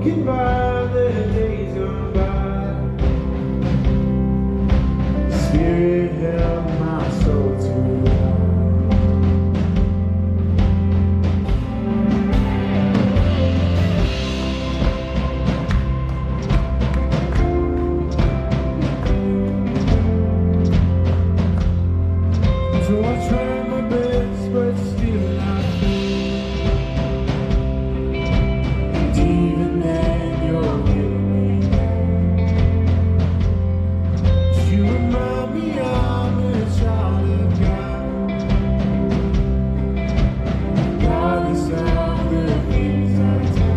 Goodbye, the days gone by. Spirit held my soul too high. So I tried my best, but still not free. And even then, you're with me. You remind me I'm a child of God, regardless of the things I do.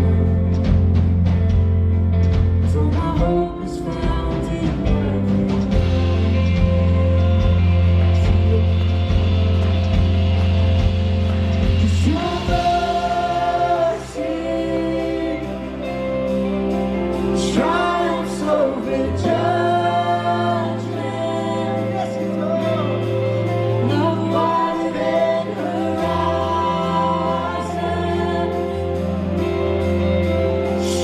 So my hope is found in working. Triumphs over judgment, no wider than horizon,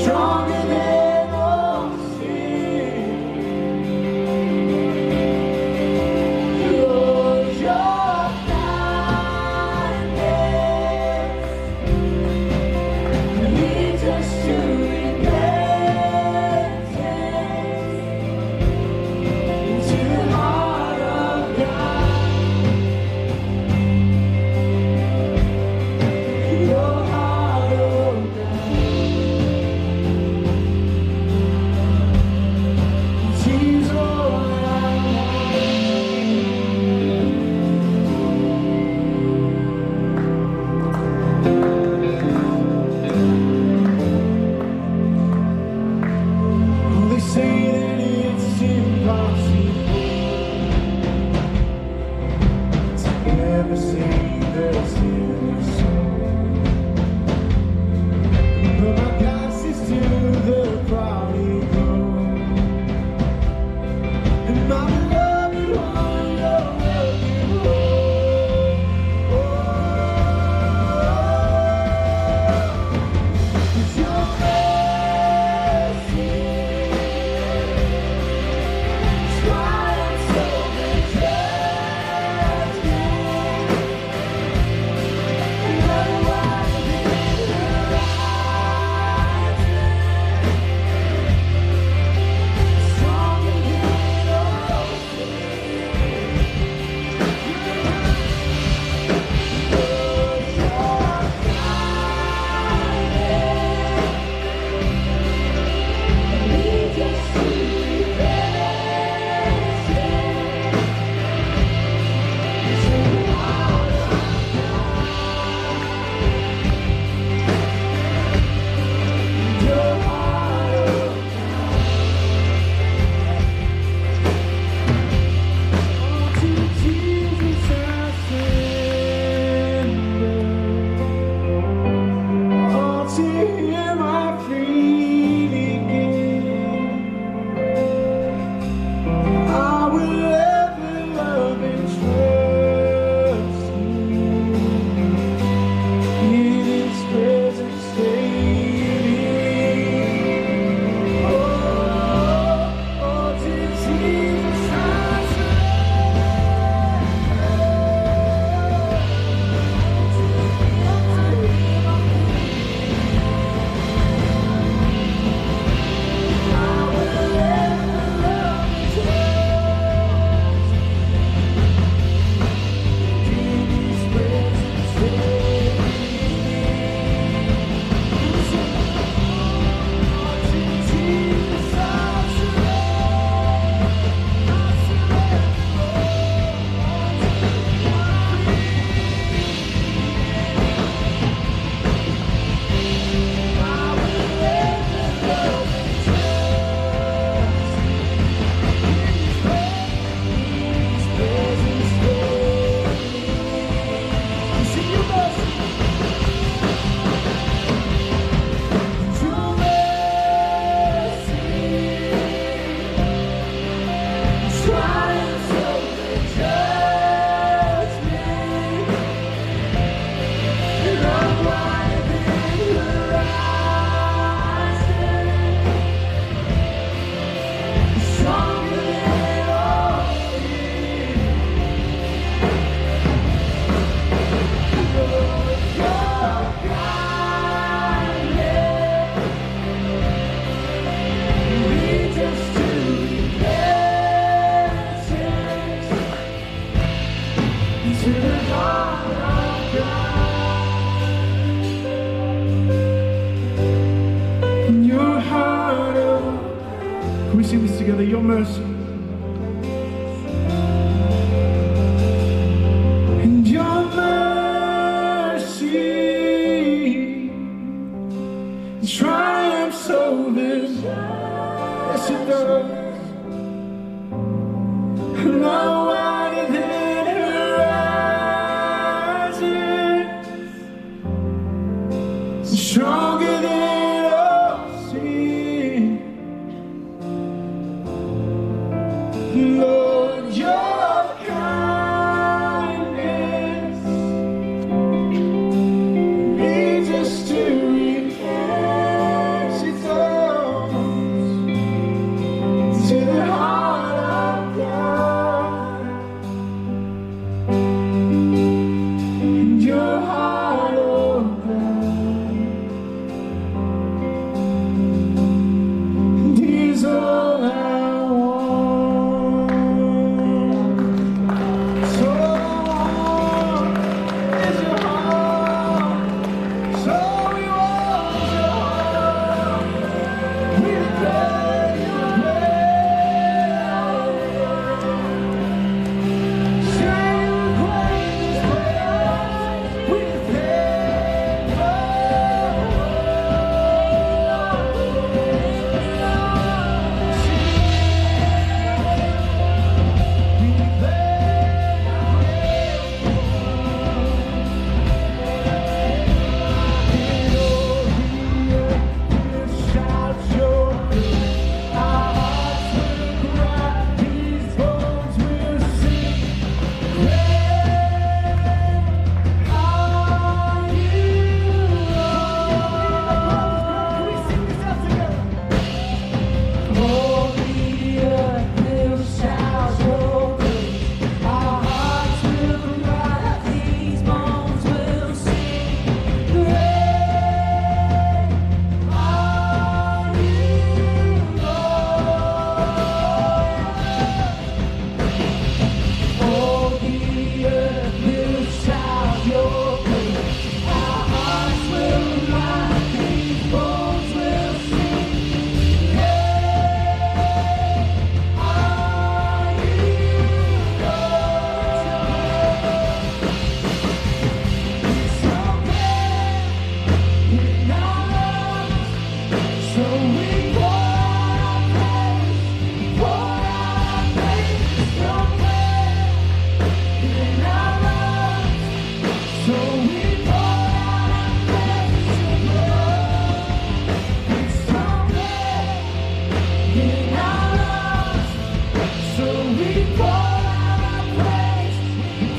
stronger than all sin. Lord, your kindness leads us to sing this together? Your mercy. And your mercy triumphs over. Yes, it does. No wider than horizon, stronger than all sin. Lord, your kindness leads us to repentance. It goes to the heart of God. And your heart, oh God, and is all I want. So is your heart. So we want your heart. We declare your praise. Sing praise, praise. We declare shout your praise. Our hearts will cry, these bones will sing. Great are you, Lord. Can we sing this out together? All the earth will shout your praise. Our hearts will cry, these bones will sing. Great are you, Lord. All the earth will shout your praise. Our hearts will cry, these bones will sing. Great are you, so we pour our praise, your praise in our lungs. So we pour our praise, it's your praise in our lungs. So we pour our praise, it's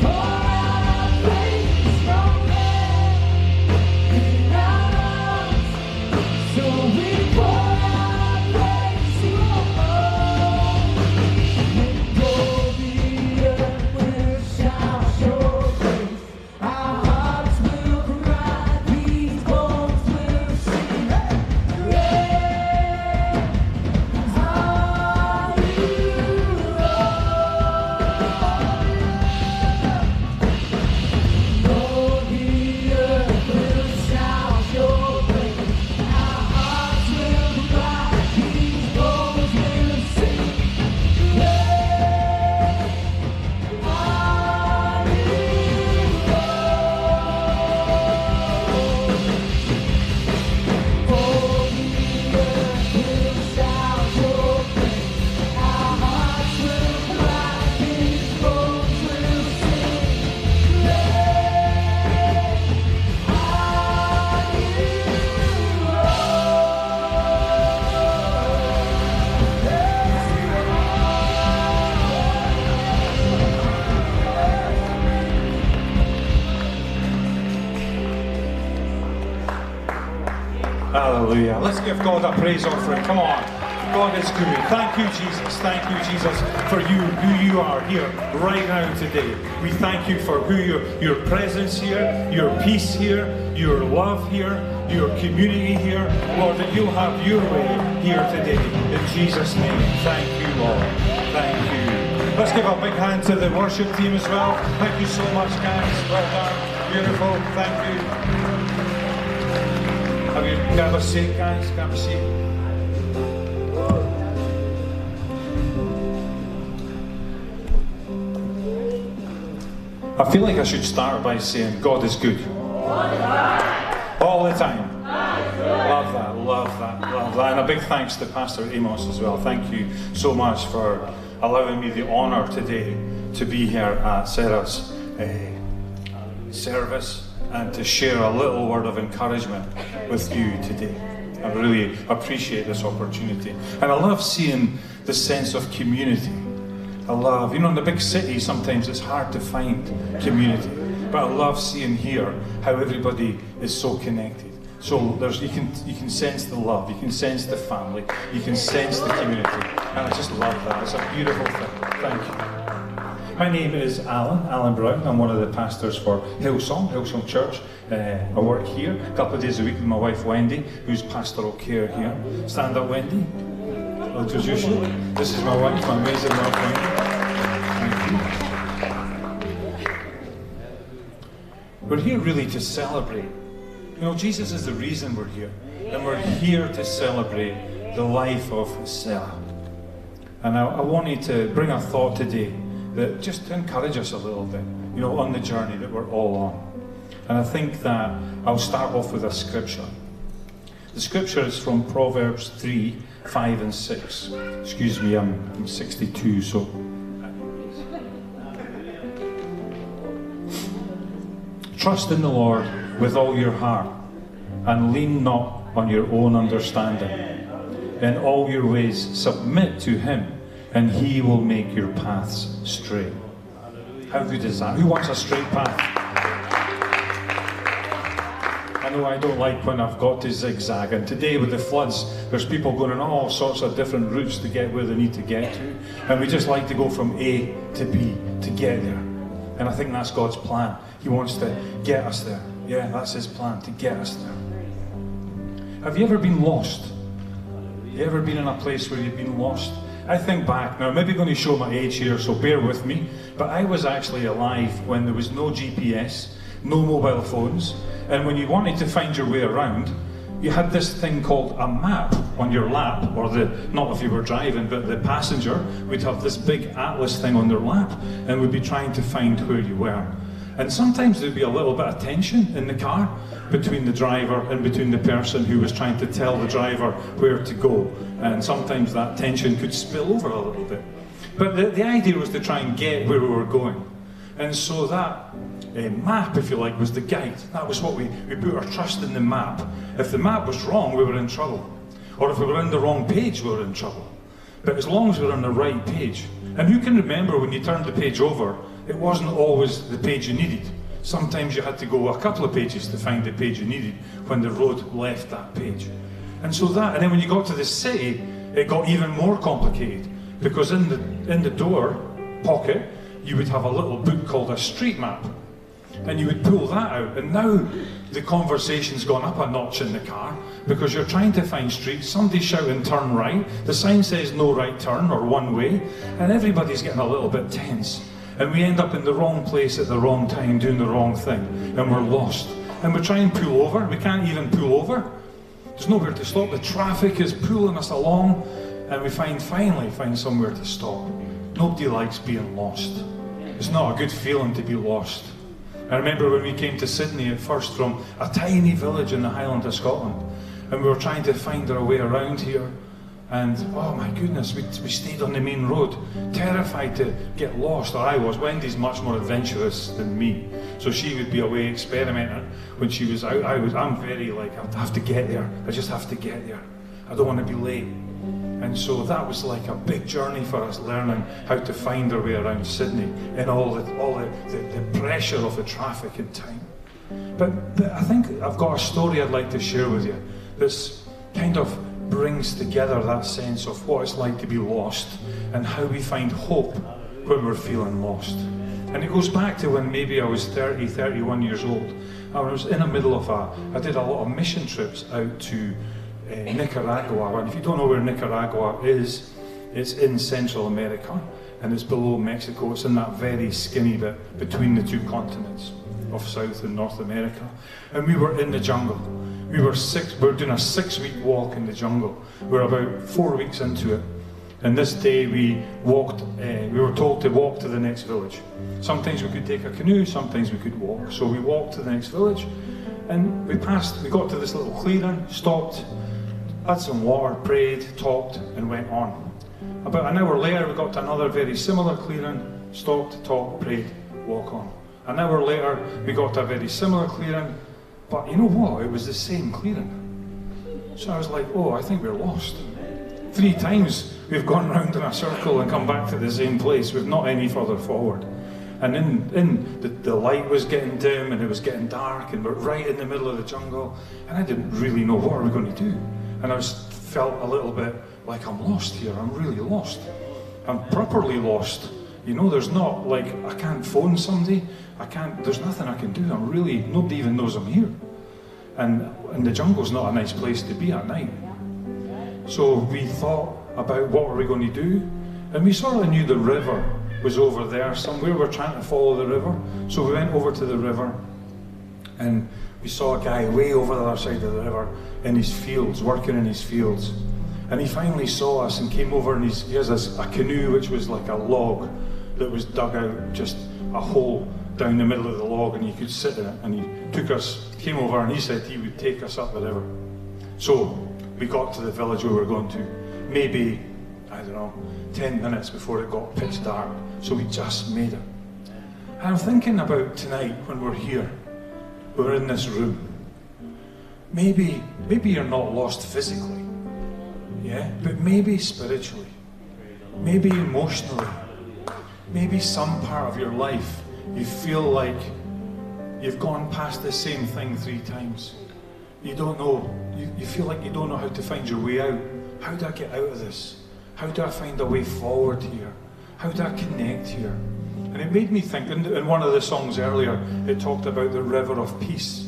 your praise in our lungs. So we pour our praise, and all the earth will shout your praise. Our hearts will cry, these bones will sing. Great are you, Lord. All the earth will shout your praise. Our hearts will cry, these bones will sing. Great are you, Lord. All the earth will shout your praise. Our hearts will cry, these bones will sing. Hallelujah. Let's give God a praise offering. Come on. God is good. Thank you, Jesus. Thank you, Jesus, for who you are here right now today. We thank you for your presence here, your peace here, your love here, your community here. Lord, that you'll have your way here today. In Jesus' name. Thank you, Lord. Thank you. Let's give a big hand to the worship team as well. Thank you so much, guys. Well done. Beautiful. Thank you. Have you got a seat, guys? Got a seat. I feel like I should start by saying God is good. All the time. Love that, love that, love that. And a big thanks to Pastor Amos as well. Thank you so much for allowing me the honour today to be here at Sarah's service and to share a little word of encouragement with you today. I really appreciate this opportunity. And I love seeing the sense of community. I love, in the big city sometimes it's hard to find community. But I love seeing here how everybody is so connected. So you can sense the love, you can sense the family, you can sense the community. And I just love that. It's a beautiful thing. Thank you. My name is Alan Brown. I'm one of the pastors for Hillsong Church. I work here a couple of days a week with my wife Wendy, who's pastoral care here. Stand up, Wendy. I'll introduce you. This is my wife, my amazing wife Wendy. Thank you. We're here really to celebrate. Jesus is the reason we're here. And we're here to celebrate the life of Sarah. And I wanted to bring a thought today that just to encourage us a little bit, on the journey that we're all on. And I think that I'll start off with a scripture. The scripture is from Proverbs 3, 5 and 6. Excuse me, I'm 62, so... Trust in the Lord with all your heart, and lean not on your own understanding. In all your ways submit to Him, and He will make your paths straight. How good is that? Who wants a straight path? I know I don't like when I've got to zigzag, and today with the floods, there's people going on all sorts of different routes to get where they need to get to, and we just like to go from A to B to get there. And I think that's God's plan. He wants to get us there. Yeah, that's His plan, to get us there. Have you ever been lost? Have you ever been in a place where you've been lost? I think back, now I'm maybe going to show my age here, so bear with me, but I was actually alive when there was no GPS, no mobile phones, and when you wanted to find your way around, you had this thing called a map on your lap, or not if you were driving, but the passenger would have this big atlas thing on their lap and would be trying to find where you were. And sometimes there'd be a little bit of tension in the car between the driver and between the person who was trying to tell the driver where to go. And sometimes that tension could spill over a little bit. But the idea was to try and get where we were going. And so that map, if you like, was the guide. That was what we put our trust in the map. If the map was wrong, we were in trouble. Or if we were on the wrong page, we were in trouble. But as long as we were on the right page. And who can remember when you turned the page over, it wasn't always the page you needed. Sometimes you had to go a couple of pages to find the page you needed when the road left that page. And so and then when you got to the city, it got even more complicated. Because in the door pocket, you would have a little book called a street map. And you would pull that out, and now the conversation's gone up a notch in the car because you're trying to find streets. Somebody's shouting turn right, the sign says no right turn or one way, and everybody's getting a little bit tense. And we end up in the wrong place at the wrong time doing the wrong thing, and we're lost. And we try and pull over, we can't even pull over. There's nowhere to stop, the traffic is pulling us along, and we finally find somewhere to stop. Nobody likes being lost. It's not a good feeling to be lost. I remember when we came to Sydney at first from a tiny village in the Highland of Scotland, and we were trying to find our way around here, and oh my goodness, we stayed on the main road, terrified to get lost, or I was. Wendy's much more adventurous than me, so she would be away experimenting when she was out. I'm very like, I have to get there, I just have to get there, I don't want to be late. And so that was like a big journey for us, learning how to find our way around Sydney and all the pressure of the traffic and time. But I think I've got a story I'd like to share with you. This kind of brings together that sense of what it's like to be lost and how we find hope when we're feeling lost. And it goes back to when maybe I was 30, 31 years old. I was in the middle of I did a lot of mission trips out to Nicaragua. And if you don't know where Nicaragua is, it's in Central America and it's below Mexico. It's in that very skinny bit between the two continents of South and North America. And we were in the jungle. We were doing a 6-week walk in the jungle. We're about 4 weeks into it. And this day we walked, we were told to walk to the next village. Sometimes we could take a canoe, sometimes we could walk. So we walked to the next village, and we got to this little clearing, stopped, had some water, prayed, talked, and went on. About an hour later, we got to another very similar clearing, stopped, talked, prayed, walk on. An hour later, we got to a very similar clearing, but you know what? It was the same clearing. So I was like, oh, I think we're lost. 3 times we've gone round in a circle and come back to the same place. We've not any further forward. And the light was getting dim and it was getting dark and we're right in the middle of the jungle. And I didn't really know what are we going to do. And I felt a little bit like I'm lost here. I'm really lost. I'm properly lost. You know, there's not like, I can't phone somebody. There's nothing I can do. Nobody even knows I'm here. And the jungle's not a nice place to be at night. So we thought about what were we going to do. And we sort of knew the river was over there somewhere. We're trying to follow the river. So we went over to the river and we saw a guy way over the other side of the river in his fields, working in his fields. And he finally saw us and came over, and he has a canoe which was like a log that was dug out, just a hole down the middle of the log, and you could sit in it. And he came over and he said he would take us up the river. So we got to the village we were going to, maybe, I don't know, 10 minutes before it got pitch dark. So we just made it. And I'm thinking about tonight when we're here, we're in this room. Maybe you're not lost physically, yeah, but maybe spiritually, maybe emotionally, maybe some part of your life you feel like you've gone past the same thing 3 times. You don't know, you feel like you don't know how to find your way out. How do I get out of this? How do I find a way forward here? How do I connect here? And it made me think, in one of the songs earlier, it talked about the river of peace.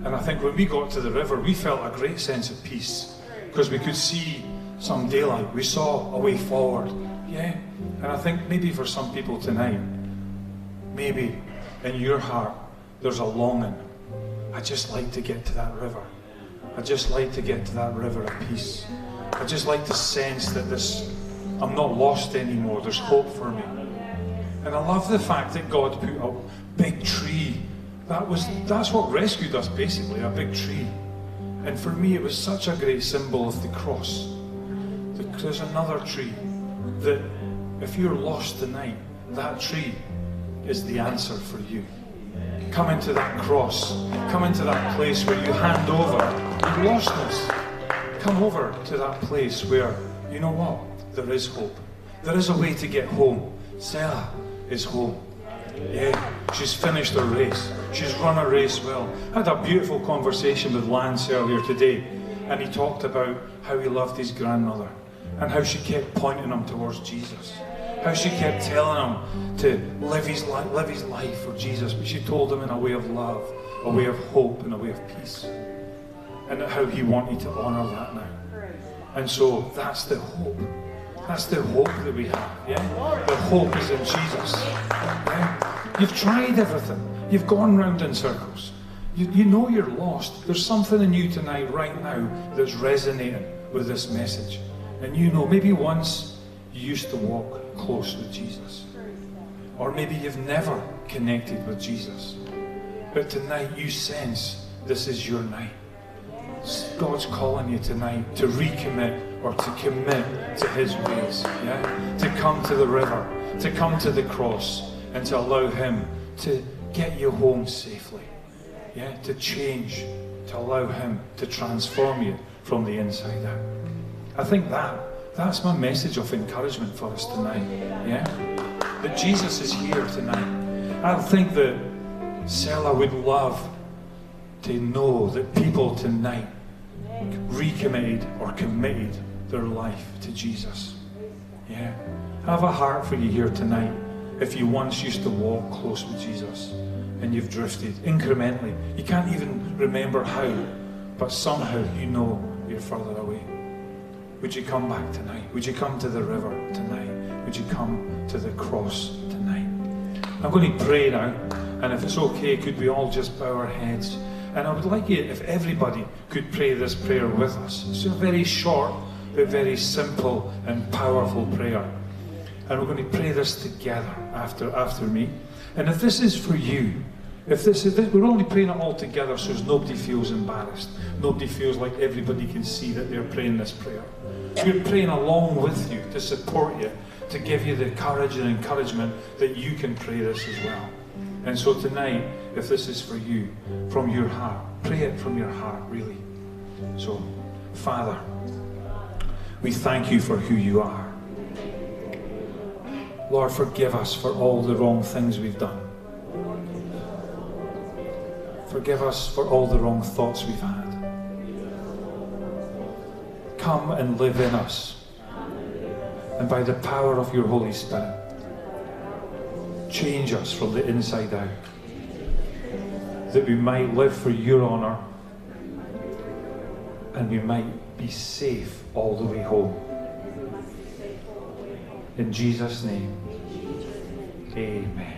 And I think when we got to the river, we felt a great sense of peace because we could see some daylight. We saw a way forward. Yeah? And I think maybe for some people tonight, maybe in your heart, there's a longing. I just like to get to that river. I just like to get to that river of peace. I just like to sense that I'm not lost anymore. There's hope for me. And I love the fact that God put a big tree. That's what rescued us, basically, a big tree. And for me, it was such a great symbol of the cross. There's another tree that if you're lost tonight, that tree is the answer for you. Come into that cross. Come into that place where you hand over your lostness. Come over to that place where, you know what? There is hope. There is a way to get home. Selah is home. Yeah, she's finished her race. She's run a race well. I had a beautiful conversation with Lance earlier today, and he talked about how he loved his grandmother and how she kept pointing him towards Jesus. How she kept telling him to live his life for Jesus, but she told him in a way of love, a way of hope, and a way of peace. And how he wanted to honour that now. And so that's the hope. That's the hope that we have, yeah? The hope is in Jesus. Yeah? You've tried everything. You've gone round in circles. You know you're lost. There's something in you tonight, right now, that's resonating with this message. And you know, maybe once you used to walk close with Jesus. Or maybe you've never connected with Jesus. But tonight you sense this is your night. God's calling you tonight to recommit or to commit to His ways, yeah? To come to the river, to come to the cross, and to allow Him to get you home safely, yeah? To change, to allow Him to transform you from the inside out. I think that's my message of encouragement for us tonight, yeah? That Jesus is here tonight. I think that Selah would love to know that people tonight recommitted or committed their life to Jesus. Yeah. I have a heart for you here tonight. If you once used to walk close with Jesus and you've drifted incrementally, you can't even remember how, but somehow you know you're further away. Would you come back tonight? Would you come to the river tonight? Would you come to the cross tonight? I'm going to pray now, and if it's okay, could we all just bow our heads? And I would like you, if everybody could pray this prayer with us. It's a very short but very simple and powerful prayer. And we're going to pray this together after me. And if this is for you, we're only praying it all together so nobody feels embarrassed. Nobody feels like everybody can see that they're praying this prayer. We're praying along with you to support you, to give you the courage and encouragement that you can pray this as well. And so tonight, if this is for you, from your heart, pray it from your heart, really. So, Father, we thank you for who you are. Lord, forgive us for all the wrong things we've done. Forgive us for all the wrong thoughts we've had. Come and live in us. And by the power of your Holy Spirit, change us from the inside out, that we might live for your honour and we might be safe all the way home. In Jesus' name, amen.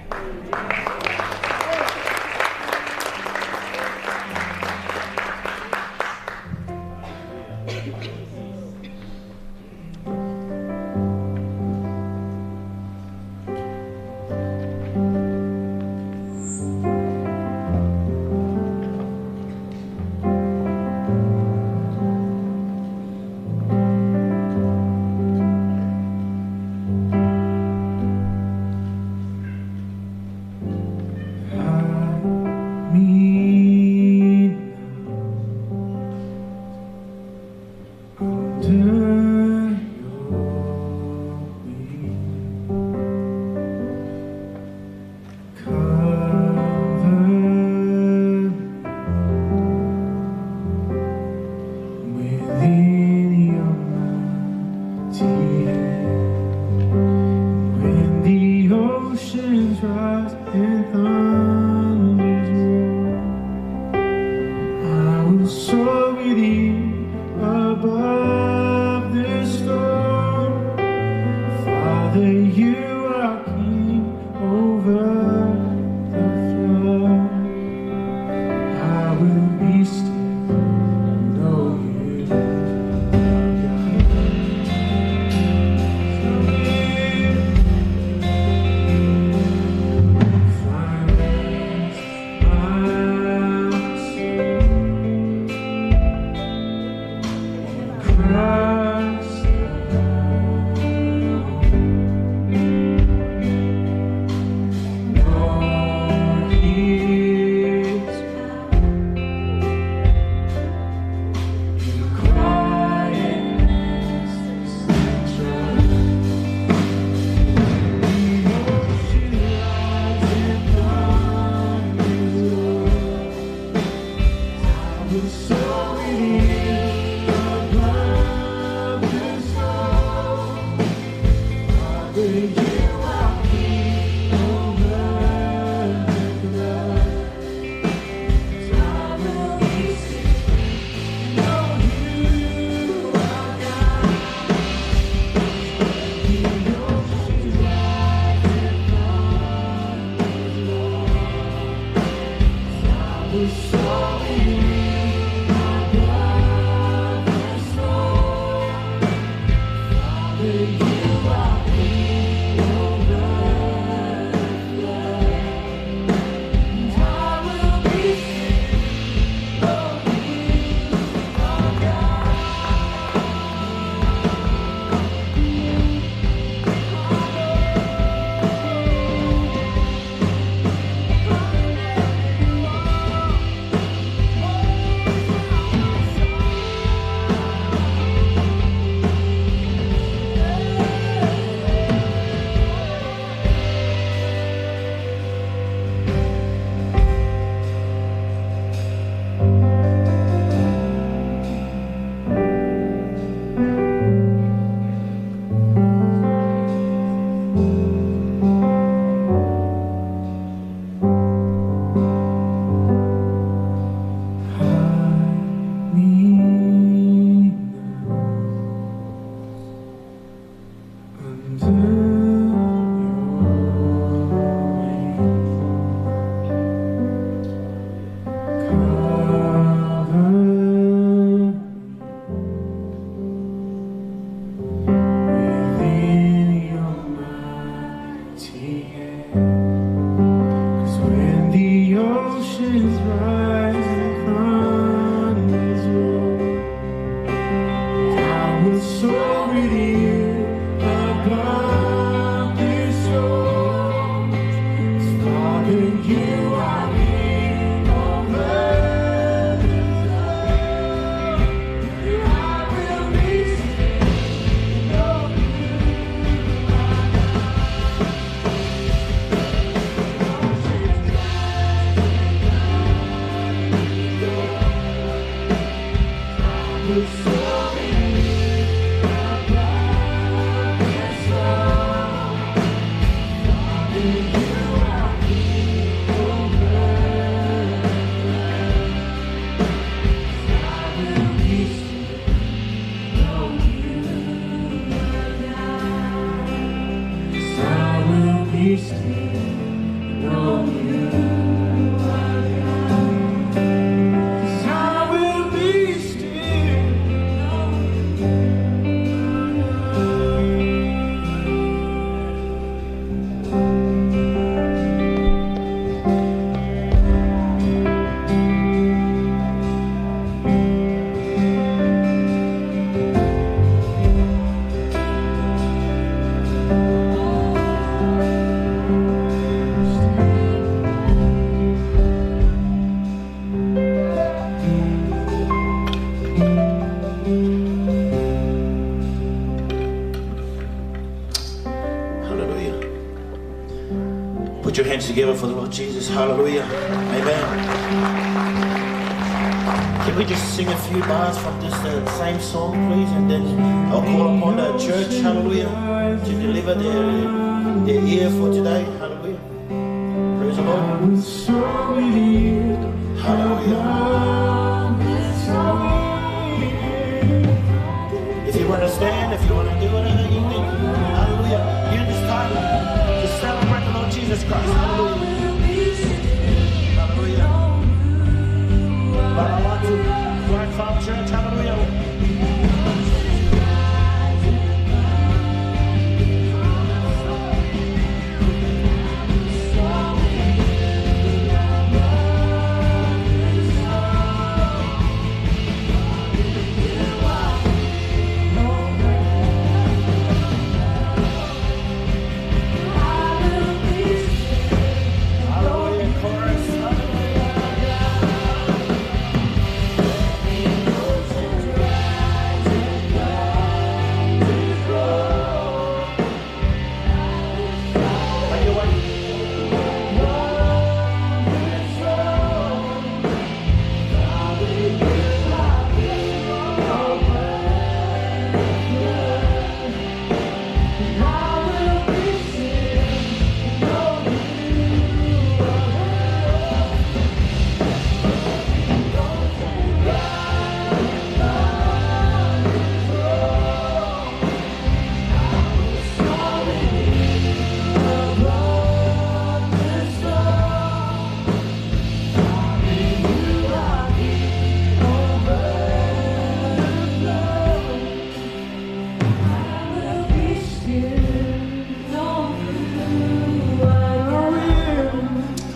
was so ready above this world. Father, you are King over the earth. I will be still, know you are God. Was so Put your hands together for the Lord Jesus. Hallelujah. Amen. Can we just sing a few bars from this same song, please? And then I'll call upon the church, hallelujah, to deliver their ear for today. Hallelujah. Praise the Lord. Hallelujah. If you want to stand, if you want to do whatever you think, hallelujah. Use this time to celebrate the Lord Jesus Christ. Hallelujah. Hallelujah. But I want to right from church. Hallelujah.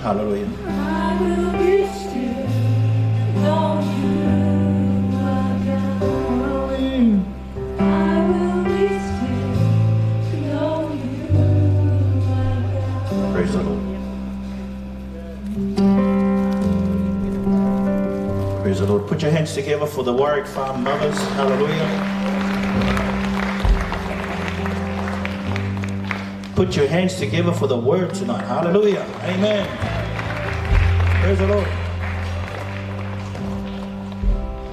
Hallelujah. I will be still, know you are God. I will be still, know you are God. Praise the Lord. Praise the Lord. Put your hands together for the Warwick Farm mothers. Hallelujah. Put your hands together for the word tonight. Hallelujah. Amen. Praise the Lord.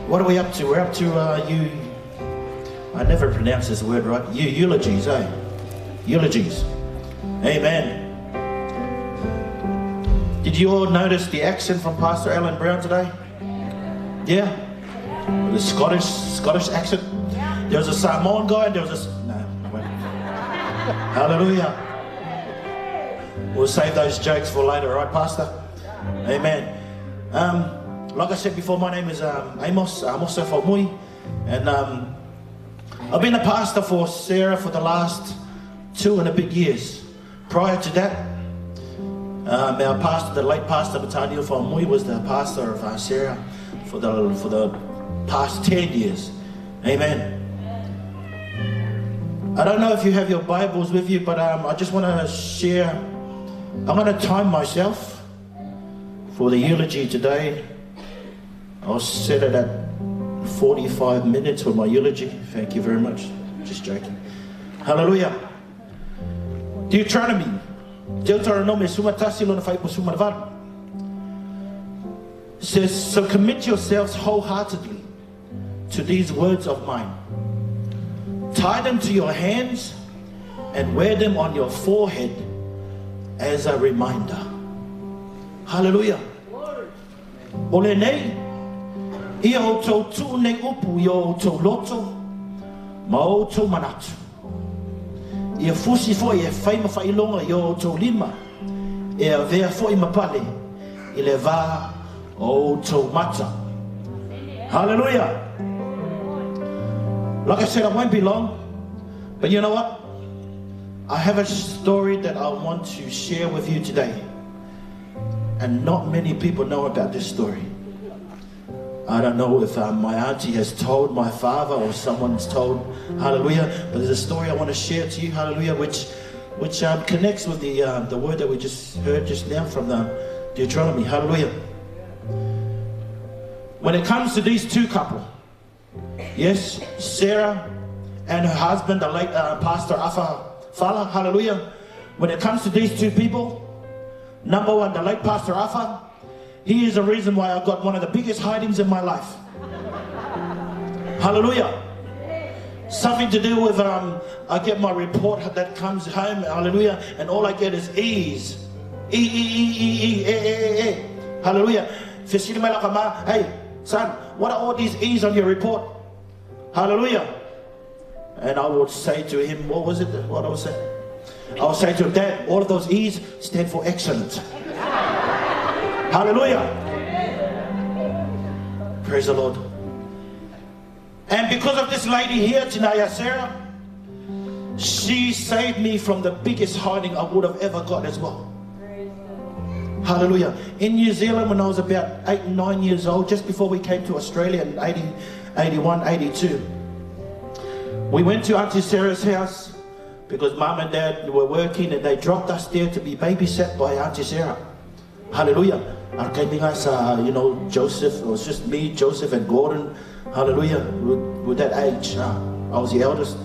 What are we up to? We're up to I never pronounce this word right. Eulogies, eh? Eulogies. Amen. Did you all notice the accent from Pastor Alan Brown today? Yeah? The Scottish accent. There was a Samoan guy and there was a... No, wait. Hallelujah. We'll save those jokes for later, right, Pastor? Amen. Like I said before, my name is Amos. I'm also from Mui. And I've been a pastor for Sarah for the last 2 and a bit years. Prior to that, our pastor, the late Pastor Batanio from Mui, was the pastor of Sarah for the past 10 years. Amen. I don't know if you have your Bibles with you, but I just want to share. I'm going to time myself for the eulogy today. I'll set it at 45 minutes for my eulogy. Thank you very much. Just joking. Hallelujah. Deuteronomy. Deuteronomy says, so commit yourselves wholeheartedly to these words of mine. Tie them to your hands and wear them on your forehead as a reminder. Hallelujah. Ole nei, ia o tau tu nei upu ia o tau loto, ma o tau manatu. Ia fusi foi e whai mawhailonga ia o tau lima, e a vea foi mapale, i le vā o tau mata. Hallelujah. Like I said, I won't be long, but you know what? I have a story that I want to share with you today. And not many people know about this story. I don't know if my auntie has told my father or someone's told, hallelujah, but there's a story I want to share to you, hallelujah, which connects with the word that we just heard just now from the Deuteronomy, hallelujah. When it comes to these two couple, yes, Sarah and her husband, the late Pastor Afa Fala, hallelujah. When it comes to these two people, number one, the late Pastor Afa, he is the reason why I got one of the biggest hidings in my life. Hallelujah. Something to do with, I get my report that comes home, hallelujah, and all I get is E's. Hallelujah. Hey, son, what are all these E's on your report? Hallelujah. And I would say to him, what was it? What I was saying? I would say to him, Dad, all of those E's stand for excellent. Hallelujah. Praise the Lord. And because of this lady here, Tinaya Sarah, she saved me from the biggest hiding I would have ever got as well. Hallelujah. In New Zealand, when I was about 8 and 9 years old, just before we came to Australia in 81, 82, we went to Auntie Sarah's house because Mum and Dad were working, and they dropped us there to be babysat by Auntie Sarah. Hallelujah. You know, Joseph, it was just me, Joseph and Gordon. Hallelujah. With that age, I was the eldest.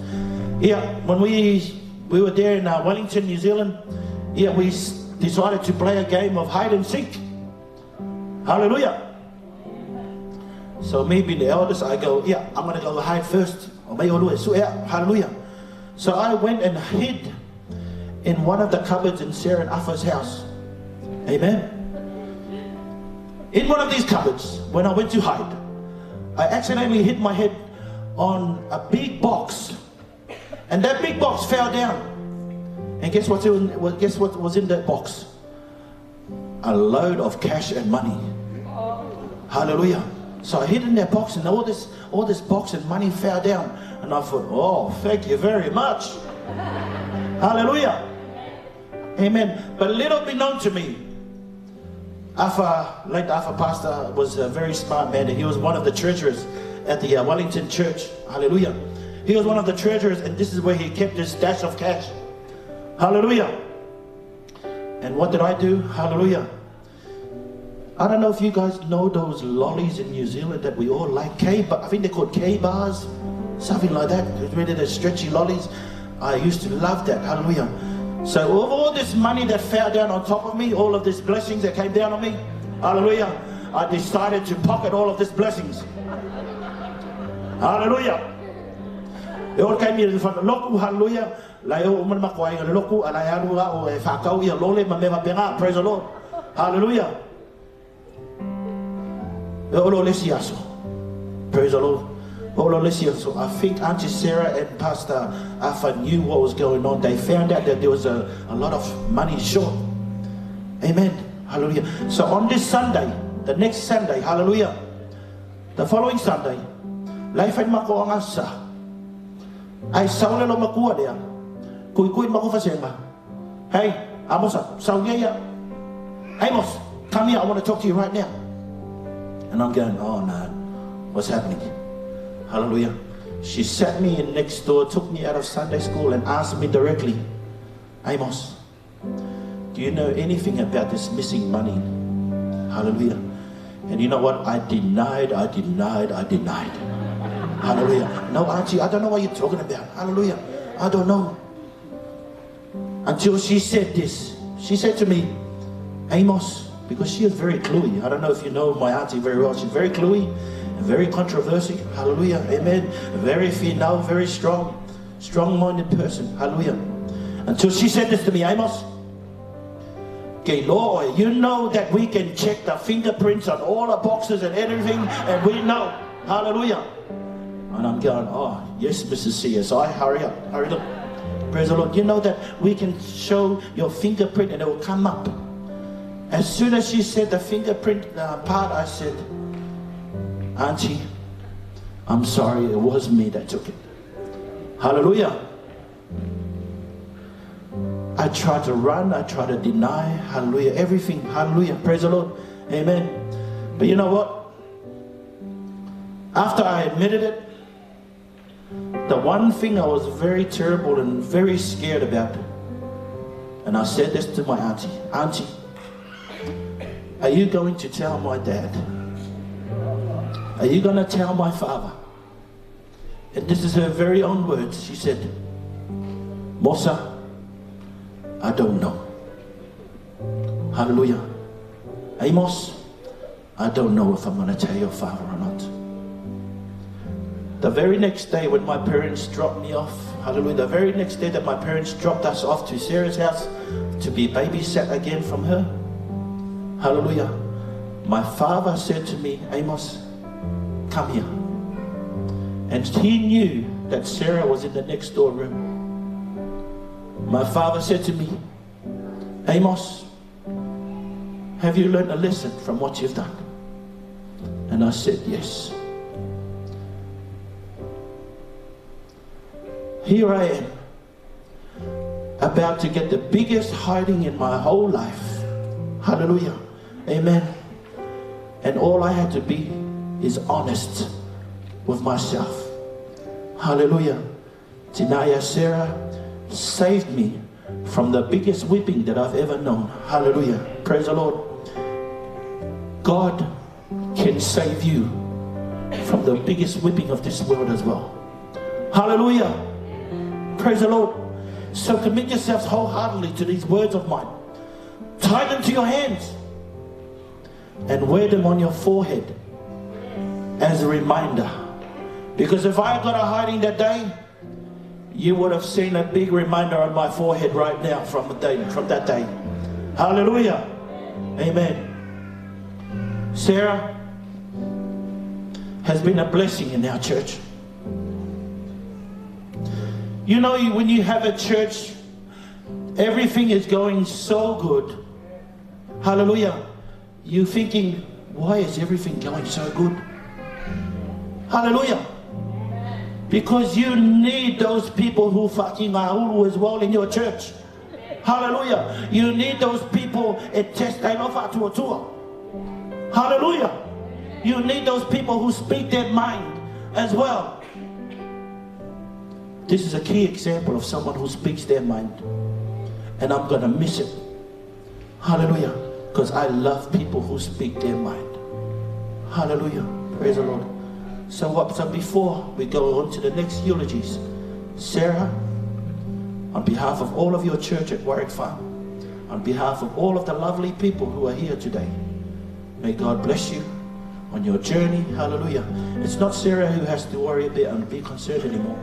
Yeah, when we were there in Wellington, New Zealand, yeah, we decided to play a game of hide and seek. Hallelujah. So me being the eldest, I go, yeah, I'm going to go hide first. Hallelujah. So I went and hid in one of the cupboards in Sarah and Afa's house. Amen. In one of these cupboards, when I went to hide, I accidentally hit my head on a big box. And that big box fell down. And guess what was in that box? A load of cash and money. Hallelujah. So I hid in that box, and all this box and money fell down. And I thought, oh, thank you very much. Hallelujah. Amen. But little be known to me, late Afa Pastor was a very smart man, and he was one of the treasurers at the Wellington Church. Hallelujah. He was one of the treasurers, and this is where he kept his stash of cash. Hallelujah. And what did I do? Hallelujah. I don't know if you guys know those lollies in New Zealand that we all like. I think they're called K-bars, something like that. Really, the stretchy lollies. I used to love that. Hallelujah. So with all this money that fell down on top of me, all of these blessings that came down on me, hallelujah, I decided to pocket all of these blessings. Hallelujah. It all came in front of loku, hallelujah. Praise the Lord. Hallelujah. Praise the Lord. So I think Auntie Sarah and Pastor Afa knew what was going on. They found out that there was a lot of money short. Amen. Hallelujah. So on this Sunday, the next Sunday, hallelujah, the following Sunday, life and mako ang asa. Ay saule lo makua dia. Kuy mako fasenga. Hey, Amos, sauya. Amos, come here. I want to talk to you right now. And I'm going, oh no, what's happening? Hallelujah. She sat me in next door, took me out of Sunday school and asked me directly, Amos, do you know anything about this missing money? Hallelujah. And you know what? I denied. Hallelujah. No, Auntie, I don't know what you're talking about. Hallelujah. I don't know. Until she said this. She said to me, Amos, because she is very cluey. I don't know if you know my auntie very well. She's very cluey and very controversial. Hallelujah. Amen. Very female, very strong, strong-minded person. Hallelujah. Until she said this to me, Amos, okay, Lord, you know that we can check the fingerprints on all the boxes and everything, and we know. Hallelujah. And I'm going, oh, yes, Mrs. CSI, hurry up. Praise the Lord. You know that we can show your fingerprint and it will come up. As soon as she said the fingerprint part, I said, Auntie, I'm sorry, it was me that took it. Hallelujah. I tried to run, I tried to deny, hallelujah, everything, hallelujah, praise the Lord, amen. But you know what? After I admitted it, the one thing I was very terrible and very scared about, and I said this to my auntie, Auntie, are you going to tell my dad? Are you going to tell my father? And this is her very own words. She said, Mosa, I don't know. Hallelujah. Amos, I don't know if I'm going to tell your father or not. The very next day when my parents dropped me off, hallelujah, the very next day that my parents dropped us off to Sarah's house to be babysat again from her, hallelujah, my father said to me, Amos, come here. And he knew that Sarah was in the next door room. My father said to me, Amos, have you learned a lesson from what you've done? And I said, yes. Here I am, about to get the biggest hiding in my whole life. Hallelujah. Amen. And all I had to be is honest with myself. Hallelujah. Tinaya Sarah saved me from the biggest whipping that I've ever known. Hallelujah. Praise the Lord. God can save you from the biggest whipping of this world as well. Hallelujah. Praise the Lord. So commit yourselves wholeheartedly to these words of mine. Tie them to your hands and wear them on your forehead as a reminder. Because if I got a hiding that day, you would have seen a big reminder on my forehead right now from that day. Hallelujah. Amen. Sarah has been a blessing in our church. You know, when you have a church, everything is going so good. Hallelujah. You're thinking, why is everything going so good? Hallelujah. Because you need those people who fucking are as well in your church. Hallelujah. You need those people at Testainofa. Hallelujah. You need those people who speak their mind as well. This is a key example of someone who speaks their mind. And I'm going to miss it. Hallelujah. Because I love people who speak their mind. Hallelujah. Praise the Lord. So before we go on to the next eulogies, Sarah, on behalf of all of your church at Warwick Farm, on behalf of all of the lovely people who are here today, may God bless you on your journey. Hallelujah. It's not Sarah who has to worry about and be concerned anymore.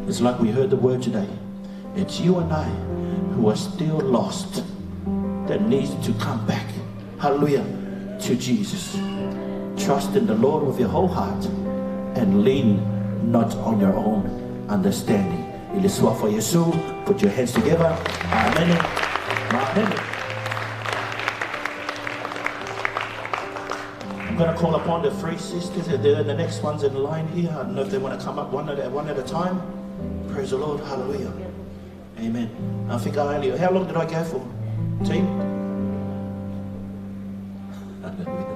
It's like we heard the word today. It's you and I who are still lost that needs to come back. Hallelujah. To Jesus. Trust in the Lord with your whole heart and lean not on your own understanding. Il est soit for Yesu. Put your hands together. Amen. Amen. I'm going to call upon the three sisters. They're the next ones in line here. I don't know if they want to come up one at a time. Praise the Lord. Hallelujah. Amen. I think how long did I go for? Team? Hallelujah.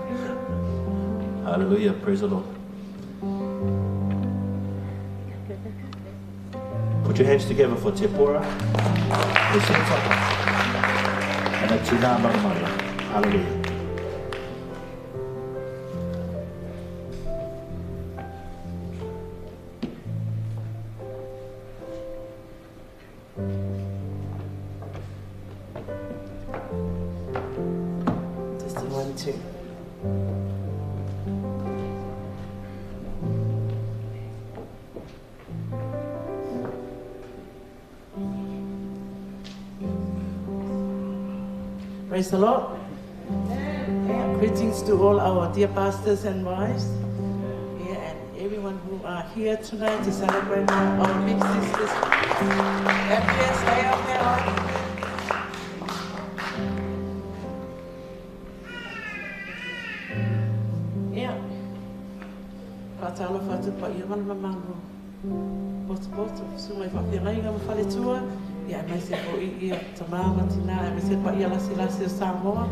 Hallelujah. Praise the Lord. Put your hands together for Tepora. And a Tina Maria. Hallelujah. Just 1, 2. Praise the Lord. Yeah, greetings to all our dear pastors and wives. Yeah, and everyone who are here tonight to celebrate our big sisters. Yes, stay up there. Yeah. Patalo fatu pa iaman mamango. Boto sumai whawhiangai ngam whare tua. Ia mai se po i tamama tina, mai se pa ia lasi o Samoa.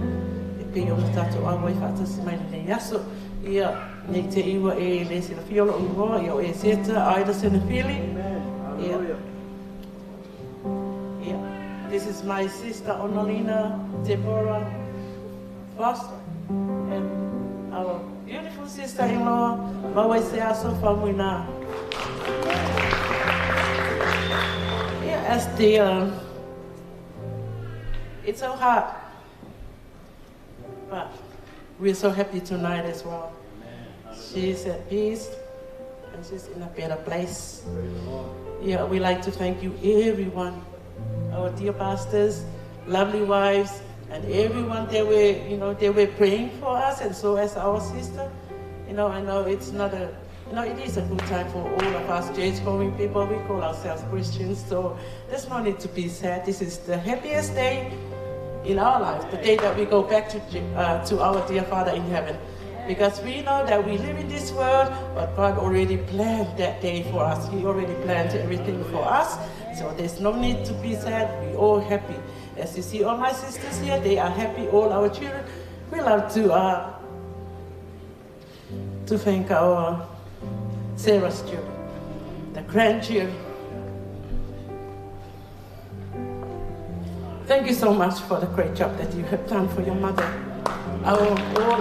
E pe o tātou awai whātasi mai nei aso. Ia nei te iwa e le sina fiolo o ngoa, ia o e seta, aida sena fili. Ia. This is my sister Onolina Deborah Foster. And our beautiful sister-in-law, Maui se aso whamuina. As the, it's so hard, but we're so happy tonight as well. She's at peace and she's in a better place. Yeah, we like to thank you, everyone, our dear pastors, lovely wives, and everyone. They were praying for us, and so as our sister. I know it's not a. It is a good time for all of us church-going people. We call ourselves Christians, so there's no need to be sad. This is the happiest day in our life, the day that we go back to our dear Father in heaven. Because we know that we live in this world, but God already planned that day for us. He already planned everything for us, so there's no need to be sad. We're all happy. As you see all my sisters here, they are happy, all our children. We love to thank our Sarah's children, the grandchildren. Thank you so much for the great job that you have done for your mother. All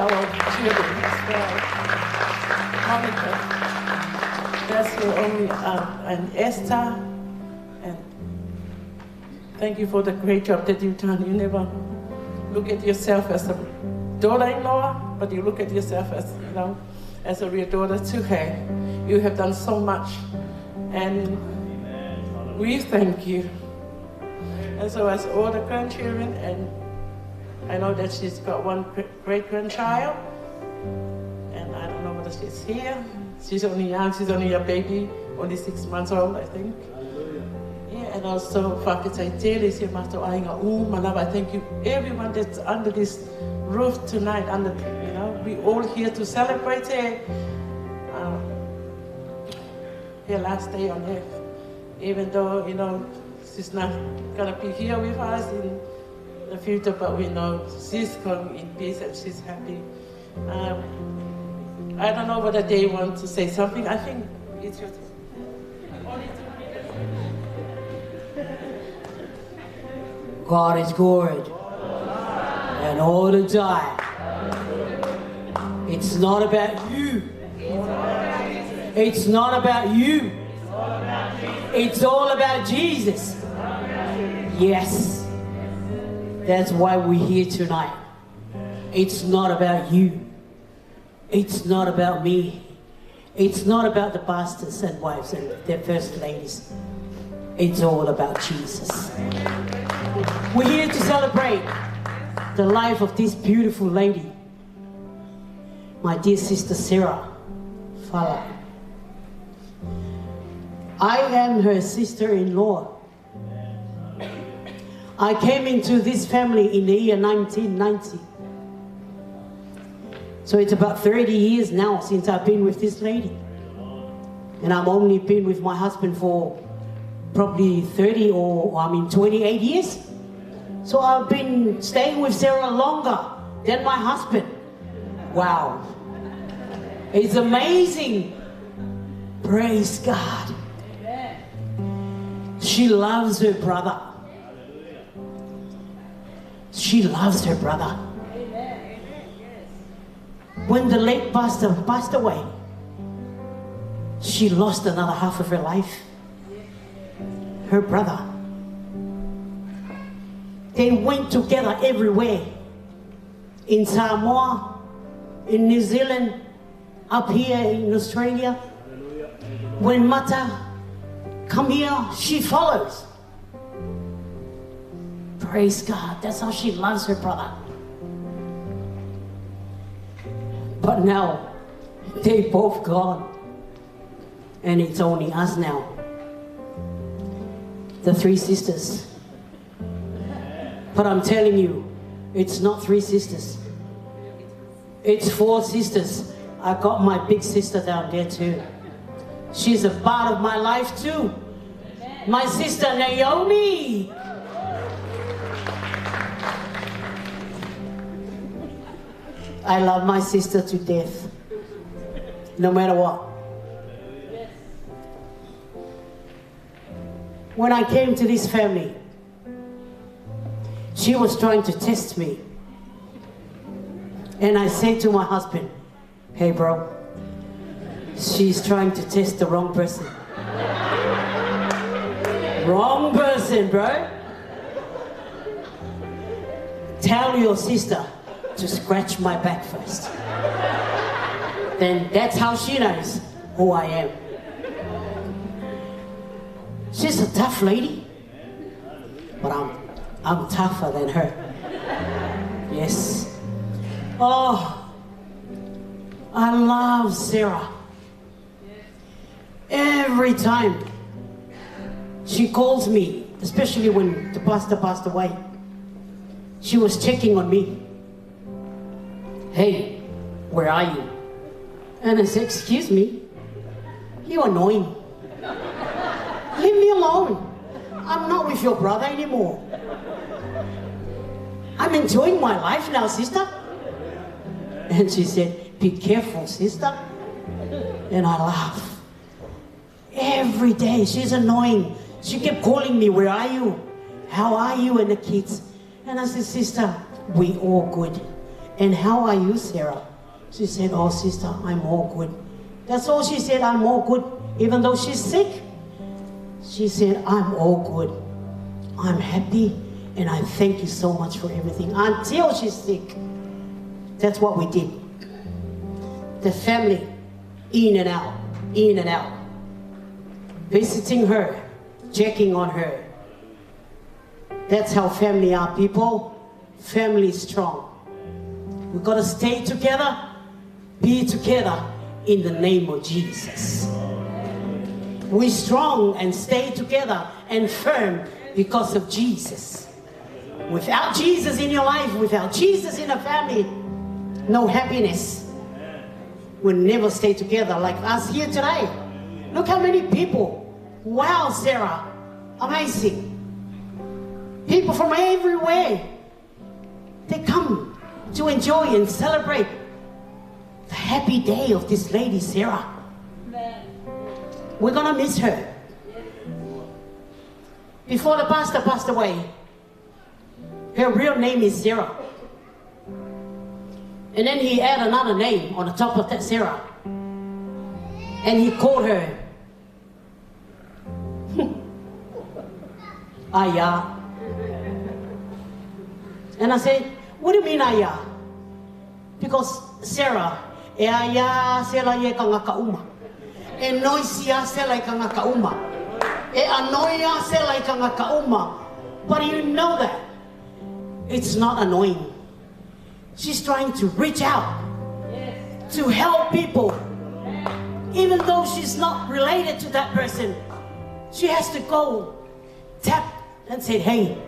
our children as well. Monica, that's your only and Esther. And thank you for the great job that you've done. You never look at yourself as a daughter-in-law, but you look at yourself as a real daughter to her. You have done so much, and we thank you. And so as all the grandchildren, and I know that she's got one great-grandchild, and I don't know whether she's here. She's only young, she's only a baby, only 6 months old, I think. Yeah, and also, Whaketai Tere, si mato ainga manawa. I thank you, everyone that's under this roof tonight, we all here to celebrate her last day on earth. Even though, she's not gonna be here with us in the future, but we know she's going in peace and she's happy. I don't know whether they want to say something. I think it's your God is good, and all the time. It's not about you. It's not about you. It's all about Jesus. Yes. That's why we're here tonight. It's not about you. It's not about me. It's not about the pastors and wives and their first ladies. It's all about Jesus. We're here to celebrate the life of this beautiful lady, my dear sister Sarah Fala. I am her sister-in-law. I came into this family in the year 1990. So it's about 30 years now since I've been with this lady. And I've only been with my husband for probably 28 years. So I've been staying with Sarah longer than my husband. Wow. It's amazing. Praise God. she loves her brother. She loves her brother. When the late pastor passed away, she lost another half of her life. Her brother. They went together everywhere. In Samoa, in New Zealand, up here in Australia. When Mata come here, she follows. Praise God. That's how she loves her brother. But now, they both gone. And it's only us now. The 3 sisters. But I'm telling you, it's not 3 sisters. It's 4 sisters. I got my big sister down there too. She's a part of my life too. My sister Naomi. I love my sister to death. No matter what. When I came to this family, she was trying to test me. And I said to my husband, hey bro, she's trying to test the wrong person. Wrong person, bro. Tell your sister to scratch my back first. Then that's how she knows who I am. She's a tough lady, but I'm tougher than her. Yes. Oh, I love Sarah. Every time she calls me, especially when the pastor passed away, she was checking on me. Hey, where are you? And I said, excuse me, you're annoying. Leave me alone. I'm not with your brother anymore. I'm enjoying my life now, sister. And she said, be careful, sister. And I laugh. Every day, she's annoying. She kept calling me, where are you? How are you and the kids? And I said, sister, we all good. And how are you, Sarah? She said, oh, sister, I'm all good. That's all she said, I'm all good. Even though she's sick, she said, I'm all good. I'm happy, and I thank you so much for everything. Until she's sick. That's what we did. The family, in and out, in and out. Visiting her, checking on her. That's how family are, people. Family is strong. We've got to stay together, be together in the name of Jesus. We're strong and stay together and firm because of Jesus. Without Jesus in your life, without Jesus in a family, no happiness. We'll never stay together like us here today. Look how many people. Wow, Sarah. Amazing. People from everywhere. They come to enjoy and celebrate the happy day of this lady, Sarah. We're going to miss her. Before the pastor passed away, her real name is Sarah. And then he added another name on the top of that Sarah. And he called her Aya. And I said, what do you mean Aya? Because Sarah, Aya sela ye kanga kauma. E noisia sela kanga kauma. E anoia sela kanga kauma. But you know that it's not annoying. She's trying to reach out to help people. Even though she's not related to that person, she has to go tap and say, hey,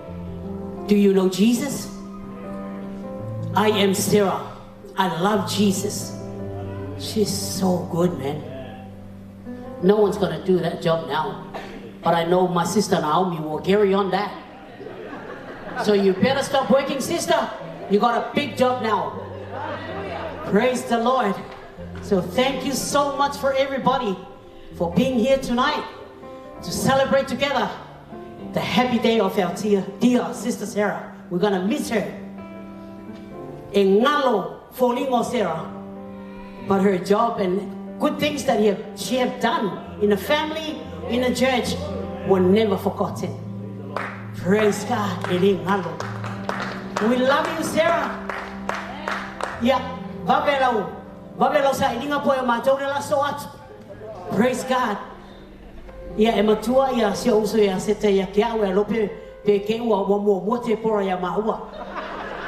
do you know Jesus? I am Sarah. I love Jesus. She's so good, man. No one's going to do that job now. But I know my sister Naomi will carry on that. So you better stop working, sister. You got a big job now. Praise the Lord. So thank you so much for everybody for being here tonight to celebrate together. the happy day of our dear Sister Sarah. We're going to miss her. E ngalo folingo Sarah. But her job and good things that she have done in the family, in the church, were never forgotten. Praise God. E ngalo. We love you, Sarah. Yeah. Vavelo sa ininga po yung matong nila soat. Praise God. Ya ematua ya si uso ya sete ya kia we lope pe ke wa mo te pora ya maua.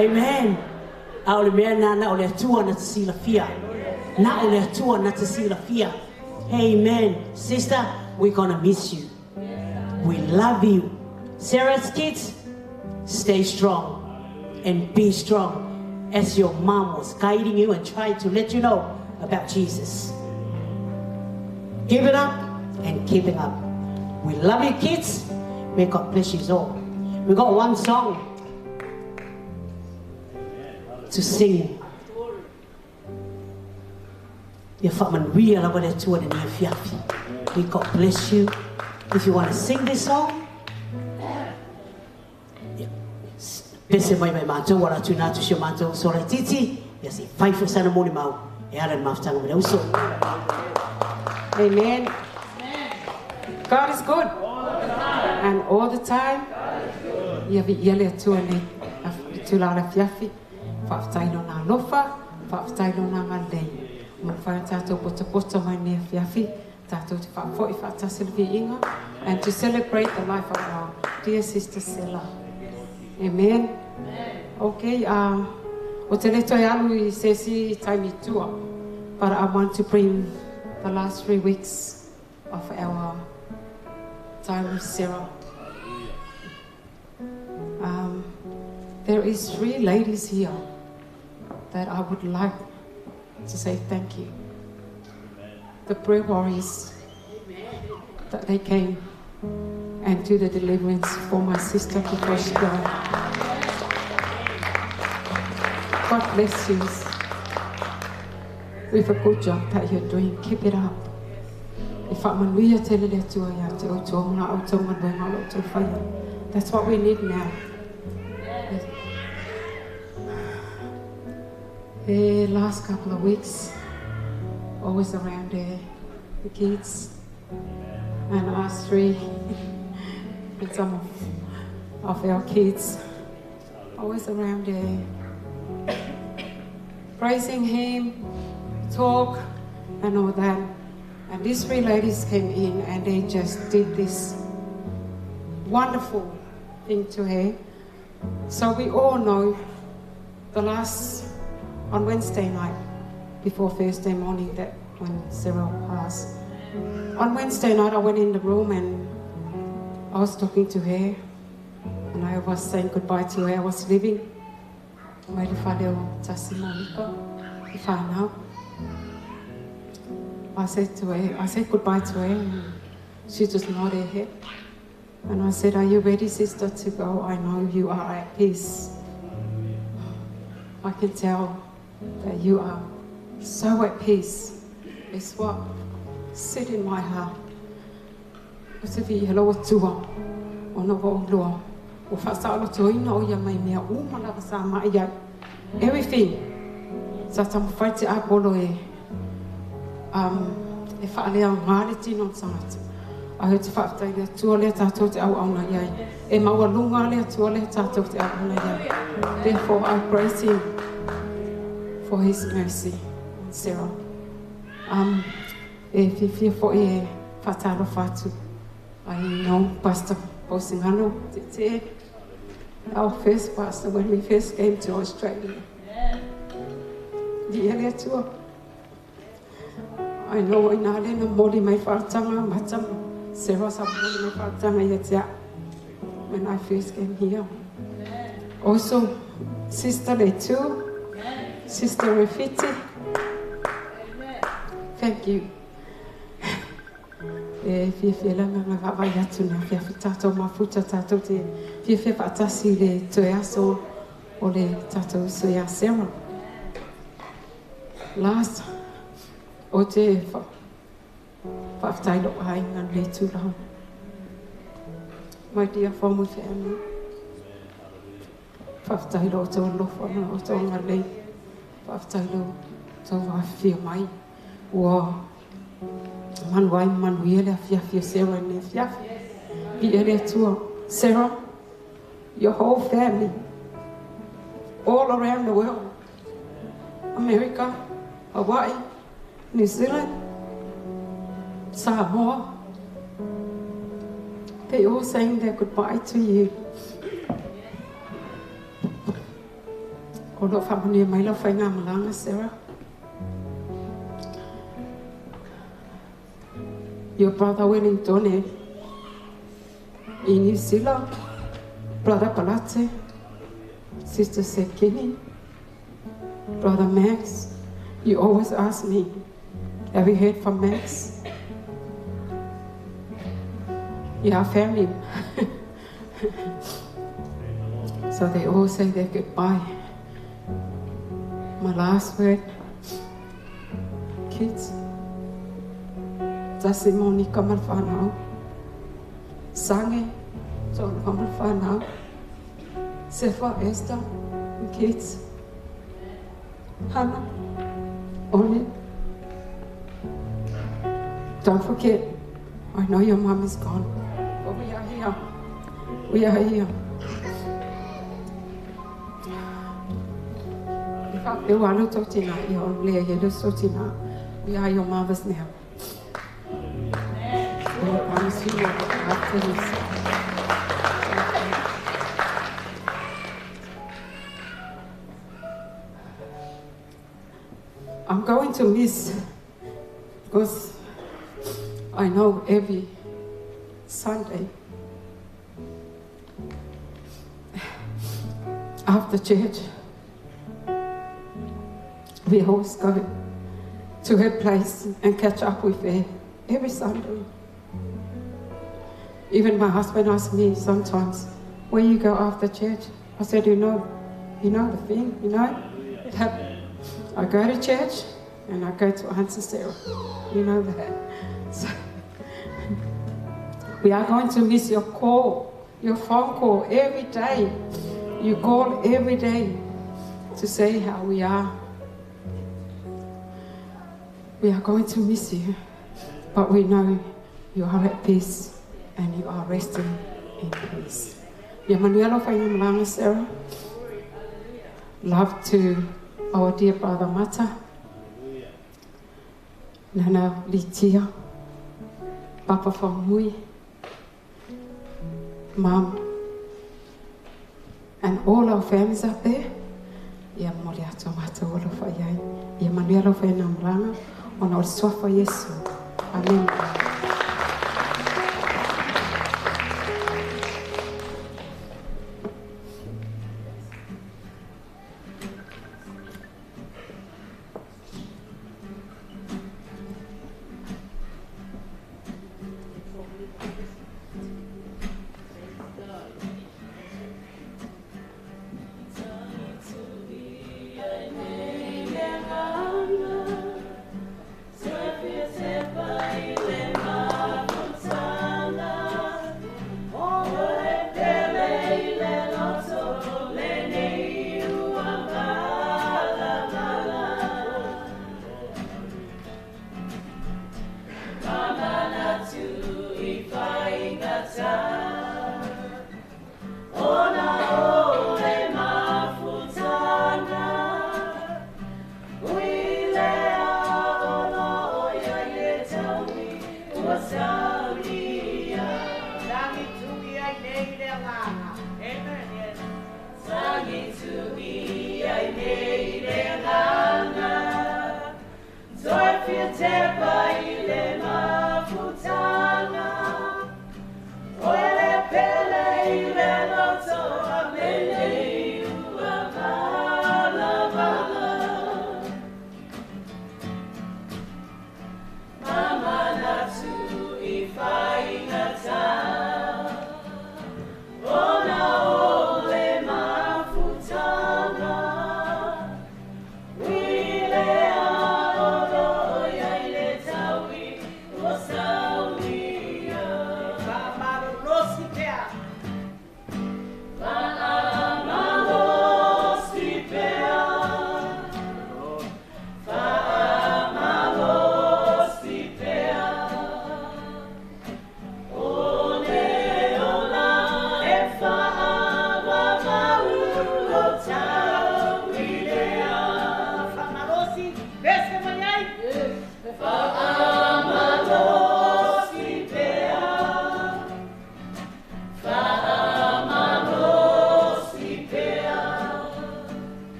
Amen. Aule me na ole tua na tsila fia. Na ole tua na tsila fia. Amen. Sister, we're gonna miss you. We love you. Sarah's kids, stay strong and be strong as your mom was guiding you and trying to let you know about Jesus. Give it up and keep it up. We love you, kids. May God bless you all. We got one song to sing. May God bless you. If you want to sing this song, pese mai matou wala tuna tu matou sore titi ya si fai fu sana moni mau e ala maftanga me uso. Amen. God is good. And all the time. Ya vi yele tuane tu la la fiafi fa tailo na lofa fa tailo na malei. Mo fa tato poto mai ne fiafi tato fa foi fa tasilvi inga and to celebrate the life of our dear sister Sela. Amen. Okay, o te leto e alu I sesi taimi tua, but I want to bring the last 3 weeks of our time with Sarah. There is 3 ladies here that I would like to say thank you. The prayer warriors that they came and do the deliverance for my sister before she died. God bless you with a good job that you're doing. Keep it up. That's what we need now. The last couple of weeks, always around the kids and us 3 and some of our kids, always around there, praising Him, talk and all that. And these 3 ladies came in and they just did this wonderful thing to her. So we all know on Wednesday night, before Thursday morning, that when Sarah passed. On Wednesday night, I went in the room and I was talking to her and I was saying goodbye to her. I was leaving. I said goodbye to her and she just nodded her head. And I said, are you ready, sister, to go? I know you are at peace. I can tell that you are so at peace. It's what sit in my heart. Everything. So I'm fighting up all the way. If I lay on reality on side, I heard the fact that the toilet I told you on a yay. And my lunga toilet I told you on a yay. Therefore, I praise Him for His mercy, Sarah. If you feel for a fatalo fatu, I know Pastor Bosingano, our first pastor when we first came to Australia. The earlier tour. I know in Alena Modi my fatama, Matam, Sarah Saboni my fatama yet when I first came here. Also, Sister Letu, Sister Refiti. Thank you. Fie la nga va ya tuna fie tato mafuta tato te fie fatasi le toyaso o le tato so ya Sarah. Last o te fa tai lo ai ngan le tu la. my dear former family. Whaftailo tō lofo na o tō ngalei. Whaftailo tō whawhia mai. Ua manuai manu ele a whiawhia Sarah ne whiawhia. I ele atua. Sarah, your whole family, all around the world, America, Hawaii, New Zealand, Samoa, they all saying their goodbye to you. Odo whamania mai lau whai ngā malanga, Sarah. Your brother Wellington in New Zealand, Brother Palate, Sister Sekini, Brother Max. You always ask me, have you heard from Max? Yeah, family. So they all say their goodbye. My last word, kids, Tasi Monica Malfanao, Sange, John Malfanao, Sefa Esther, and kids, Hannah, Oni. Don't forget, I know your mom is gone, but we are here. We are here. We are your mothers now. I promise you after this. I'm going to miss, because I know every Sunday after church, we always go to her place and catch up with her every Sunday. Even my husband asks me sometimes, where you go after church? I said, you know the thing, that I go to church and I go to Aunt Sarah. You know that. So, we are going to miss your call, your phone call every day. You call every day to say how we are. We are going to miss you, but we know you are at peace and you are resting in peace. Yamanuelo Whaingamalanga Sarah. Love to our dear brother Mata, Nana Litia, Papa Whamui, Mom, and all our families up there. Yamoriato Mata Olo Whaiai, Yamanuelo Whaingamalanga. On our Swafa Yesu. Amen. Let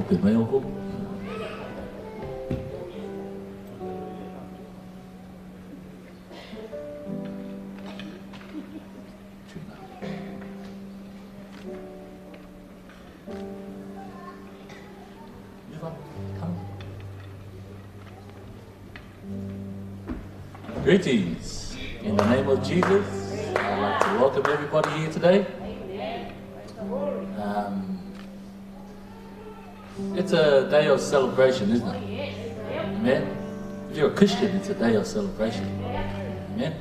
te mai oko. Greetings. In the name of Jesus, I'd like to welcome everybody here today. It's a day of celebration, isn't it? Amen. If you're a Christian, it's a day of celebration. Amen.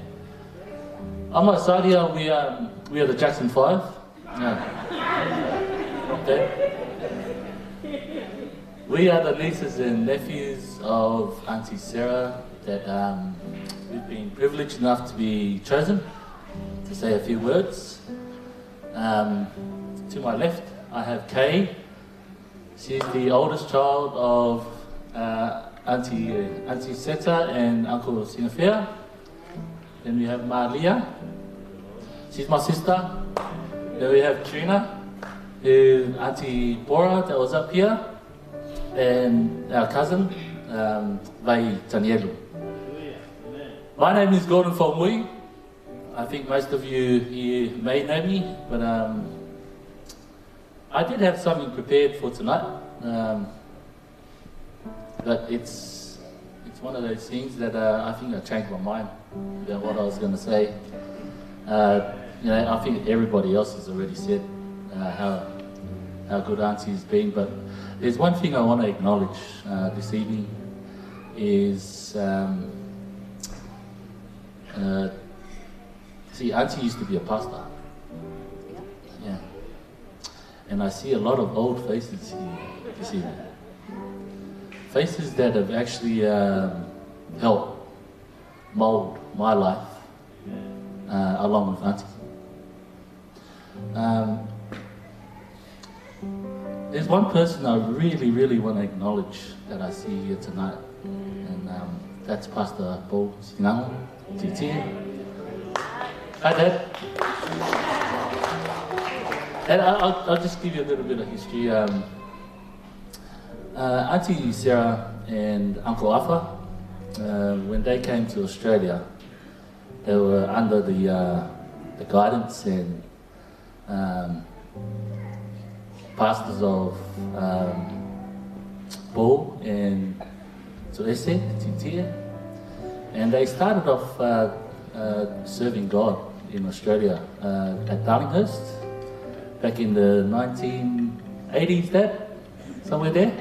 On my side here, we are the Jackson 5. Okay. We are the nieces and nephews of Auntie Sarah that we've been privileged enough to be chosen to say a few words. To my left, I have Kay. She's the oldest child of Auntie Seta and Uncle Sinafea. Then we have Maria. She's my sister. Then we have Trina, who Auntie Bora that was up here, and our cousin, Vai Tanielu. My name is Gordon Fomui. I think most of you here may know me, but I did have something prepared for tonight. But it's one of those things that I think I changed my mind about what I was going to say. You know, I think everybody else has already said how good Auntie's been, but there's one thing I want to acknowledge this evening is see, Auntie used to be a pastor. Yeah. And I see a lot of old faces here this evening. Faces that have actually helped mold my life along with Auntie. There's one person I really want to acknowledge that I see here tonight, and that's Pastor Paul Sinango. Hi, Dad. And I'll just give you a little bit of history. Auntie Sarah and Uncle Afa, when they came to Australia, they were under the guidance and pastors of Paul and Tuese, Tintia, and they started off serving God in Australia at Darlinghurst back in the 1980s, Dad? Somewhere there?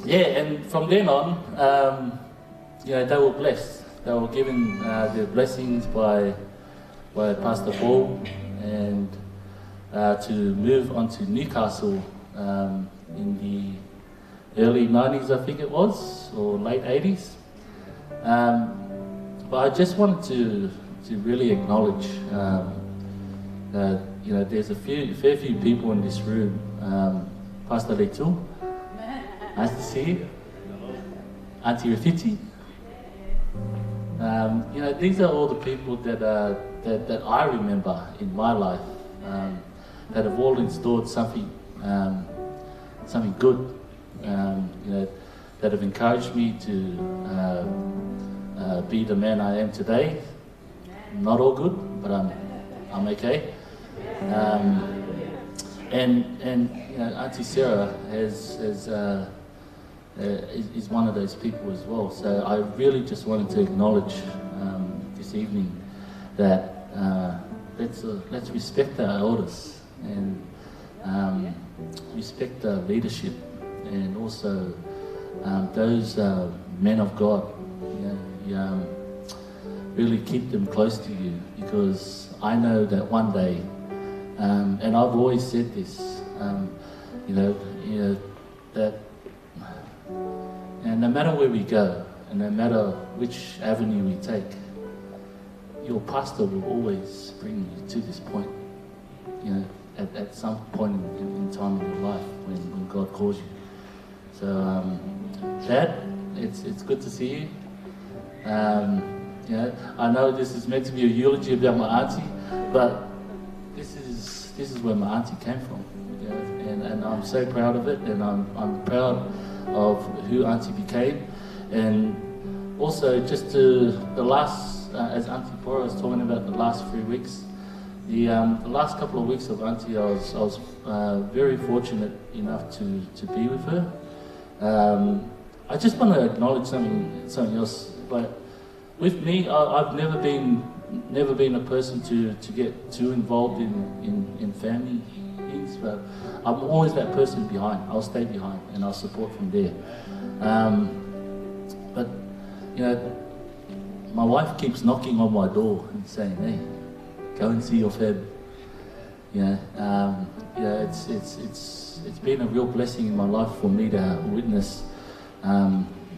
Yeah, and from then on, you know, they were blessed. They were given their blessings by Pastor Paul, and to move on to Newcastle in the early 90s, I think it was, or late 80s. But I just wanted to really acknowledge that, you know, there's a fair few people in this room. Pastor Leitu, nice to see you. Auntie Rafiti. You know, these are all the people that I remember in my life that have all installed something good. You know, that have encouraged me to be the man I am today. Not all good, but I'm okay. And you know, Auntie Sarah is one of those people as well. So I really just wanted to acknowledge this evening that let's respect our elders and respect the leadership, and also those men of God. You know, really keep them close to you, because I know that one day, and I've always said this, you know that, and no matter where we go, and no matter which avenue we take, your pastor will always bring you to this point. You know, at some point in time in your life when God calls you. So, Dad, it's good to see you. You know, I know this is meant to be a eulogy about my auntie, but this is where my auntie came from. You know, and and I'm so proud of it, and I'm proud of who Auntie became. And also just the last, as Auntie Pora was talking about the last 3 weeks, the last couple of weeks of Auntie, I was very fortunate enough to be with her. I just want to acknowledge something else. Like with me, I've never been a person to get too involved in family things, but I'm always that person behind. I'll stay behind and I'll support from there. But you know, my wife keeps knocking on my door and saying, "Hey, go and see your family." You know, it's been a real blessing in my life for me to witness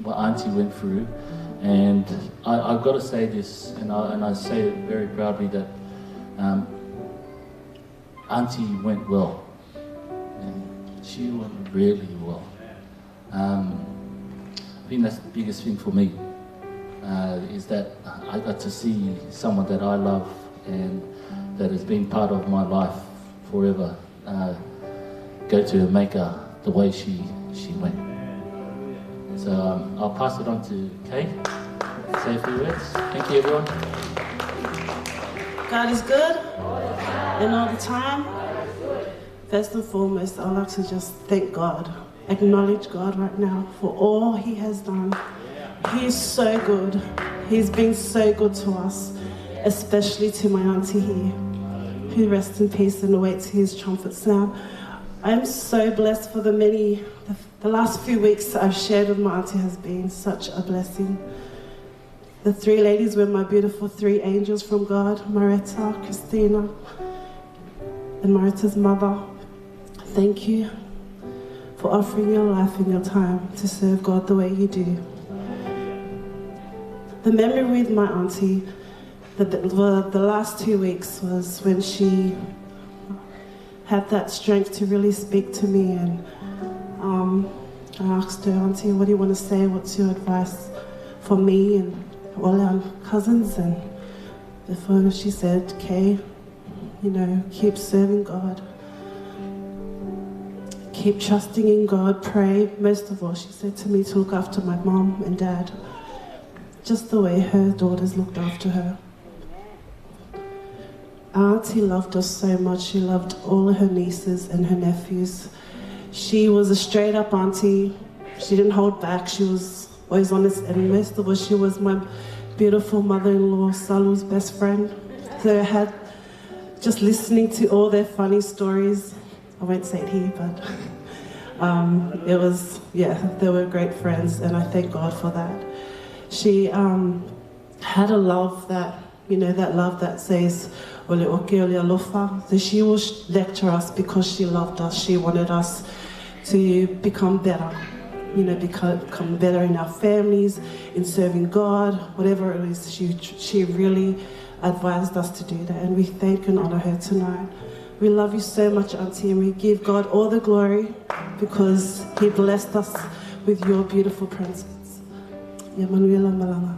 what Auntie went through, and I've got to say this, and I say it very proudly, that Auntie went well, and she went really well. I think that's the biggest thing for me, is that I got to see someone that I love and that has been part of my life forever go to Maker the way she went. So I'll pass it on to Kay. Say a few words. Thank you, everyone. God is good, and all the time. First and foremost, I'd like to just thank God, acknowledge God right now for all He has done. He is so good. He's been so good to us, especially to my auntie here, who rests in peace and awaits His trumpet sound. I'm so blessed for the last few weeks I've shared with my auntie has been such a blessing. The three ladies were my beautiful three angels from God, Maretta, Christina, and Maretta's mother. Thank you for offering your life and your time to serve God the way you do. The memory with my auntie, the last 2 weeks, was when she had that strength to really speak to me, and I asked her, "Auntie, what do you want to say? What's your advice for me and all our cousins?" And the phone, she said, "Kay, you know, keep serving God. Keep trusting in God, pray." Most of all, she said to me to look after my mom and dad, just the way her daughters looked after her. Our auntie loved us so much. She loved all of her nieces and her nephews. She was a straight up auntie. She didn't hold back. She was always honest, and most of all, she was my beautiful mother-in-law, Salu's best friend. So I had, just listening to all their funny stories, I won't say it here, but it was, yeah, they were great friends, and I thank God for that. She had a love that, you know, that love that says, "Ole oke, ole alofa." So she will lecture us because she loved us. She wanted us to become better, you know, become better in our families, in serving God, whatever it is. She really advised us to do that, and we thank and honor her tonight. We love you so much, Auntie, and we give God all the glory because He blessed us with your beautiful presence. Ya Manuela Malanga.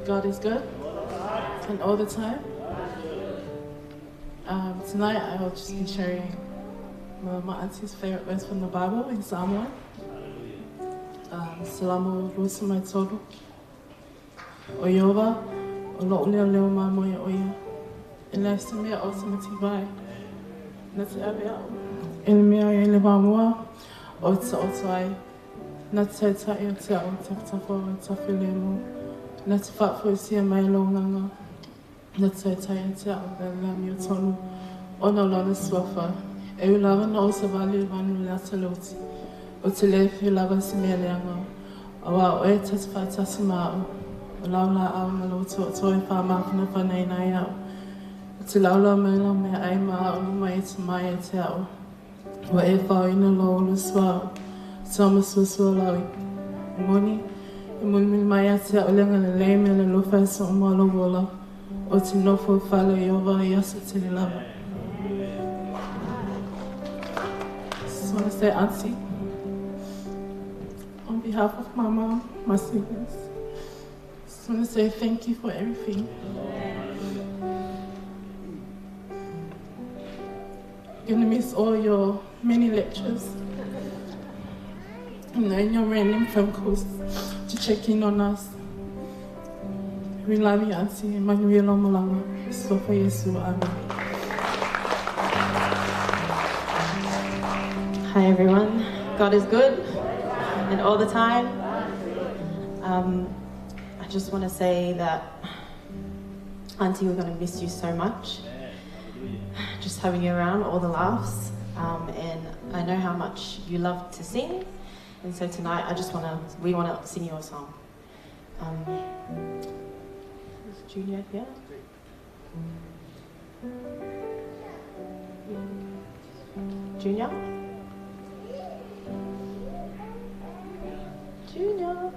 God is good, and all the time. Tonight I will just be sharing one of my auntie's favorite verse from the Bible in Psalm 1. Salamu Rusama Tolu. Oyova, Olo Leo Mamoya Oya. And last to me, ultimately by Nati Abia. In me, I live on war, or to outside. Not to tell you to Tafo, Tafilemo. Not to fight for see my long. Not to tell you to Lam Yotonu. On a lot of swafa. I will have an also value one lataloti. Or to live you love us Meliango. Or our way to fight Tasimao. Laula au maloto toy fa mafna fa nei na ya ti laula mela me ai ma o mai te mai te au wa e fa ina lo lu swa sama so lawi moni e moni mai te o lenga le me le lo fa so mo lo vola o ti no fo fa le yo va ya se te lava. So I say, Auntie, on behalf of my mom, my siblings, I just want to say thank you for everything. gonna miss all your many lectures. And your random phone calls to check in on us. We love you, Auntie. Manuel Malanga. Sofa Yesu. Amen. Hi everyone. God is good and all the time. I just want to say that Auntie, we're going to miss you so much. Just having you around, all the laughs, and I know how much you love to sing. And so tonight, we want to sing you a song. Is Junior here? Junior? Junior?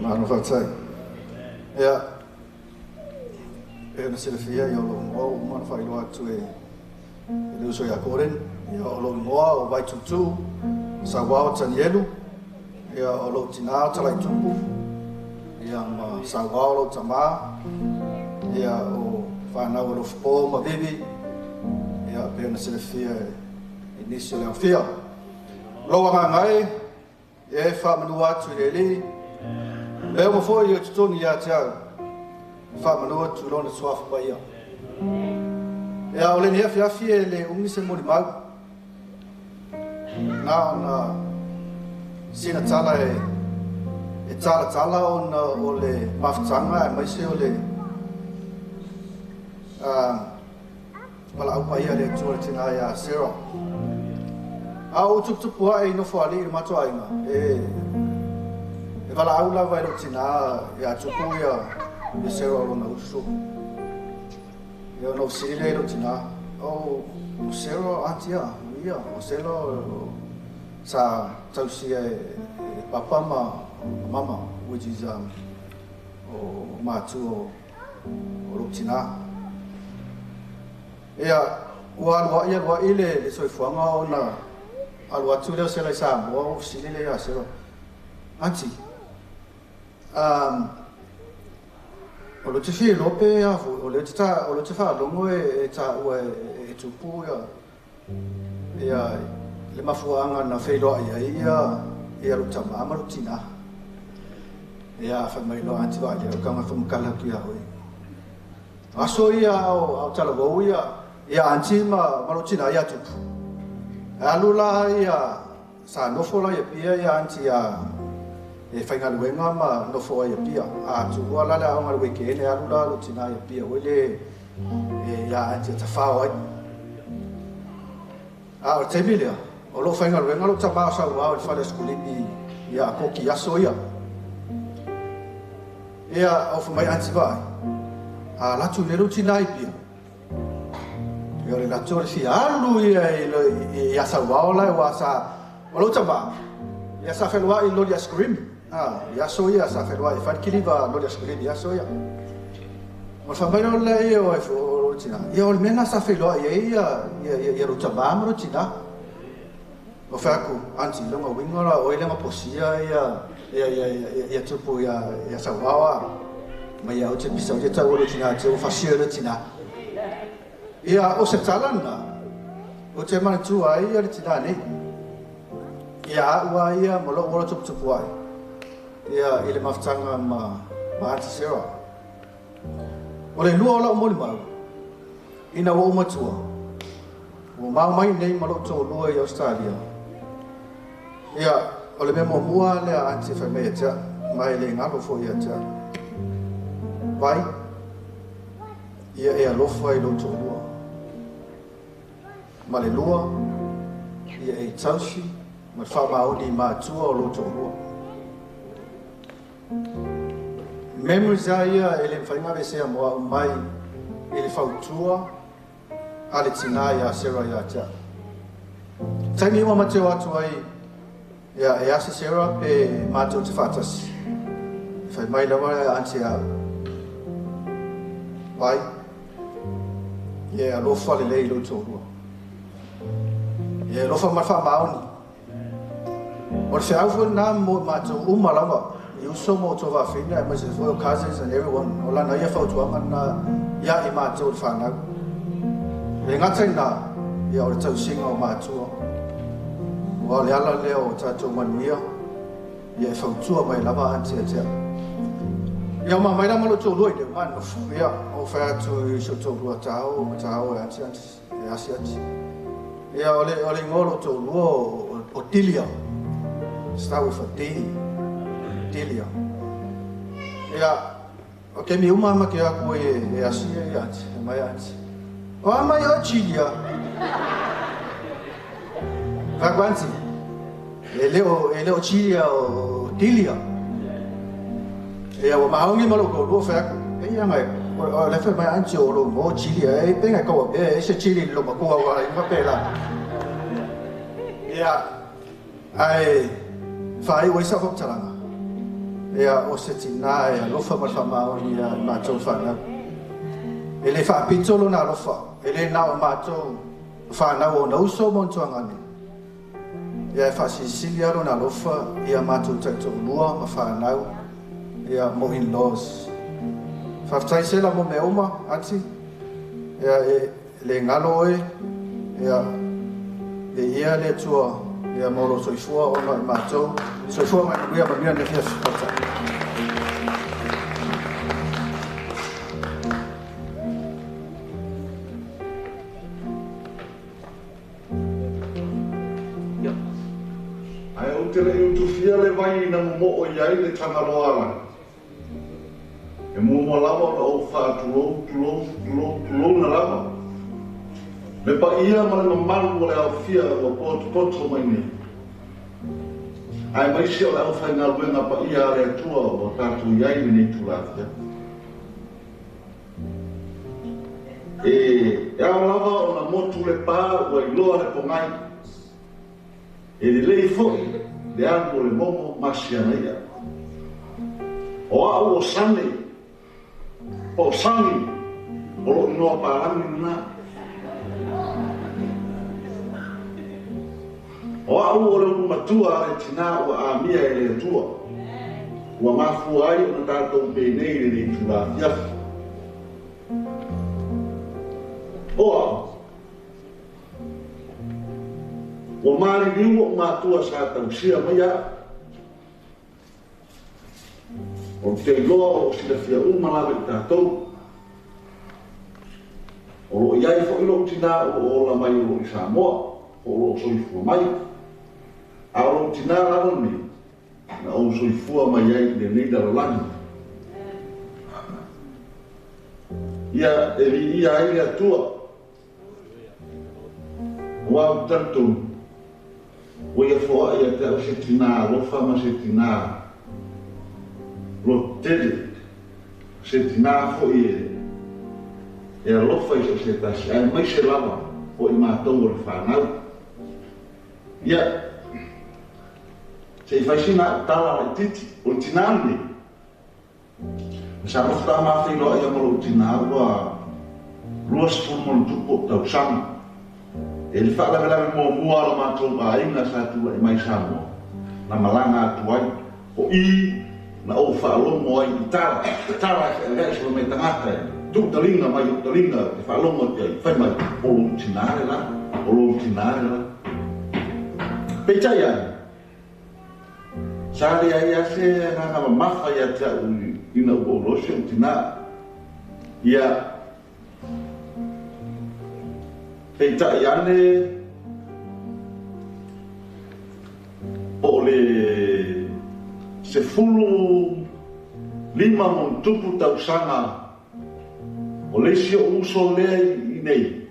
Mano fatsai. Ya. Na silafia yo lo mo mano fai lo atu e le uso ya koren yo lo mo o vai tutu sa wao tanielu ya o lo tina tala tupu ya ma sa wao lo tama ya o fa na o lo fo ma bibi ya pe na silafia início le fia lo wa ngai e fa manu atu le le e mo fo yo tutoni ya tia fa manu tu lo na swaf pa ia ya ole ne fia fie le umi se mo mau na sina tala e tala on ole maftanga mai se ole wala au pa ia le tu tina ya zero au tu pua e no fo ali ma to ai e wala au la vai tina ya tu ya e zero lo na uso eu não sei ler o tina o zero antia ia o zero sa tausia papa mama which is o matu o tina ia wa ile le soi fuanga ona alwa tu le se la sa mo o sile le ya zero anti o lo te fi lope a o le te fa longo e ta o e tupu ia le mafuanga na fe lo ia lo tama ma lo tina ia fa mai lo anti va ia ka ma fa mkala ki a hoi aso ia o tala go ia anti ma lo tina ia tupu alula ia sa no fo la ia anti ia e fai ngā luenga ma no fo ia pia a tu wala la ngā lueke ne alula lo tina ia pia wele e ia anti ta fa ai a o te milia o lo fai ngā luenga lo ta ba sa wa o fa le skuli ni ia ko ki aso ia o fa mai anti vai a la tu le lo tina ia pia ia le la tu le fi alu ia sa wa la sa o lo ta ba ia sa fa lo i lo ia scream ia soia sa felua e fatkiliva no le screen ia soia o fa mai no le o e fo tina ia o mena sa felua ia ro tama ro tina o fa ku anti longa wingora o ile ma posia ia tupu ia sa wawa mai au te pisa o te tau ro tina te o fa ro tina ia o se talana o te mana tu ai ia tina nei ia ua ia mo lo tupu ai ia ile maftanga ma anti sera ole lua la mo ma ina o matua o mai nei ma lo to lua i Australia ia ole me mo mua le anti fa me ja mai le ngalo fo ia ja vai ia lo fo i lo to lua ma le lua ia e tausi ma fa ma o ni ma tua o lo to lua memories ia ele fainga vese mo mai ele fautua ale tina ia sera ia cha tani mo mateo atu ai ia se sera pe mateo te fatas fai mai la wa ansia vai ia lo fa le lo to ia lo fa ma fa mauni o se au na mo mateo umalava you so mo to va fina mas for your cousins and everyone ola na ia fautua mana ia I ma to fa na le ngatsina ia o tau singa o ma to o le ala le o ta to mania ia fautua mai lava anti atia ia ma mai la malo to loi de man ia o fa to so to lo tao anti ia siati ia ole ngolo to lo o tilia stau fa Delia. Ia, o ke mi uma ma ke aku e asia ia ati, mai ati. O mai o chilia. Va quanti? Ele o chilia o Delia. Ia o maungi malo ko lo fa. Ia mai o le fa mai anti o lo mo chilia e penga ko e se chili lo ma ko wa I pela. Ia ai fai o sa fo talanga. Ea o se tina ea lofa ma whamaoni ia i mātou whanau. E le whaapitolo na lofa, e le nao mātou whanau o na uso mo ntuangani. Ia e whaasisili aro na lofa ia mātou taito lua ma whanau ia mo in-laws. Whaftai sela mo me oma, ati. Ia e le ngalo e, ia e ia le tua, ia moro soifua o ma mātou. Soifua mai nuia ma mia ne fia whipata. Ai o te rei utu fia le vai na mo o iai le tangaroara. E mo lava na o wha tulou na lava. Le pa ia ma le mamalu o le au fia o poto mai ni. Ai mai si o le au whai ngā luenga pa ia le atua o tātou iai ni tu lafia. E au lava o na motu le pā o i loa le pongai. E le lei foi, le ango le momo masiana ia. O au o sane, o sangi, o lo inoa pārami na. O au o le umatua le tina o a mia e le atua. Ua mafu ai o na tātou pēnei le le tura fiafi. Oa, o mari liu o mātua sa tausia mai a. O te loa o sila fia umalawe i tātou. O lo iai fo ilo tina o la mai o lo i Samoa. O lo soifua mai. A o lo tina lava ni. Na o soifua mai ai le neida la lani. Ia e li ia ai le atua. O au tantou. O ia foa ia te au se tina, lofa ma se tina. Lo tele, se tina fo i e lofa i se tasi. Ai mai se lava, o i mātou o le whanau. Ia, se i whaisina tala lai titi, o tina ni. Sa mofta ma whiloa ia maro tina ua luas fulmon tupo tau sama. E li whaalawe mo mua la mātou a inga sa tua i mai Samoa. Na malanga atu ai. O i na o whaalomo ai i tara. I tara e rea isla mai tangata e. Tuk talinga mai o talinga e whaalomo te ai. Whai mai o lo tinare la. O lo tinare la. Peitai ai. Sari ai ase nga mafa ia te au ina o losi o tina. Ia peitai ane o le se fulu lima mon tupu tausanga o le si o uso lea i nei.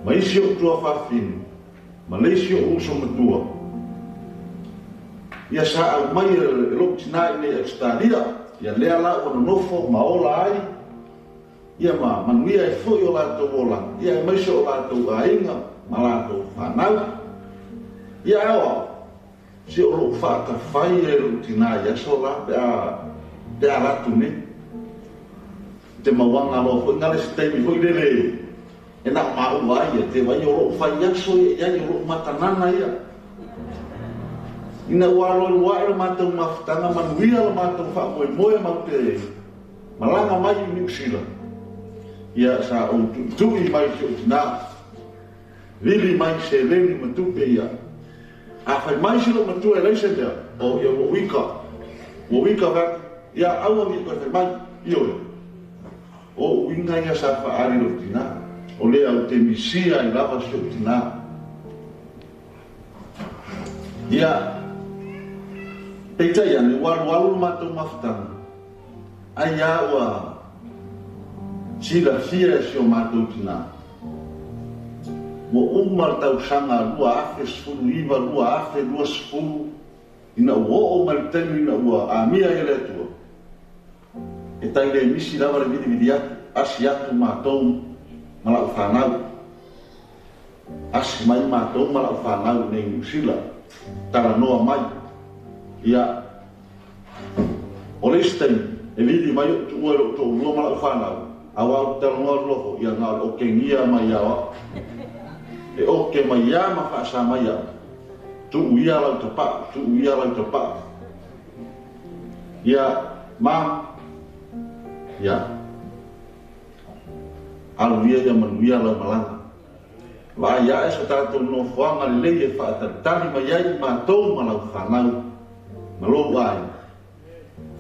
Ma isi o tua whawhinu. Ma le si o uso matua. Ia sa au mai e lop tina i nei Australia. Ia lea la o na nofo ma ola ai. Ia ma manuia e fui o lātou ola. Ia e maiso o lātou ainga, ma lātou whanau. Ia ewa, si o lo whaka whai e rutina ia so la, pea ratu ne. Te mawanga lo fui ngale si teimi fui lele. E na mau ai, te wai o lo whai iaso ia, ia o lo matanana ia. Ina walo i wai o mātou mawhitanga, manuia o mātou whamoe moe mau te malanga mai i New Zealand. Ia sa o tui mai se o tina. Lili mai se leni matupe ia. A whai mai se lo matu e leise mea. O ia o wika. O wika vak. Ia aua mi koe whai mai. Io e. O winga ia sa whaari lo tina. O lea o te misia i lava se o tina. Ia. Peita ia ne walu matou mawhitanga. Ai aua. Sila fia si o mātou tina. Mo umal tau sanga lua afe sfuru iwa, lua afe, lua sfuru. Ina ua o maritenu, ina ua a mia ele atua. E tai le misi lava le vidi atu, asi atu mātou malau whanau. Asi mai mātou malau whanau nei New Zealand. Tara noa mai. Ia, Olisten, elidi mai uero to loma fana. Awa telnor lo ya na o kengia mai awa. E o ke mai ya ma fa sa mai ya. Tu uia la tapa, tu uia la tapa. Ya ma ya. Al via ya man via la malanga. Va ya es ta to no fanga le e fa ta tali mai ya ma to ma la fana. Ma lo vai.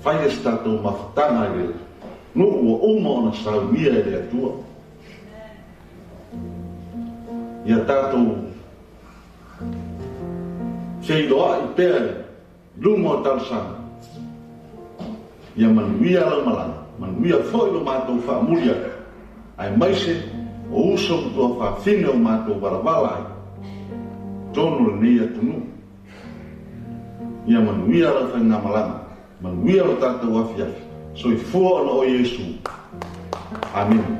Fai sta to ma tanga le. No o uma na sa via le tua. Ya tato sei doa i pere lumo talsana. Ya manuia la malanga, manuia foi lo mato fa mulia. Ai maise o uso to fa fine o mato barabala. Tono nia tunu. Ya manuia la fa na malanga, manuia lo tato wa fiafi. Soi fuo no o Yesu. Amen.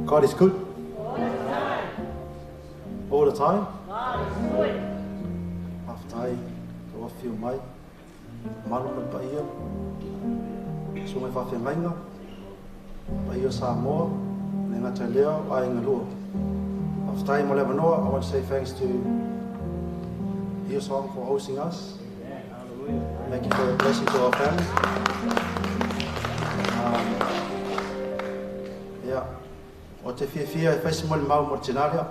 God is good. All the time. After I feel my malu pa iyo. So may fa ngainga. Pa iyo sa mo nga tendeo ay ngalo. After I mo levanoa, I want to say thanks to Hillsong for hosting us. Thank you for the blessing to our family. Yeah. O te fia festival mau mortinaria.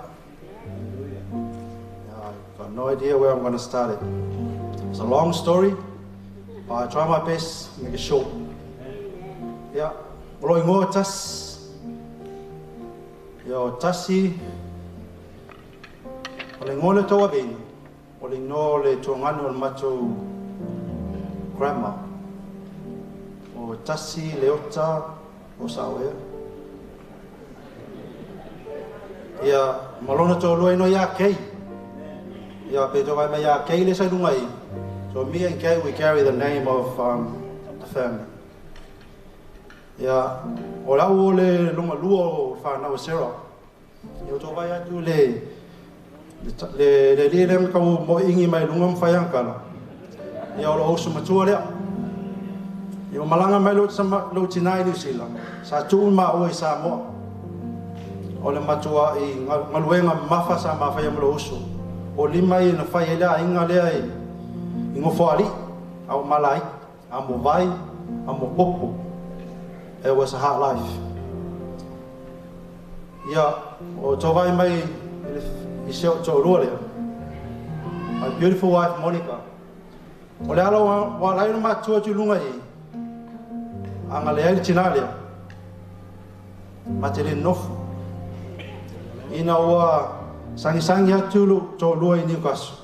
I've got no idea where I'm going to start it. It's a long story, but I try my best to make it short. Yeah. Roi ngō tas. Yo tasi. O le ngō le toa vina. O le ngō le tōnganu al macho grandma. O tasi le ota o sawea. Ia malona to loi no ya kei. Ia pe to vai ya kei le sai lungai. So me and Kay, we carry the name of the family. Ia ola o le lunga luo fa na Sarah. Ia to vai atu le lem ka mo ingi mai lunga mfayang kala. Ia ola osu matua le. Ia malanga mai lo sama lo tinai ni sila. Sa tu ma o sa mo. O le matua I ngaluenga mafa sa mafa ya mlo usu. O lima I na fai ela inga lea I ngofo ali au malai amo vai amo popo. It was a hard life. Ya o tovai mai I seo to lore. My beautiful wife Monica. O le alo wa lai no matua tu lunga I. Anga lea I tinalia. Matele nofu. Ina ua sangi atu lu to lua I Newcastle.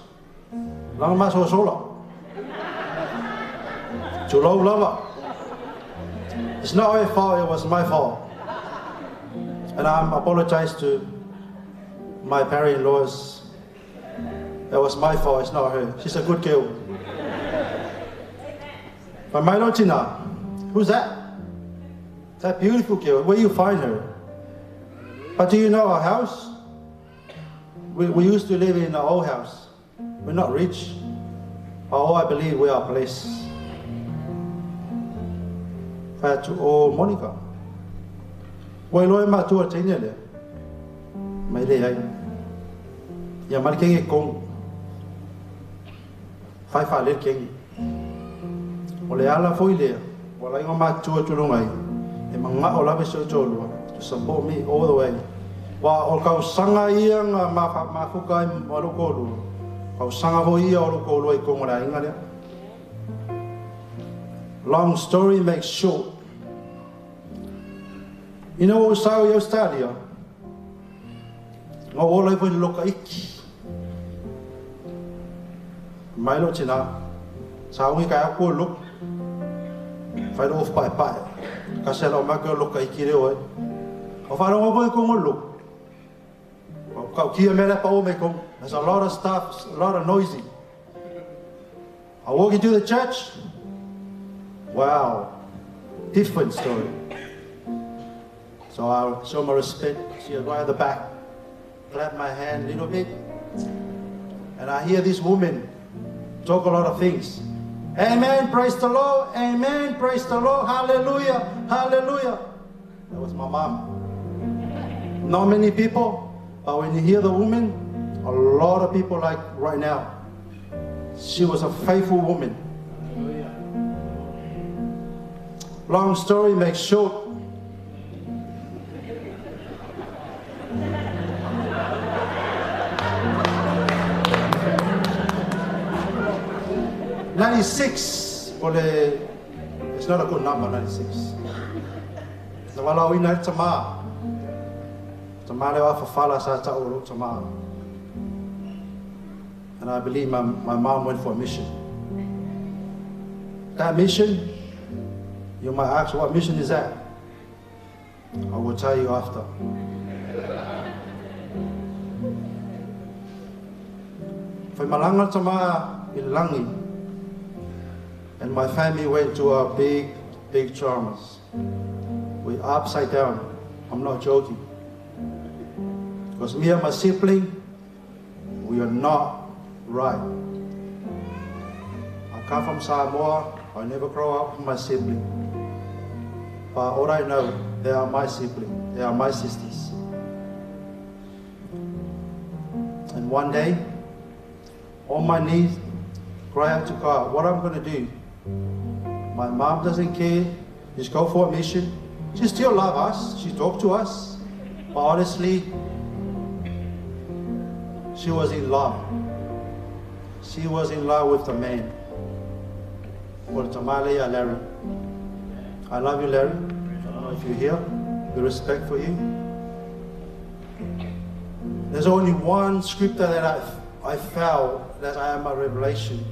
Langa maso sola. To low lava. It's not her fault, it was my fault. And I apologize to my parent-in-laws. It was my fault, it's not her. She's a good girl. But my Tina, who's that? That beautiful girl, where you find her? But do you know our house? We used to live in an old house. We're not rich. But I believe we are blessed. To old Monica. Wai loe matua tenia le. Mai le ai. Ia mari kengi kong. Fai fa le kengi. O le ala foi le. O la inga matua tulungai. E manga o lawe so tolua. To support me all the way. Wa o kau sanga ia nga mafukai maloko lua. Kau sanga ho ia o loko lua I kongora inga le. Long story makes short. You know what sao eu stadia? Nga ola I loka iki. Mai lo tina. Sao ngi ka ko luk. Fai lo pai pai. Ka se lo ma ko loka iki le oi. O fa lo ko ko luk. O ka ki me la pa o me ko. There's a lot of stuff, a lot of noisy. I walk into the church. Wow, different story. So I show my respect. She was right at the back. Clap my hand a little bit. And I hear this woman talk a lot of things. Amen, praise the Lord. Amen, praise the Lord. Hallelujah, hallelujah. That was my mom. Not many people, but when you hear the woman, a lot of people like right now. She was a faithful woman. Long story makes short. '96, it's not a good number, 96. Nawala wina tama. Tama lewa fafala sa ta'uru tama. And I believe my mom went for a mission. That mission, you might ask, what mission is that? I will tell you after. For Malanga Tama Ilangi, and my family went to a big traumas. We're upside down. I'm not joking. Because me and my sibling, we are not right. I come from Samoa. I never grow up with my sibling. But all I know, they are my siblings. They are my sisters. And one day, on my knees, cry out to God, what I'm going to do? My mom doesn't care. Just go for a mission. She still loves us. She talked to us. But honestly, she was in love. She was in love with the man. For Tamale Larry. I love you, Larry. I don't know if you're here. The respect for you. There's only one scripture that I felt that I am a revelation.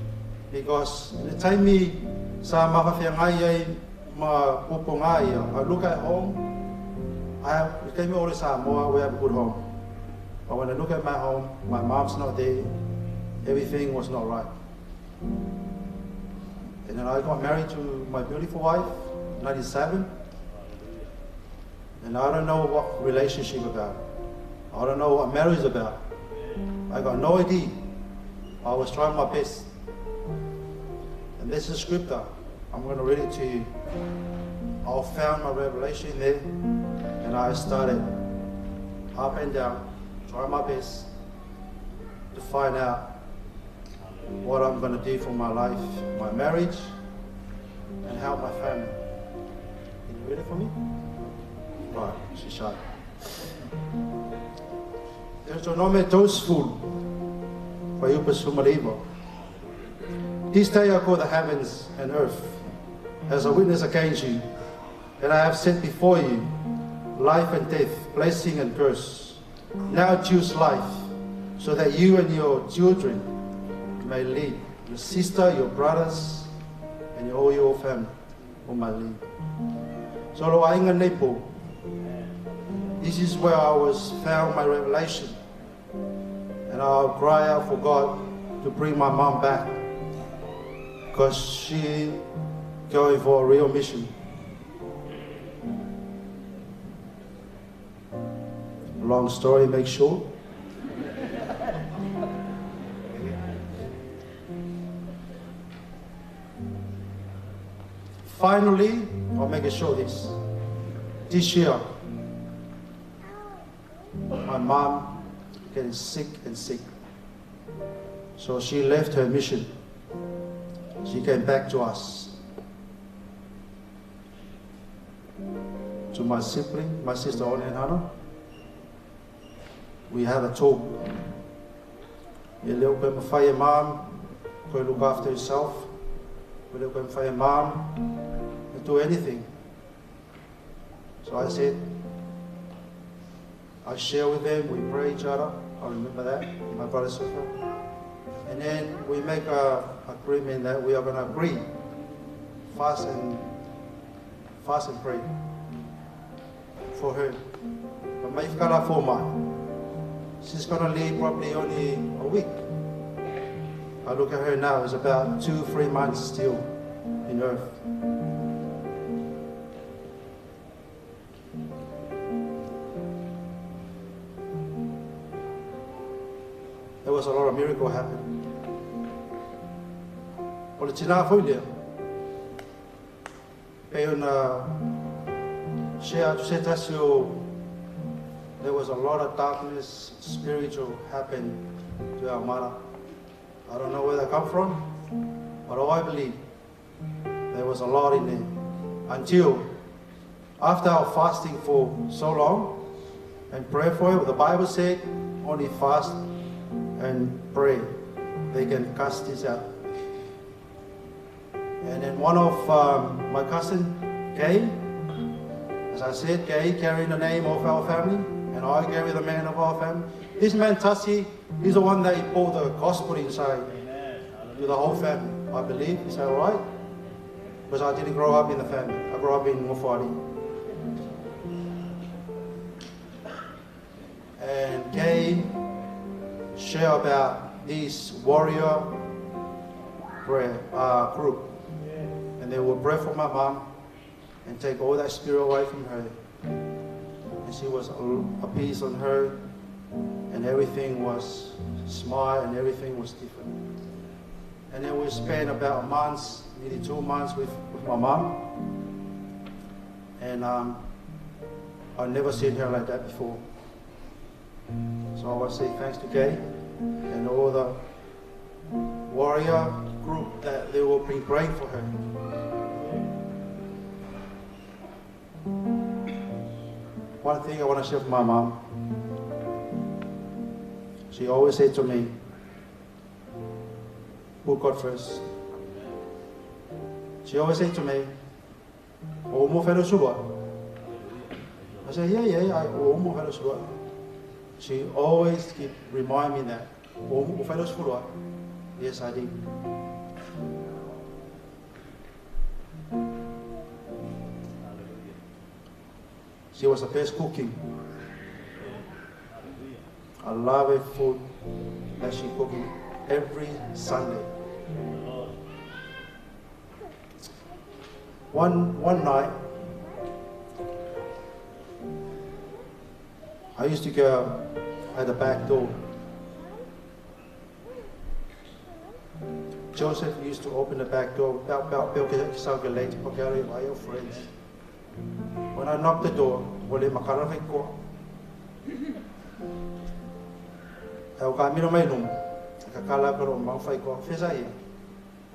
Because the time me sa makafiangay ma pupungay, I look at home. I came all the Samoa, we have a good home. But when I look at my home, my mom's not there. Everything was not right. And then I got married to my beautiful wife, 97. And I don't know what relationship about. I don't know what marriage is about. I got no idea. I was trying my best. And this is scripture. I'm going to read it to you. I found my revelation there, and I started up and down, trying my best to find out what I'm going to do for my life, my marriage, and help my family. Can you read it for me? Right, she's shy. Deuteronomy 2:4. For you pursue Malibo. This day I call the heavens and earth as a witness against you, and I have set before you life and death, blessing and curse. Now choose life, so that you and your children may live. Your sister, your brothers, and all your family will may live. So this is where I found my revelation, and I'll cry out for God to bring my mom back, because she going for a real mission. Long story, make short. Finally, I'll make it short this year, my mom getting sick and sick. So she left her mission. She came back to us. To my sibling, my sister Oni and Hannah. We had a talk. You little bit of fire, mom. Go look after yourself. We little bit of fire, mom. Don't do anything. So I said, I share with them, we pray each other. I remember that, my brother and sister. And then we make an agreement that we are going to agree, fast and pray for her. But my ifkala for mine. She's going to leave probably only a week. I look at her now, it's about 2-3 months still in earth. There was a lot of miracle happening. O le tina foi lea. E ona shea tu se tasio, there was a lot of darkness, spiritual happening to our mother. I don't know where they come from, but I believe there was a lot in there. Until after our fasting for so long and pray for her, the Bible said only fast and pray, they can cast this out. And then one of my cousin, Gay, as I said, Gay carrying the name of our family, and I carry the man of our family. This man, Tassi, he's the one that he poured the gospel inside to the whole family, I believe. Is that right? Because I didn't grow up in the family. I grew up in Mufari. And Gay share about this warrior prayer group, and they will pray for my mom and take all that spirit away from her, and she was a peace on her, and everything was smile and everything was different. And then we spent about a month, nearly 2 months with my mom, and I've never seen her like that before. So I want to say thanks to Kay and all the warrior group that they will be praying for her. One thing I want to share with my mom, she always said to me, put God first. She always said to me, "Oh, mo felo suba." I said, yeah, oh, mo felo suba. She always keep remind me that, "Oh, mo felo suba." Yes, I did. She was the best cooking. I love her food that she cooked every Sunday. One night, I used to go at the back door. Joseph used to open the back door, friends. When I knocked the door, wale makarafay ko. Ayaw kami na may nung, kakala ko rin, mangfay ko, fizay,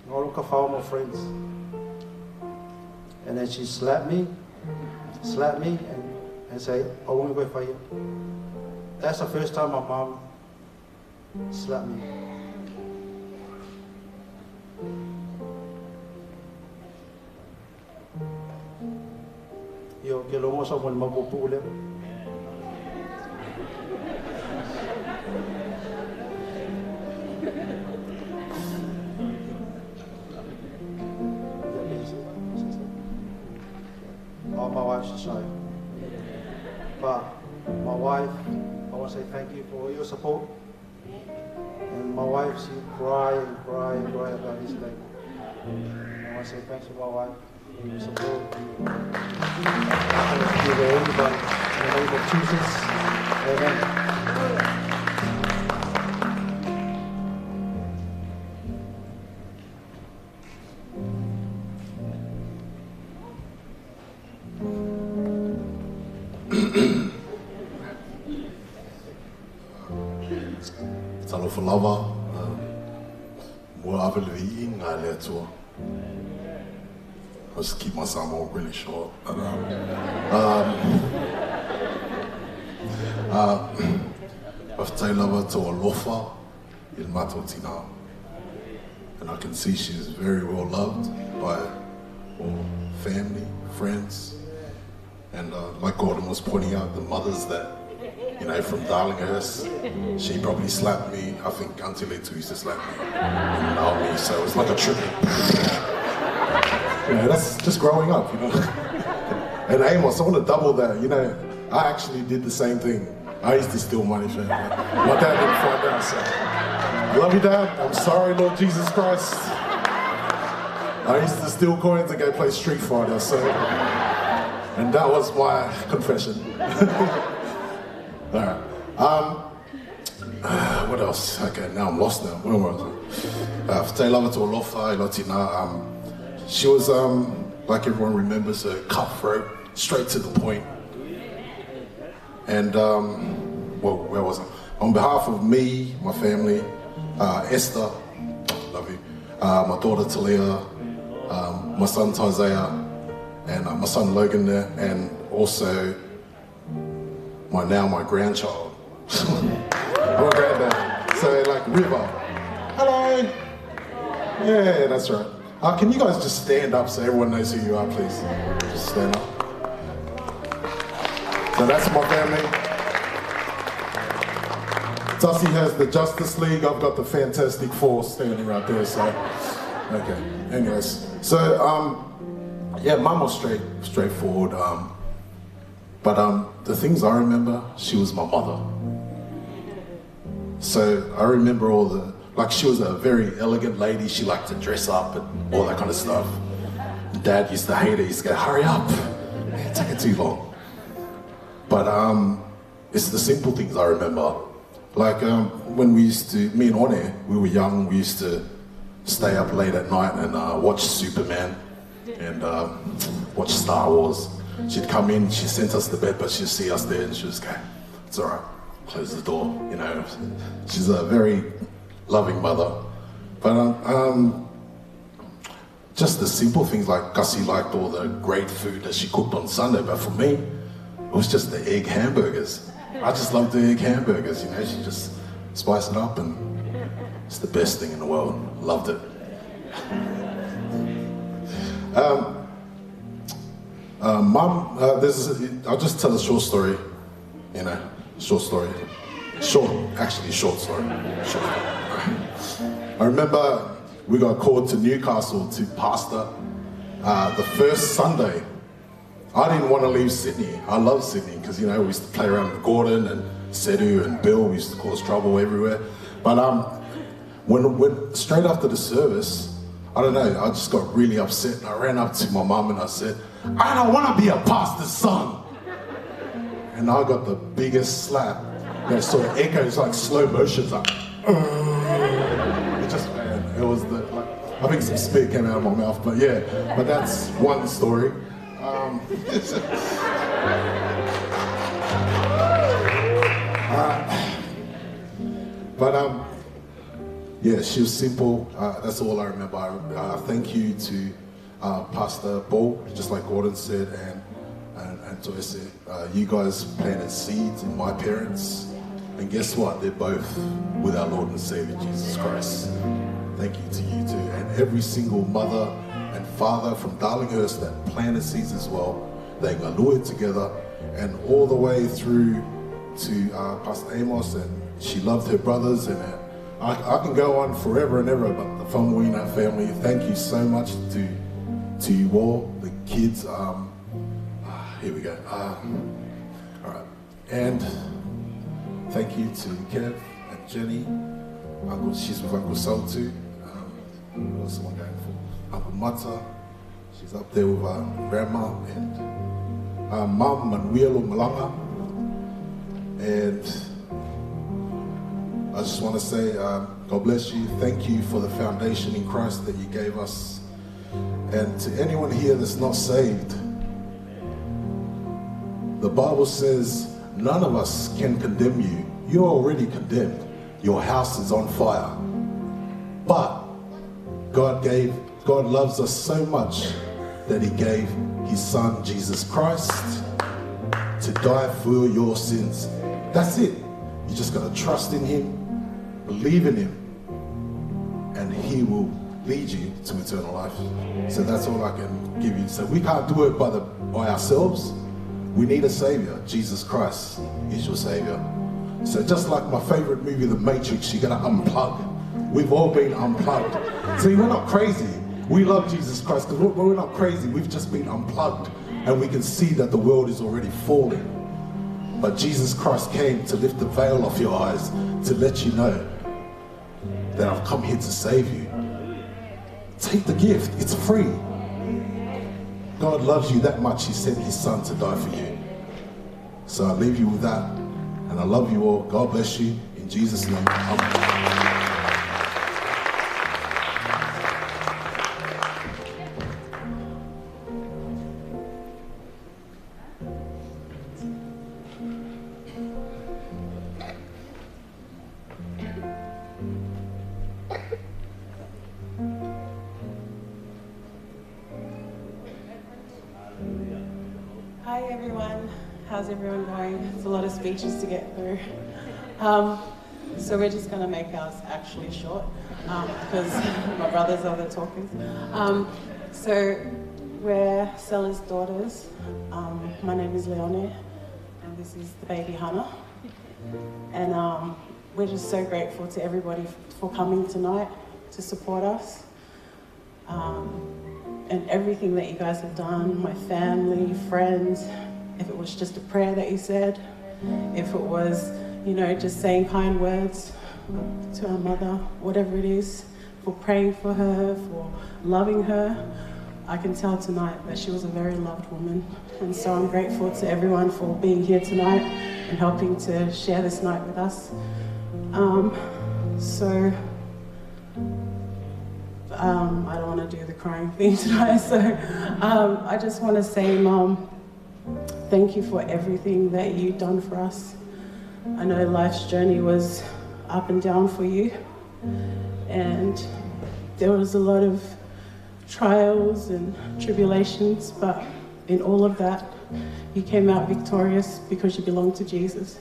ngolong kafaw mo friends. And then she slapped me, and say, "I won't go for you." That's the first time my mom slapped me. Yo, kilo mo sa mga mapupulim. Oh, my wife, she's sorry. But my wife, I want to say thank you for your support. And my wife, she cry about this leg. I want to say thanks to my wife for your support. Thank you to everybody in the name of Jesus. Amen. Talo for lava, more aveli ngā lea tua. I'll just keep my sermon really short. Whaftai lava to alofa il mato tina. And I can see she is very well loved by all family, friends. And like Gordon was pointing out, the mothers that, you know, from Darlinghurst, she probably slapped me. I think Auntie Letu used to slap me and Naomi, so it was like a tribute. You know, that's just growing up, you know. And Amos, I want to double that, you know, I actually did the same thing. I used to steal money from my dad didn't find out, so I Love you, Dad. I'm sorry, Lord Jesus Christ. I used to steal coins and go play Street Fighter, so... And that was my confession. All right. What else? Okay, now I'm lost now. Where was I? Te lava to alofa, Latina. She was, like everyone remembers, a cutthroat, straight to the point. And, well, where was I? On behalf of me, my family, Esther, love you, my daughter Talia, my son Isaiah, and my son Logan there, and also my grandchild. My granddad. So like River. Hello. Yeah, that's right. Can you guys just stand up so everyone knows who you are, please? Just stand up. So that's my family. Tussie has the Justice League. I've got the Fantastic Four standing right there. So, okay. Anyways, so yeah, Mum was straightforward. But the things I remember, she was my mother. So I remember like she was a very elegant lady. She liked to dress up and all that kind of stuff. Dad used to hate it. He used to go, hurry up, man, take it too long. But it's the simple things I remember. Like when me and One, we were young, we used to stay up late at night and watch Superman and watch Star Wars. She'd come in, she sent us to bed, but she'd see us there and she was go, it's all right, close the door, you know. She's a very loving mother. But just the simple things, like Gussie liked all the great food that she cooked on Sunday, but for me, it was just the egg hamburgers. I just loved the egg hamburgers, you know. She just spiced it up and it's the best thing in the world. Loved it. Mum, I'll just tell a short story, you know, short story. Short story. I remember we got called to Newcastle to pastor the first Sunday. I didn't want to leave Sydney. I love Sydney because, you know, we used to play around with Gordon and Sedu and Bill. We used to cause trouble everywhere. But when straight after the service, I don't know, I just got really upset and I ran up to my mum and I said, I don't want to be a pastor's son. And I got the biggest slap. That sort of echoes like slow motions, like, it just, man, it was like, I think some spit came out of my mouth, but yeah, but that's one story. Yeah, she was simple. That's all I remember. Thank you to Pastor Bo, just like Gordon said, and Joy said. You guys planted seeds in my parents, and guess what? They're both with our Lord and Savior Jesus Christ. Thank you to you too, and every single mother and father from Darlinghurst that planted seeds as well. They glued together, and all the way through to Pastor Amos, and she loved her brothers, and I can go on forever and ever, but the Famuina family, thank you so much to you all, the kids. Here we go. All right, and thank you to Kev and Jenny. She's with Uncle Sol too. What else am I going for? Uncle Mata, she's up there with Grandma, and Mum Manuelo Malanga. And I just want to say, God bless you. Thank you for the foundation in Christ that you gave us. And to anyone here that's not saved, the Bible says none of us can condemn you. You're already condemned. Your house is on fire. But God loves us so much that he gave his son, Jesus Christ, to die for your sins. That's it. You just got to trust in him, believe in him, and he will lead you to eternal life. So that's all I can give you. So we can't do it by ourselves. We need a savior. Jesus Christ is your savior. So just like my favorite movie, The Matrix, you got to unplug. We've all been unplugged. See, we're not crazy. We love Jesus Christ because we're not crazy. We've just been unplugged, and we can see that the world is already falling. But Jesus Christ came to lift the veil off your eyes, to let you know that I've come here to save you. Take the gift, it's free. God loves you that much, he sent his son to die for you. So I leave you with that, and I love you all. God bless you, in Jesus' name, amen. Hi everyone, how's everyone going? It's a lot of speeches to get through. So we're just going to make ours actually short because my brothers are the talkers. So we're Stella's daughters. My name is Leone and this is the baby Hannah. And we're just so grateful to everybody for coming tonight to support us. And everything that you guys have done, my family, friends, if it was just a prayer that you said, if it was, you know, just saying kind words to our mother, whatever it is, for praying for her, for loving her, I can tell tonight that she was a very loved woman. And so I'm grateful to everyone for being here tonight and helping to share this night with us. I don't want to do the crying thing tonight, so I just want to say, Mom, thank you for everything that you've done for us. I know life's journey was up and down for you, and there was a lot of trials and tribulations, but in all of that, you came out victorious because you belong to Jesus.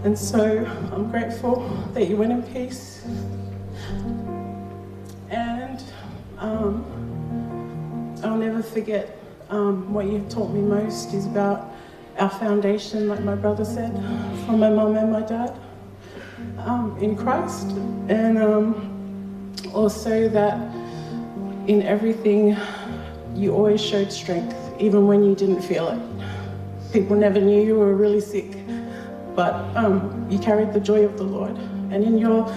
And so I'm grateful that you went in peace. And I'll never forget what you've taught me most is about our foundation, like my brother said, from my mum and my dad in Christ. And also that in everything, you always showed strength, even when you didn't feel it. People never knew you were really sick, but you carried the joy of the Lord. And in your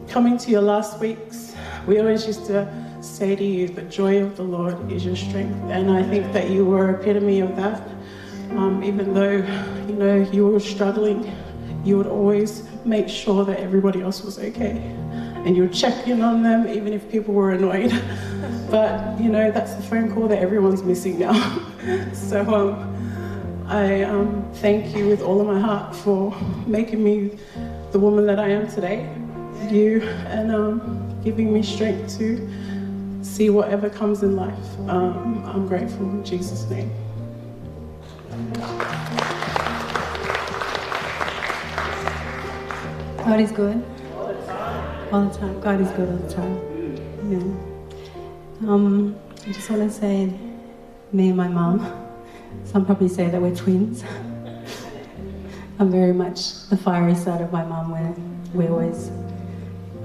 coming to your last weeks, we always used to say to you, the joy of the Lord is your strength. And I think that you were epitome of that. Even though, you know, you were struggling, you would always make sure that everybody else was okay. And you would check in on them, even if people were annoyed. But, you know, that's the phone call that everyone's missing now. So I thank you with all of my heart for making me the woman that I am today. You and giving me strength to see whatever comes in life. I'm grateful in Jesus' name. God is good all the time. God is good all the time. Yeah. I just want to say, me and my mum, some probably say that we're twins. I'm very much the fiery side of my mum, where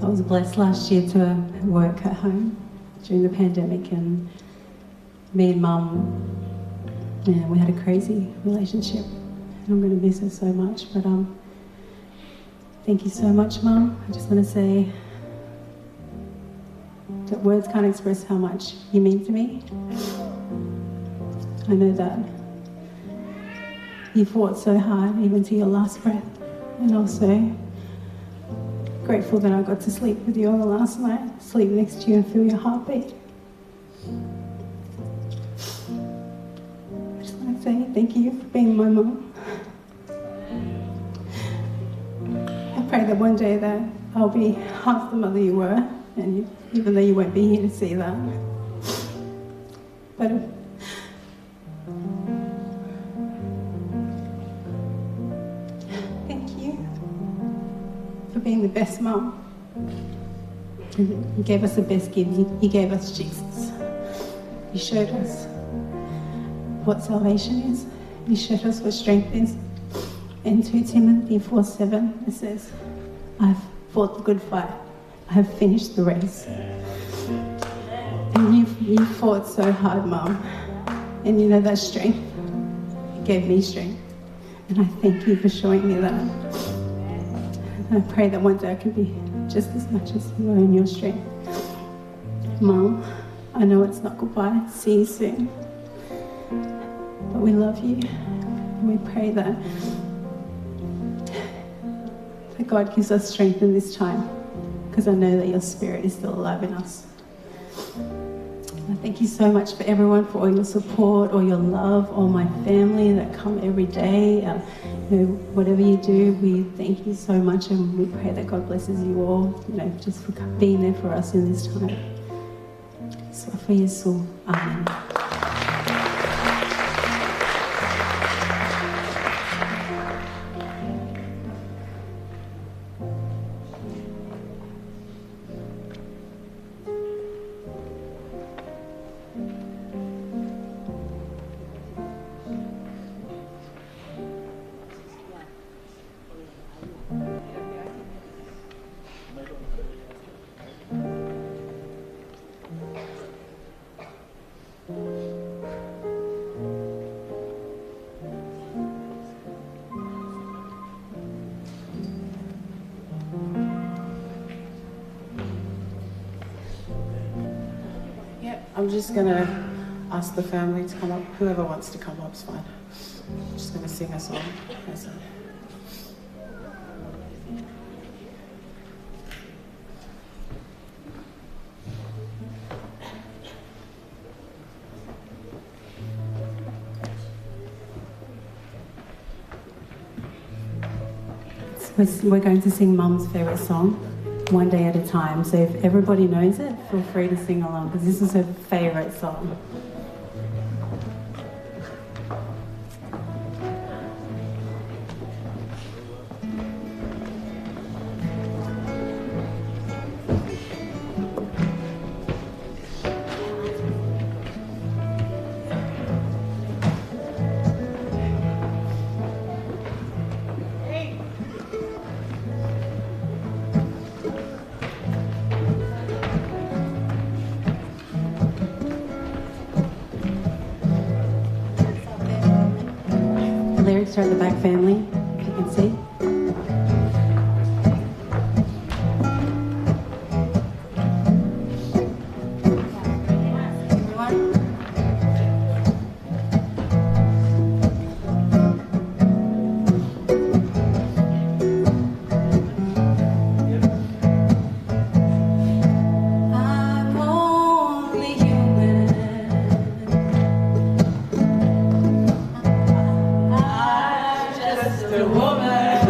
I was blessed last year to work at home during the pandemic, and me and Mum, yeah, we had a crazy relationship, and I'm going to miss her so much. But thank you so much, Mum. I just want to say that words can't express how much you mean to me. I know that you fought so hard, even to your last breath, and also grateful that I got to sleep with you all last night, sleep next to you and feel your heartbeat. I just want to say thank you for being my mum. I pray that one day that I'll be half the mother you were, and even though you won't be here to see that. But being the best mum. You gave us the best gift. You gave us Jesus. You showed us what salvation is. You showed us what strength is. In 2 Timothy 4:7, it says, I've fought the good fight. I have finished the race. And you fought so hard, Mum. And you know that strength. It gave me strength. And I thank you for showing me that. I pray that one day I can be just as much as you earn your strength. Mom, I know it's not goodbye. See you soon. But we love you. And we pray that God gives us strength in this time, because I know that your spirit is still alive in us. I thank you so much for everyone, for all your support, all your love, all my family that come every day. Whatever you do, we thank you so much, and we pray that God blesses you all, just for being there for us in this time. So for Yesu, Amen. I'm just going to ask the family to come up. Whoever wants to come up is fine. I'm just going to sing a song. We're going to sing Mum's favourite song, One Day at a Time. So if everybody knows it, feel free to sing along, because this is her favourite song. Lyrics are at the back, family, if you can see. Woman.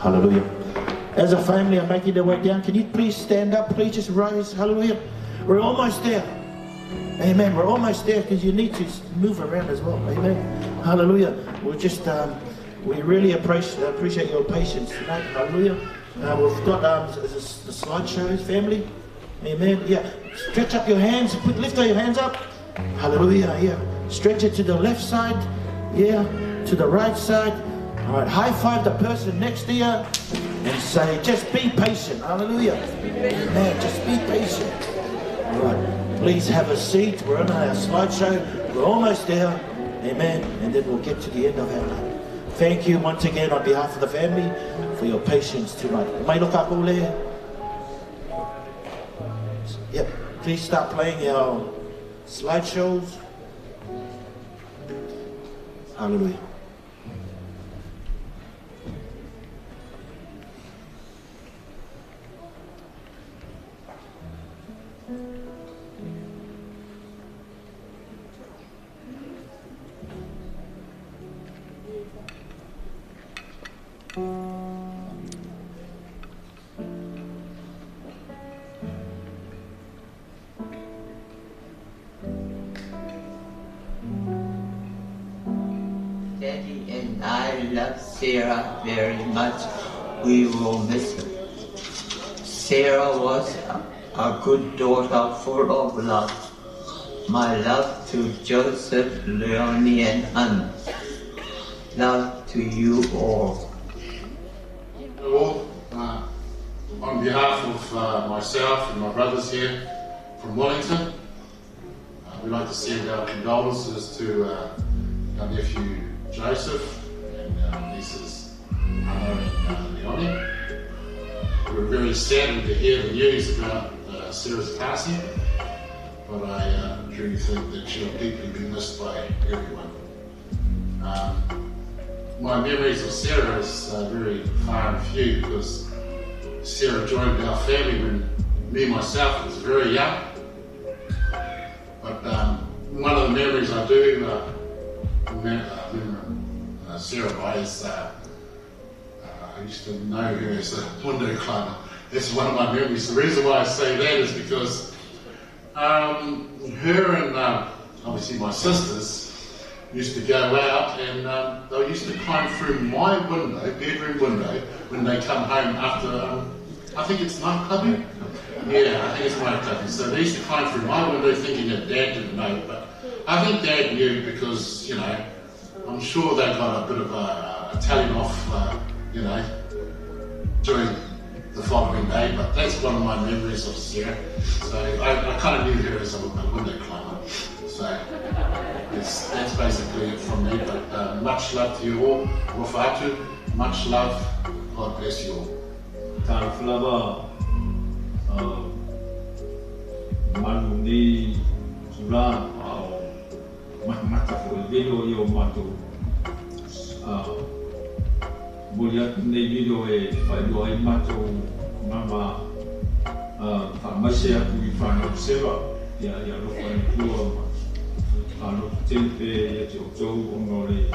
Hallelujah. As a family are making their way down, can you please stand up? Please just rise. Hallelujah. We're almost there. Amen. We're almost there because you need to move around as well. Amen. Hallelujah. We're just, we really appreciate your patience tonight. Hallelujah. We've got the slideshows, family. Amen. Yeah. Stretch up your hands. Lift your hands up. Hallelujah. Yeah. Stretch it to the left side. Yeah. To the right side. All right. High five the person next to you and say, just be patient. Hallelujah. Amen. Just be patient. All right. Please have a seat. We're on our slideshow. We're almost there. Amen. And then we'll get to the end of our night. Thank you once again on behalf of the family for your patience tonight. Mai loka ko le. Yep. Please start playing our slideshows. Hallelujah. Daddy and I love Sarah very much. We will miss her. Sarah was a good daughter full of love. My love to Joseph, Leonie and Anne. Love to you all. Hello, on behalf of myself and my brothers here from Wellington, we'd like to send our condolences to our nephew Joseph and our nieces Anna and Leonie. We're very saddened to hear the news about Sarah's passing, but I truly think that she'll deeply be missed by everyone. My memories of Sarah is very far and few because Sarah joined our family when me myself was very young. But one of the memories I do remember Sarah by is I used to know her as a window climber. That's one of my memories. The reason why I say that is because her and obviously my sisters used to go out and they used to climb through my window, bedroom window, when they come home after, I think it's night clubbing? Yeah, I think it's night clubbing. So they used to climb through my window thinking that Dad didn't know, but I think Dad knew because, you know, I'm sure they got a bit of a telling off, you know, during the following day, but that's one of my memories of Sarah. So I kind of knew her as a window climber. So that's basically it from me, but much love to you all. Wafatu, much love. God bless you all. Tarflava manu ni sura mata fo video yo mato bolia nei video e fai do ai mato mama farmacia qui fanno osserva ya lo fanno più ano tempe ya te o onore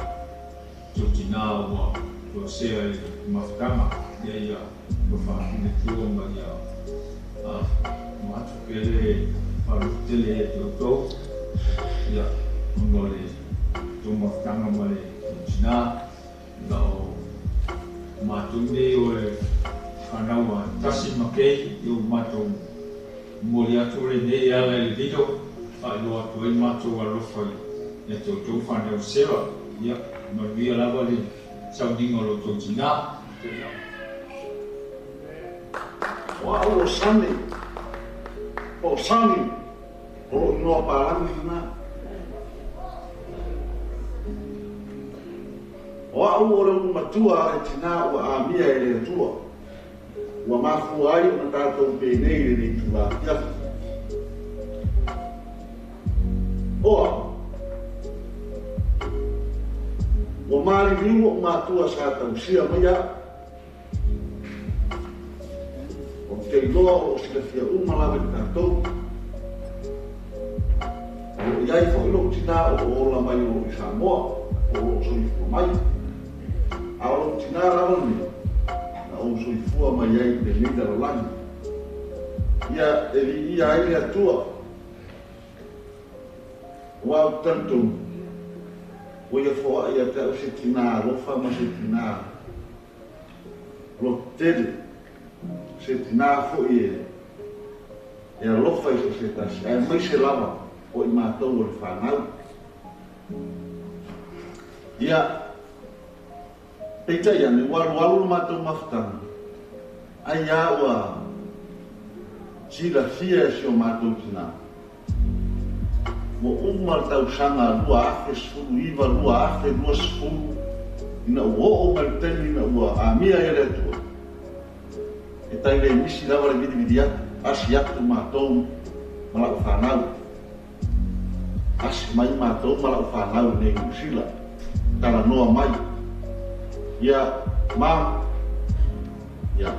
tutina wa to sea mafkama ya lo fanno più ma ya matu kele faru tele to ya onore to mafkama male tutina no matu ne o kanawa tasi makei yo matu molia tore ne ya le video lo atu e matou alofa e toutou fanau sewa ia manuia lava le saudiga o lotou tinā Wa o sani o inoa palami na wa o le matua e tina o amia e le tua wa mafu ai o tatou penei le tua ia Oa, o mari viu o matua sa tausia maia o te iloa o silafia umalawe tātou o iai fo ilo tina o ola mai o i Samoa o soi fo mai a o tina rawa ni o soifua mai ai le lida lalagi. Ia e li ia ai le atua. Ua au tantum. O ia foa ia te au se tina alofa ma se tina lo tele. Se tina fo e alofa i se tasi. Ai mai se lava o i mātou o le whanau. Ia Eita ia ni walu mātou mawhatanga. Ai awa tila fia si o mātou tina. Mo umar tau sanga lua afe sfulu iwa, lua afe, lua sfulu. Ina ua o maritani, ina ua amia ere atua. E tai rei misi lawa le vidi atu, asi atu mātou malau whanau. Asi mai mātou malau whanau nei usila. Tala noa mai. Ia, mam, ia,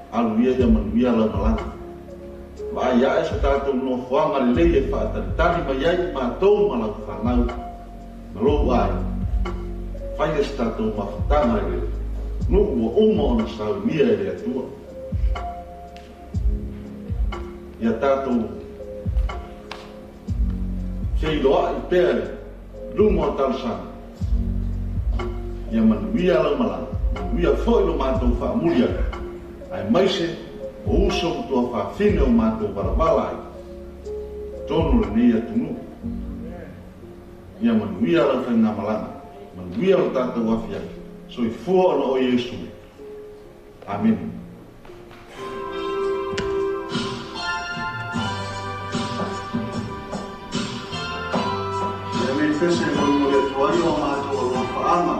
alu ia ia manuia lau malanga. Wa ia e sa tātou no whanga le lei e whaataritari mai ai mātou malau whanau. Malou ai, whai e sa tātou mawhatanga e le. No ua uma ona sau mia e le atua. Ia tātou kei loa i pēre, lumo a talusanga. Ia manuia lau malanga, manuia foi lo mātou whaamuria. Ai maise, o uso tua whaafine o mātou warawala ai. Tono le nei atunu. Ia manuia lau whainga malanga, manuia lau tātou wafiaki. So i fua ona o Yesu. Amen. Ia me fese mo le tuai o mātou o whaama.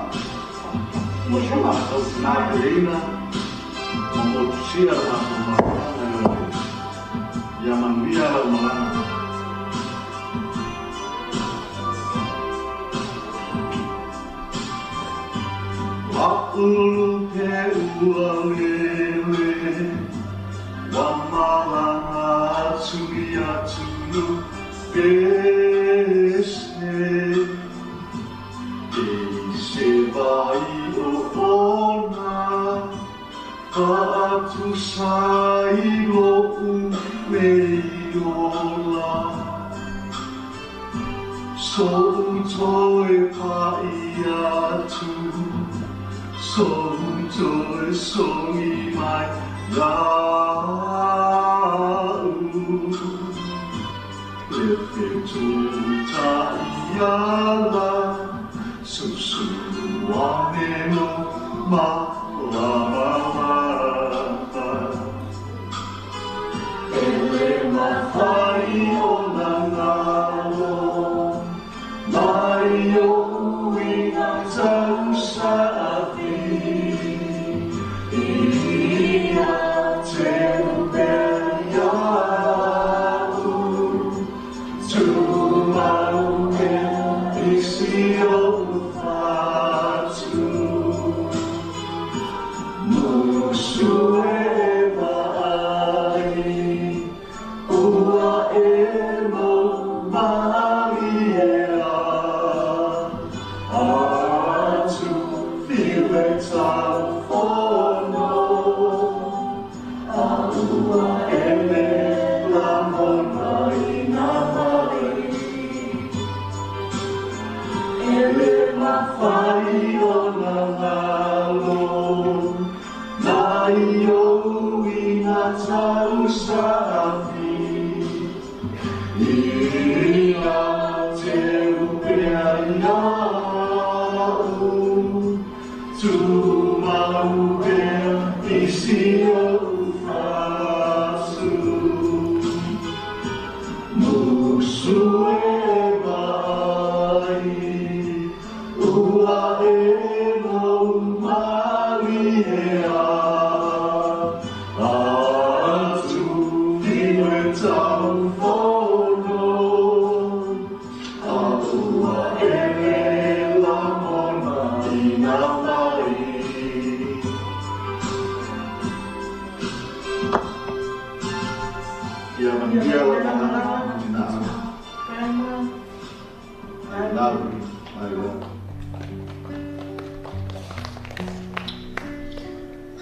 Mo si mātou tina pereina, mo tusia mātou mātou. Ia manuia lau malanga. Ulu te ua lele, wa malanga tui atunu pese. E se vai o ona, ka atu sai lo umei ola. So toe pai atu, so joy, so my love. If it to Tayala, so soon no Ele mafai o nangalo, mai o ina tausa.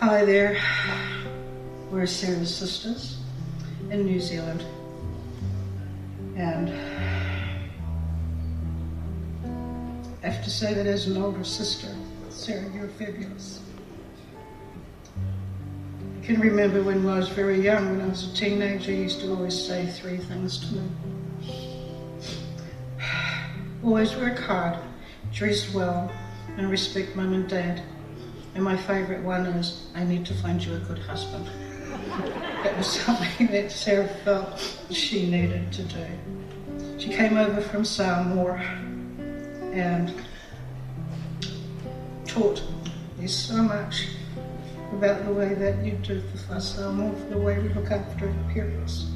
Hi there. We're Sarah's sisters in New Zealand. And I have to say that as an older sister, Sarah, you're fabulous. I can remember when I was very young, when I was a teenager, you used to always say 3 things to me. Always work hard, dress well, and respect Mum and Dad. And my favourite one is, I need to find you a good husband. That was something that Sarah felt she needed to do. She came over from Samoa and taught me so much about the way that you do for Samoa, the way we look after our parents.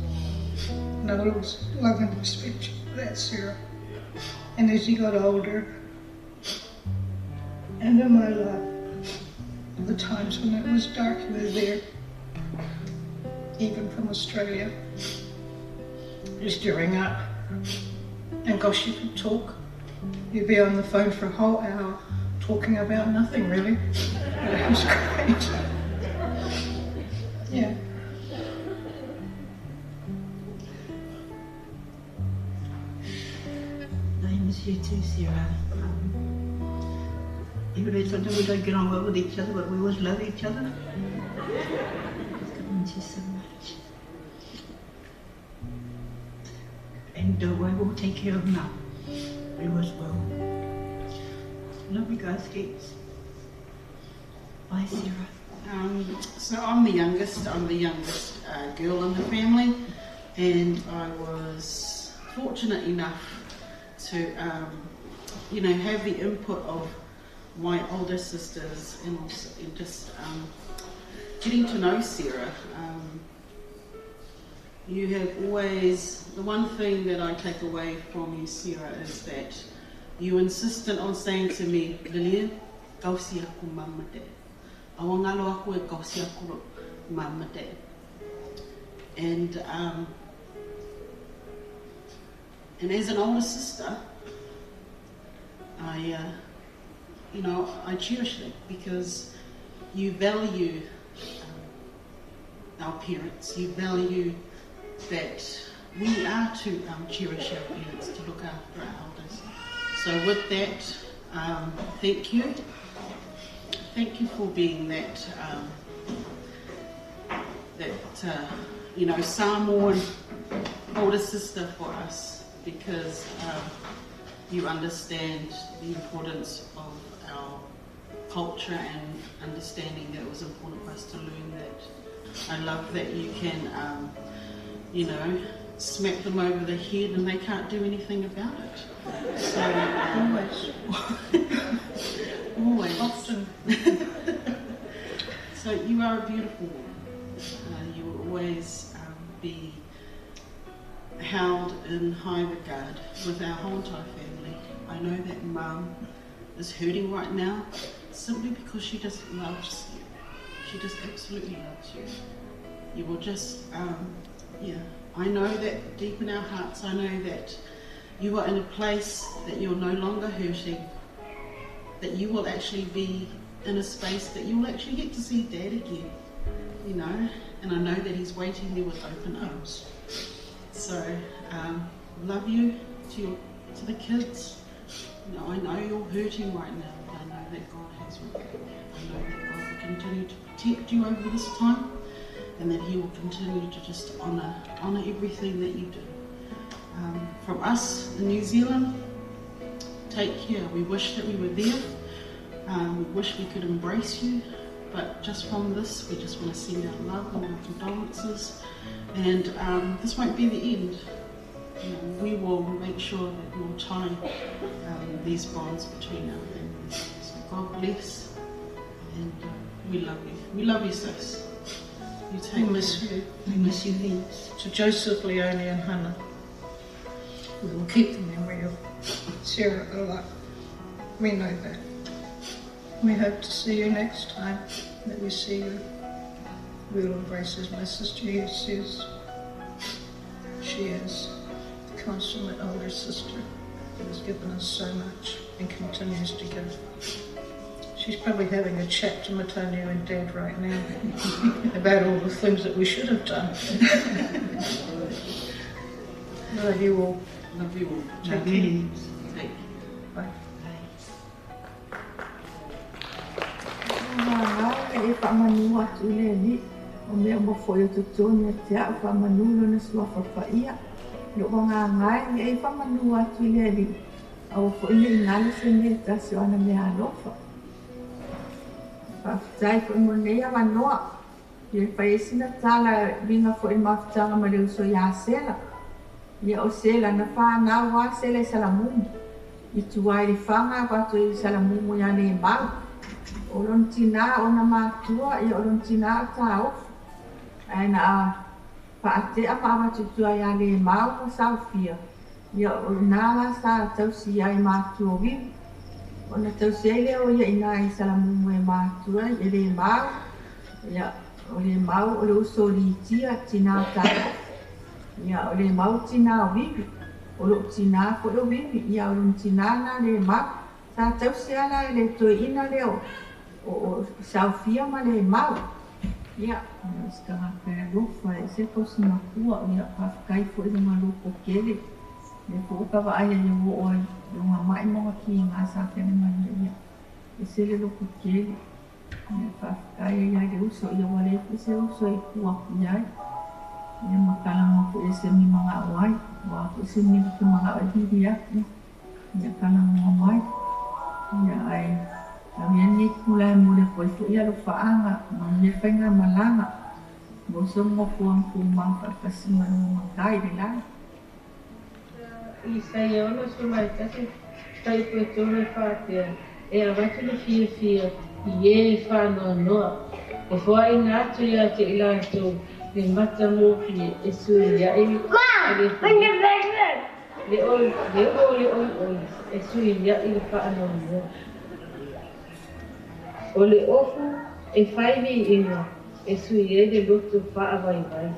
And I always love and respect you for that, Sarah. And as you got older, and in my life, the times when it was dark, you were there, even from Australia, just stirring up. And gosh, you could talk. You'd be on the phone for a whole hour, talking about nothing really. It was great. Yeah. I miss you too, Sarah. Even though sometimes we don't get on well with each other, but we always love each other. I miss you so much. And don't worry, we'll take care of now. We always will. Love you guys, heaps. Bye, Sarah. So I'm the youngest girl in the family, and I was fortunate enough to, have the input of my older sisters and just getting to know Sarah. You have always, the one thing that I take away from you, Sarah, is that you insisted on saying to me, Lillian, kausi aku mama dad. Awangalo aku e kausi aku mama dad. And as an older sister, I cherish that because you value our parents, you value that we are to cherish our parents, to look after our elders. So with that, thank you. Thank you for being that, Samoan older sister for us, because you understand the importance of our culture and understanding that it was important for us to learn that. I love that you can, smack them over the head and they can't do anything about it. So, always. Often. So you are a beautiful woman. You will always be held in high regard with our whole entire family. I know that Mum is hurting right now simply because she just loves you. She just absolutely loves you. You will just, I know that deep in our hearts, I know that you are in a place that you're no longer hurting, that you will actually be in a space that you will actually get to see Dad again, and I know that he's waiting there with open arms. So, love you to the kids. I know you're hurting right now, but I know that God has you. I know that God will continue to protect you over this time, and that He will continue to just honour everything that you do. From us in New Zealand, take care. We wish that we were there. We wish we could embrace you, but just from this, we just want to send our love and our condolences. And this won't be the end. We will make sure that we'll tie these bonds between our families. So God bless, and we love you. We love you, sis. You take We miss you. We miss you heaps. To Joseph, Leonie and Hannah, we will keep the memory of Sarah alive. We know that. We hope to see you next time that we see you. We will embrace, as my sister here says, she is the consummate older sister who has given us so much and continues to give. She She's probably having a chat to Matanio and Dad right now about all the things that we should have done. Love you all. Love you all. Take care. Bye. E whamanu atu le li, o mea mo foi o tutoni a te au whamanu lona sua whawhaia. Lo wanga ngai e whamanu atu le li, au foi le ingale se me tasi o ana mea alofa. Whaftai foi mo nea wanoa, i e whaesina tala ringa foi mawhtanga ma leo so ia sela. Ia o sela na whanau wa sela i salamumu. I tuai li whanga wato i salamumu ia ne mau. O lon tina o na mātua i o lon tina o tā ofu. Aina a whaatea pāma tutua ia le mau o saufia. Ia o nāla sa tausi ia i mātua wiu. O na tausi ele o ia ina i salamumu e mātua i le mau. Ia o le mau o le uso li tia tina o tā ofu. Ia o le mau tina o wiu. O lo tina ko lo wiu. Ia o lon tina na le mau. Sa tausi ala i le toi ina leo. O saufia ma le mau. Ia, skanga pēr lofa e se kosi makua o ia pāwhakai fo i runga loko kele. Le fo ukawa aia i o oi runga mai monga ki ngā sākene mani ia. E se le loko kele. Ia pāwhakai ia le uso ia wale e se uso i kua iai. Ia makalanga fo e se mi mga oai. Wa fo se mi ki mga oai hiri aki. Ia kalanga mai. Ia ai. Kami ni mulai mula koi fu ia lo faanga, mami fenga malanga. Bosong mo puang kumang perkasima no makai de la. Isaia ono sumai kasi tai ko tole fatia. E a watu le fia ie fa no. E foi na tu ia te ila tu le mata mo fi e su ia e. Ma, venga venga. Le ol e su ia i fa no. O le ofu e whaiwi inga e sui e de lutu whaawai vai.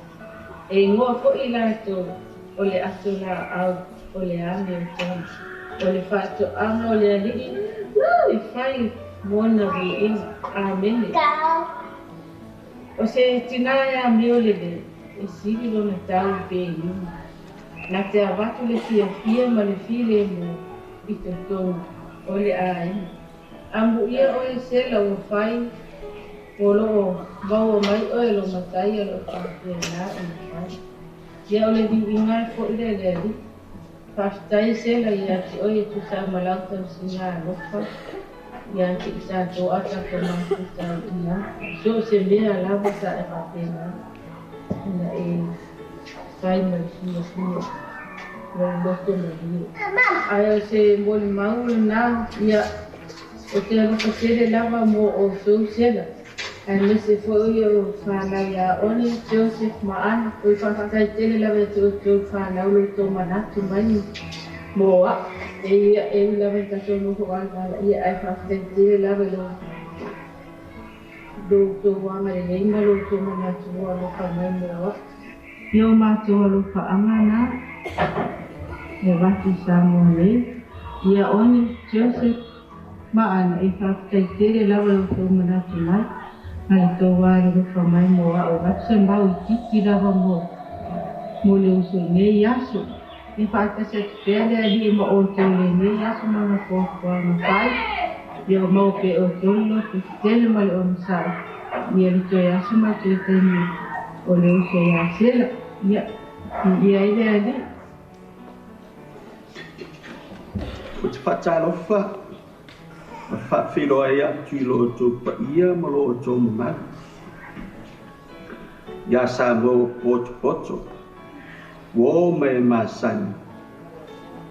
E ngoa po i lato o le ato la au o le ame o tonu. O le whaato anga o le ali'i i whai mona vi inga a mene. O se tinaya me o le e siri lona tau pe inga. Na te awatu le fia ma le file mo i te tonu o le a inga. Ambu ia o e sela o whai o lo wau o mai o e lo matai o lo whakea nā o le whai. Ia o le di ingai fo i le leri. Whaftai sela ia ki o e tu sa malauta o si ngā lofa. Ia ki i sa tō ata ko mātu sa ia. So se mea lava sa e whakea nā. Ina e whai mai suma. Mai loto mai hiu. Ai o se moli maulu nā ia. O te aloko tere lava mo o sou sela. Ai mese foi o whanau ia one Joseph Maana. O i whakatai tere lava tō whanau lo tō manatu mai mo a. E ia e lava tato noho ala ia ai whakatai tere lava lo tō wanga e inga lo tō manatu mo alo whanau mo a. Io mātua lo whaanga nā. E wati sa mo ne. Ia one Joseph Maana e whakatai tere lawa o tō manatu mai. Mai tō wāre rufa mai mo a o ratsa mau i tiki lawa mo. Mo le uso i nei aso. E whakatase te pēle a hi ma o tō le nei aso mga kōkua ma whai. Ia o mau pe o tō lo te tele ma le o masai. Ia li tō e aso mai tō e taimi o le uso i a sela. Ia i le a li. O te whatalofa. Whawhiro ai atu I lo tō paia ma lo tō mamau. Ia sa mo poto. Wo me masani.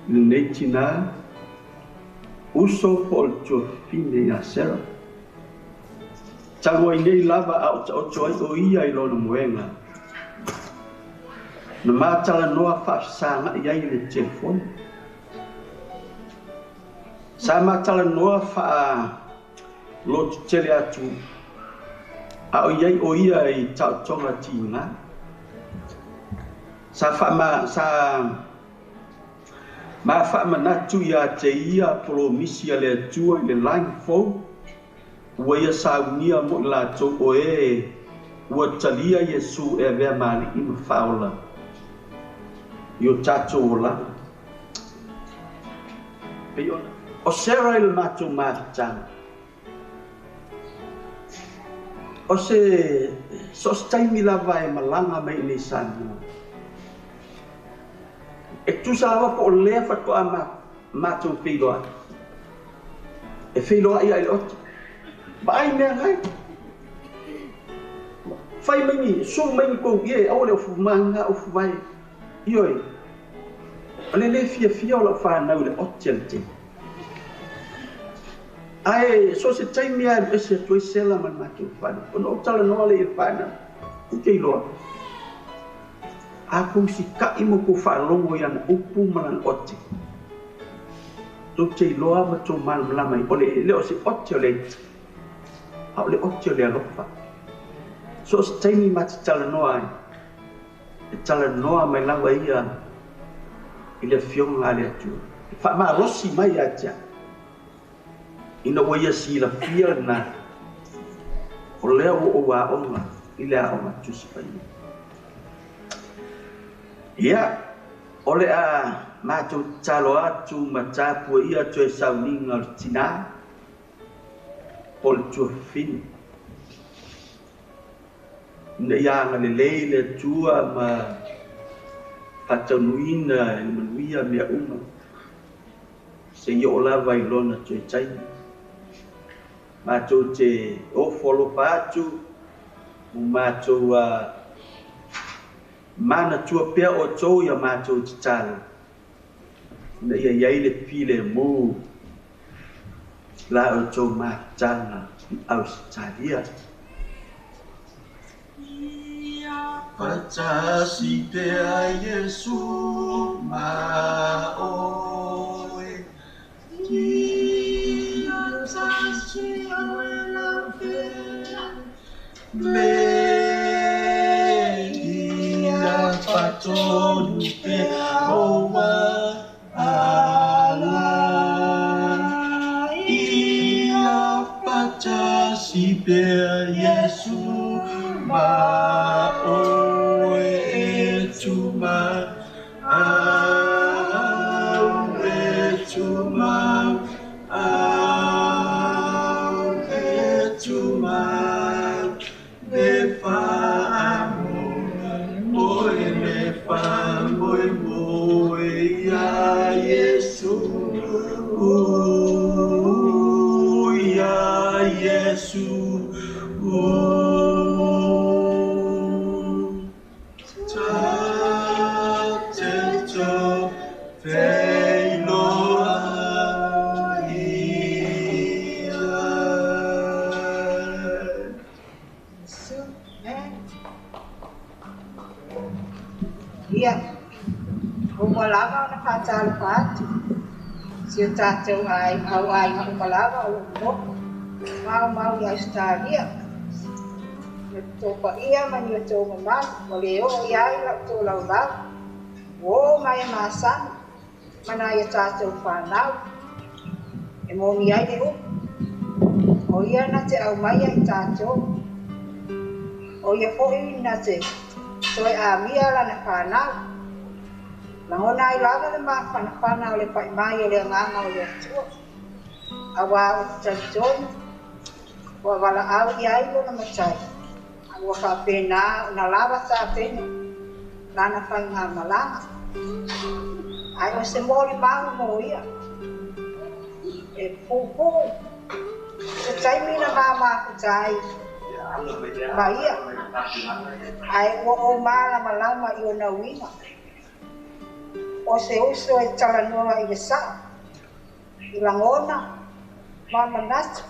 Nei tina. Uso pol tō fine a sera. Tango I nei lava au ta oto ai o ia I lona moenga. Na mātala noa whaasanga I ai le telefoni. Sa matala noa wha lo tele atu a o iai o ia I tau tonga tina. Sa wha ma wha manatu ia te ia polo misi a le atua I le line phone. ua ia saunia mo i latou o ua talia Iesu e avea mali'i ma fa'aola i o tatou olaga. Pei ona o Sera i le matou mafitaga o se taimi lava e malaga mai nei sanua e tusa lava po o lea fato'a matou feiloa'i e feiloa'i ai le oto ma'ai mea gai fai mai ni su mai ni kou ie au le ofu manga ofu vai ioi o le fia o la whanau le otia le te ai so se taimi ai se toi sela man matou whanau o no tala noa le whanau i kei loa a kou si kai mo kou whanongo i ana upu malan otia to te loa ma to mal mai o le o se otia le au le otia le alofa so se taimi mati tala noa ai e tala noa mai lawa ia i le fionga ale atu fa ma rosi mai atia ina wa ia si la fia na o leo o wa onga i le a onga tusi pai ia o le a matou talo atu ma tapua ia toe sauninga o tina o le tuafini na ianga lelei le tua ma fataunuina i manuia mea uma se i o lava i lona toe taimi matou te ofolopa atu mo matou mana tua pea o tou ia matou te talo na ia iai le pile mo la o tou matanga i Australia Patasi pea Yesu maoe Dia tasi awela pea Me dia patonu pea owa ala Ia patasi pea Yesu maoe etuma au etuma me famo moe me famo moe ya Yesu ya Yesu Ia, umalava na kacau pati. Si tacau ai au ai na umalava mau ya Australia. To pa ia mani to mama, ole o ia la to la la. Wo mai masan. Mana ya tacau fanau. E mo mi ai de o ia na te au mai ai tacau. O ia fo na te Soy amia la na whanau. La hona I lava le ma whanau le pai mai le nganga o le atua. Awa o tanjoni. Wa wala au I ai lo na matai. Awa ka pena na lava sa pena. La na whainga malanga. Ai o se mori mau mo ia. E pupu. Se taimi na mama kutai. Bahia. Ai o mala malama I o na winga. O se uso e talanoa I le sa. I langona. Mama natu.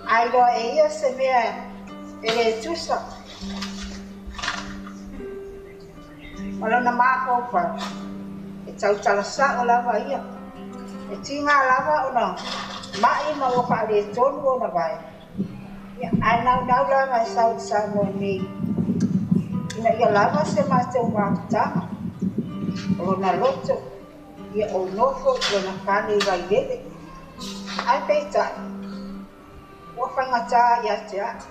Ai loa e ia se mea e le tusa. Malona mako pa. E tau talasa o lava ia. E tinga lava o na mai ma o pa le tonu o na vai. Ai nau la mai sau sa mo ni. Ina ia lava se mateu matanga. O na loto. Ia o nofo o na kane vai lele. Ai peita. o whaingata ia te ati.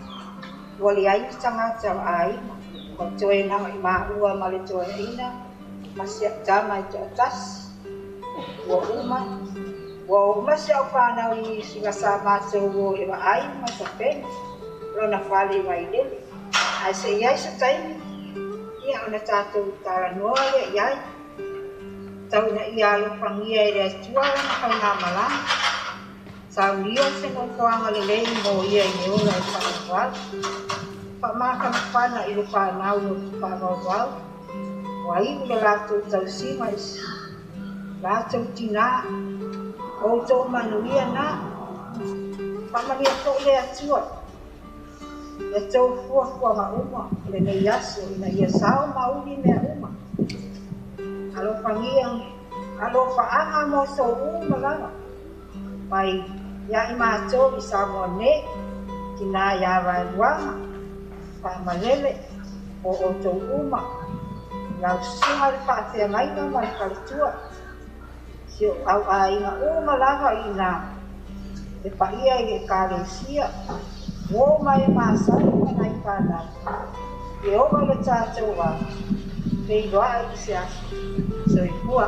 Wali ai tangata ai, o toe na i maua ma le toe ina, ma siap tama i te atas, ua uma se au whanau i singa sa mātou o e wa ai ma sa pene, rona whale mai lele. Ai se iai sa taimi, ia ona tātou tāra noa lea iai, tau na i alo whangia e rea tua na kau ngā malanga. Sau lia se no whanga le lei mo ia i neola e whanawal. Whamaka whana i lo whanau no whanawal. Wa iu le lātou tau simais, lātou tina, o tō manuia nā. Whamaria tō le atua. Le tō fuafua ma uma, le nei aso ina ia sao mauni mea uma. Alo whangia, alo whaanga mo so uma langa. Mai, ia i mātou i Samoa ne, ki nā ia wairuanga, whamalele, o tō uma. Lau sunga le whaatea ngaina mai karitua. Sio au a inga uma langa i nā, le paia i e kāresia, wo mai māsai mana i whanau. E owa le tātou wā, pei roa i se asu, so i pua.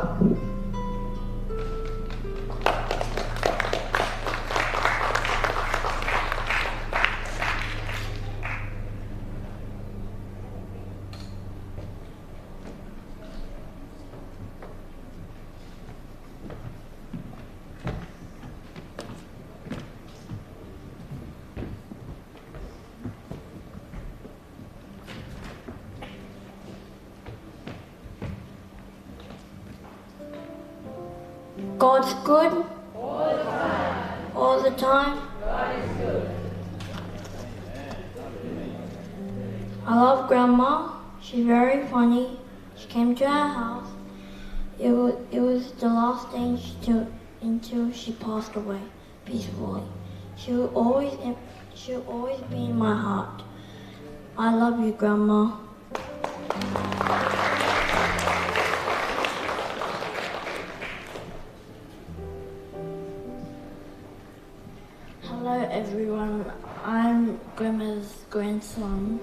God's good all the time. God is good. I love Grandma. She's very funny. She came to our house. It was the last day until she passed away peacefully. She'll always be in my heart. I love you, Grandma. Hello everyone, I'm Grandma's grandson.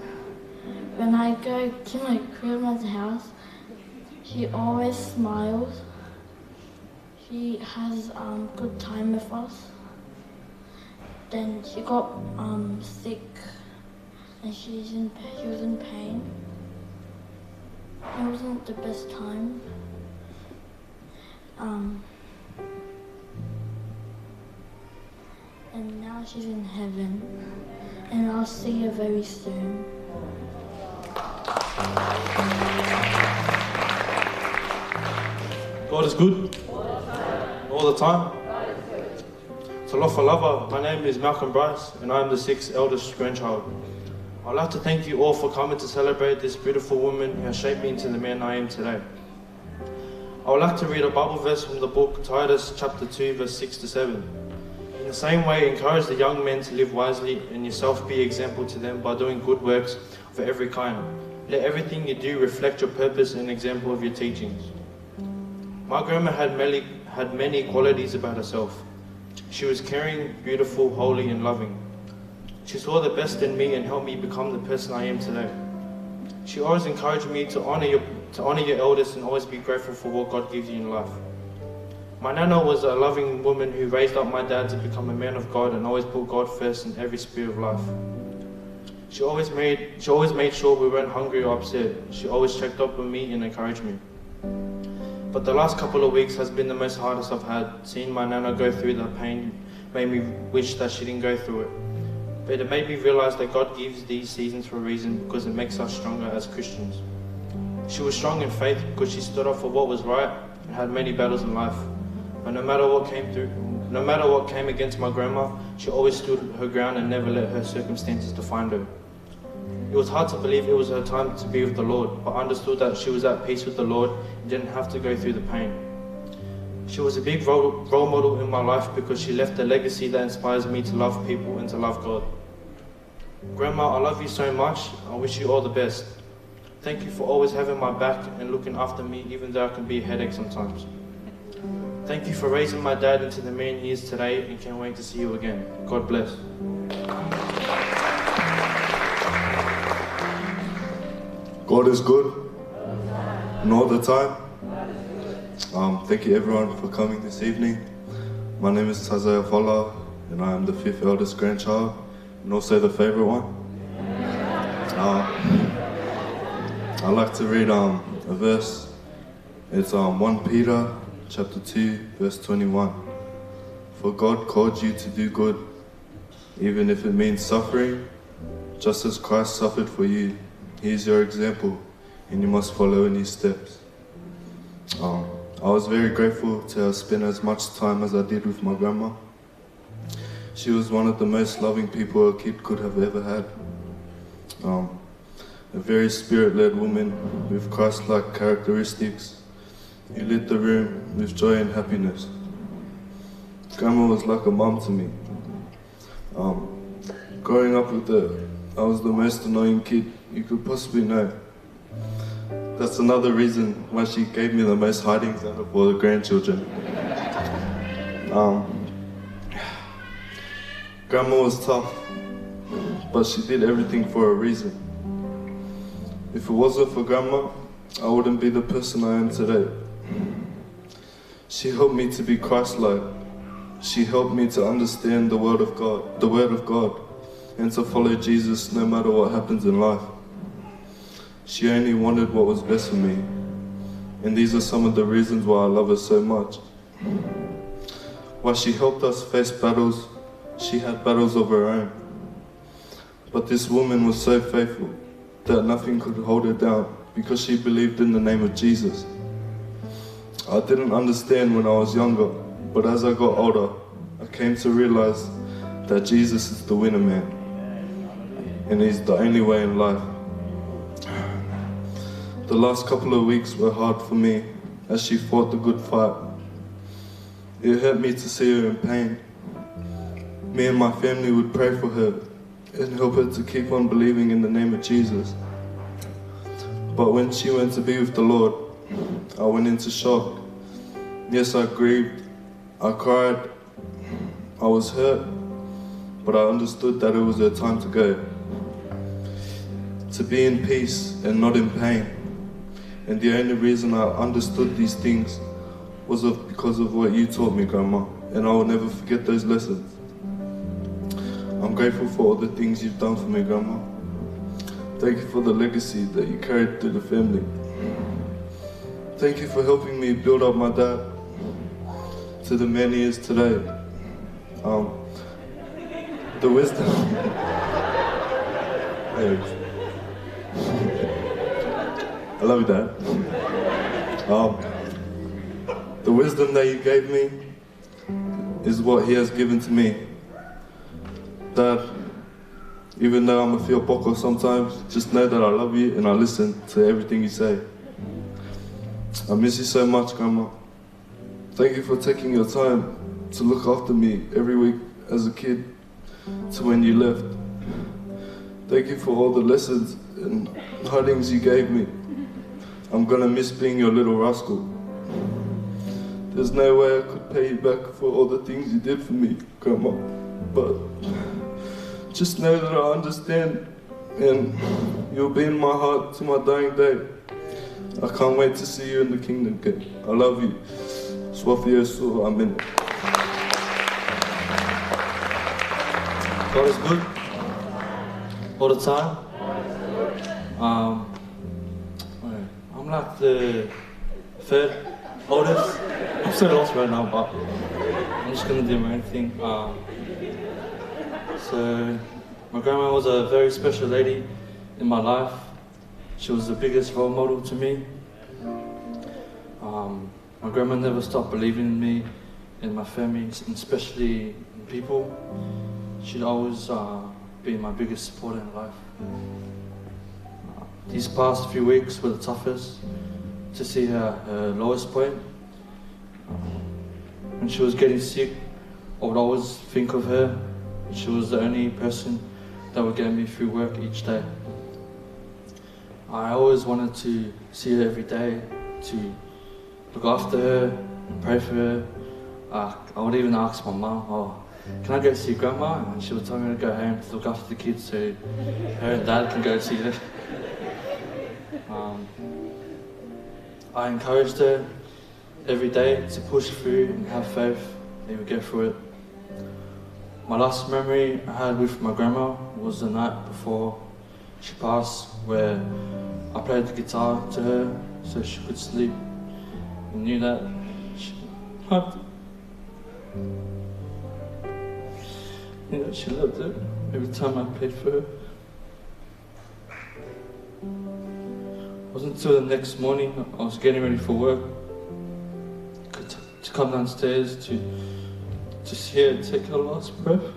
When I go to my grandma's house, she always smiles. She has good time with us. Then she got sick and she was in pain. It wasn't the best time. And now she's in heaven, and I'll see her very soon. God is good all the time. Talofa lava, my name is Malcolm Bryce, and I'm the 6th eldest grandchild. I'd like to thank you all for coming to celebrate this beautiful woman who has shaped me into the man I am today. I would like to read a Bible verse from the book Titus chapter 2 verse 6 to 7. In the same way, encourage the young men to live wisely and yourself be example to them by doing good works of every kind. Let everything you do reflect your purpose and example of your teachings. My grandma had many qualities about herself. She was caring, beautiful, holy and loving. She saw the best in me and helped me become the person I am today. She always encouraged me to honor your elders and always be grateful for what God gives you in life. My nana was a loving woman who raised up my dad to become a man of God and always put God first in every sphere of life. She always made sure we weren't hungry or upset. She always checked up on me and encouraged me. But the last couple of weeks has been the most hardest I've had. Seeing my nana go through the pain made me wish that she didn't go through it. But it made me realize that God gives these seasons for a reason, because it makes us stronger as Christians. She was strong in faith because she stood up for what was right and had many battles in life. But no matter what came against my grandma, she always stood her ground and never let her circumstances define her. It was hard to believe it was her time to be with the Lord, but I understood that she was at peace with the Lord and didn't have to go through the pain. She was a big role model in my life because she left a legacy that inspires me to love people and to love God. Grandma, I love you so much. I wish you all the best. Thank you for always having my back and looking after me, even though I can be a headache sometimes. Thank you for raising my dad into the man he is today, and can't wait to see you again. God bless. God is good, and all the time. Thank you everyone for coming this evening. My name is Isaiah Fala, and I am the 5th eldest grandchild, and also the favorite one. I'd like to read a verse. It's 1 Peter chapter 2, verse 21. For God called you to do good, even if it means suffering, just as Christ suffered for you. He is your example, and you must follow in his steps. I was very grateful to have spent as much time as I did with my grandma. She was one of the most loving people a kid could have ever had. A very spirit-led woman with Christ-like characteristics who lit the room with joy and happiness. Grandma was like a mum to me. Growing up with her, I was the most annoying kid you could possibly know. That's another reason why she gave me the most hidings out of all the grandchildren. Grandma was tough, but she did everything for a reason. If it wasn't for Grandma, I wouldn't be the person I am today. She helped me to be Christ-like. She helped me to understand the Word of God, and to follow Jesus no matter what happens in life. She only wanted what was best for me, and these are some of the reasons why I love her so much. While she helped us face battles, she had battles of her own. But this woman was so faithful that nothing could hold her down because she believed in the name of Jesus. I didn't understand when I was younger, but as I got older, I came to realize that Jesus is the winner man, and he's the only way in life. The last couple of weeks were hard for me as she fought the good fight. It hurt me to see her in pain. Me and my family would pray for her and help her to keep on believing in the name of Jesus. But when she went to be with the Lord, I went into shock. Yes, I grieved, I cried, I was hurt, but I understood that it was her time to go. To be in peace and not in pain. And the only reason I understood these things was because of what you taught me, Grandma, and I will never forget those lessons. I'm grateful for all the things you've done for me, Grandma. Thank you for the legacy that you carried through the family. Thank you for helping me build up my dad to the man he is today. The wisdom. I love you, Dad. The wisdom that you gave me is what he has given to me. Dad, even though I'm a feel poco sometimes, just know that I love you and I listen to everything you say. I miss you so much, Grandma. Thank you for taking your time to look after me every week as a kid to when you left. Thank you for all the lessons and hidings you gave me. I'm gonna miss being your little rascal. There's no way I could pay you back for all the things you did for me, Grandma. But just know that I understand, and you'll be in my heart to my dying day. I can't wait to see you in the kingdom again. I love you. Swathi Yesu, Amen. God is good all the time. I'm like the third oldest. I'm so lost right now, but I'm just gonna do my own thing. So my grandma was a very special lady in my life. She was the biggest role model to me. My grandma never stopped believing in me and my family, and especially in people. She'd always be my biggest supporter in life. These past few weeks were the toughest to see her lowest point. When she was getting sick, I would always think of her. She was the only person that would get me through work each day. I always wanted to see her every day, to look after her, and pray for her. I would even ask my mum, oh, can I go see Grandma? And she would tell me to go home to look after the kids so her and Dad can go see her. I encouraged her every day to push through and have faith and we get through it. My last memory I had with my grandma was the night before she passed, where I played the guitar to her so she could sleep and knew that she loved it. Knew that she loved it every time I played for her. It wasn't until the next morning I was getting ready for work to come downstairs to see her take her last breath.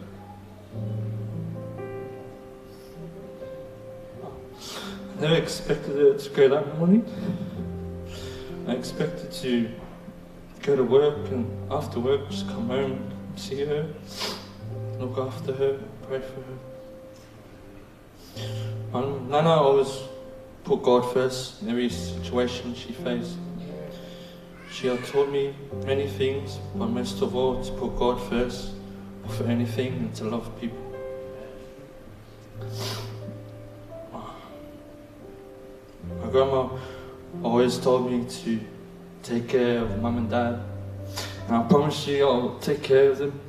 I never expected her to go that morning. I expected to go to work and after work just come home, see her, look after her, pray for her. Nana always put God first in every situation she faced. She had taught me many things, but most of all to put God first for anything and to love people. My grandma always told me to take care of Mum and Dad, and I promise you I'll take care of them.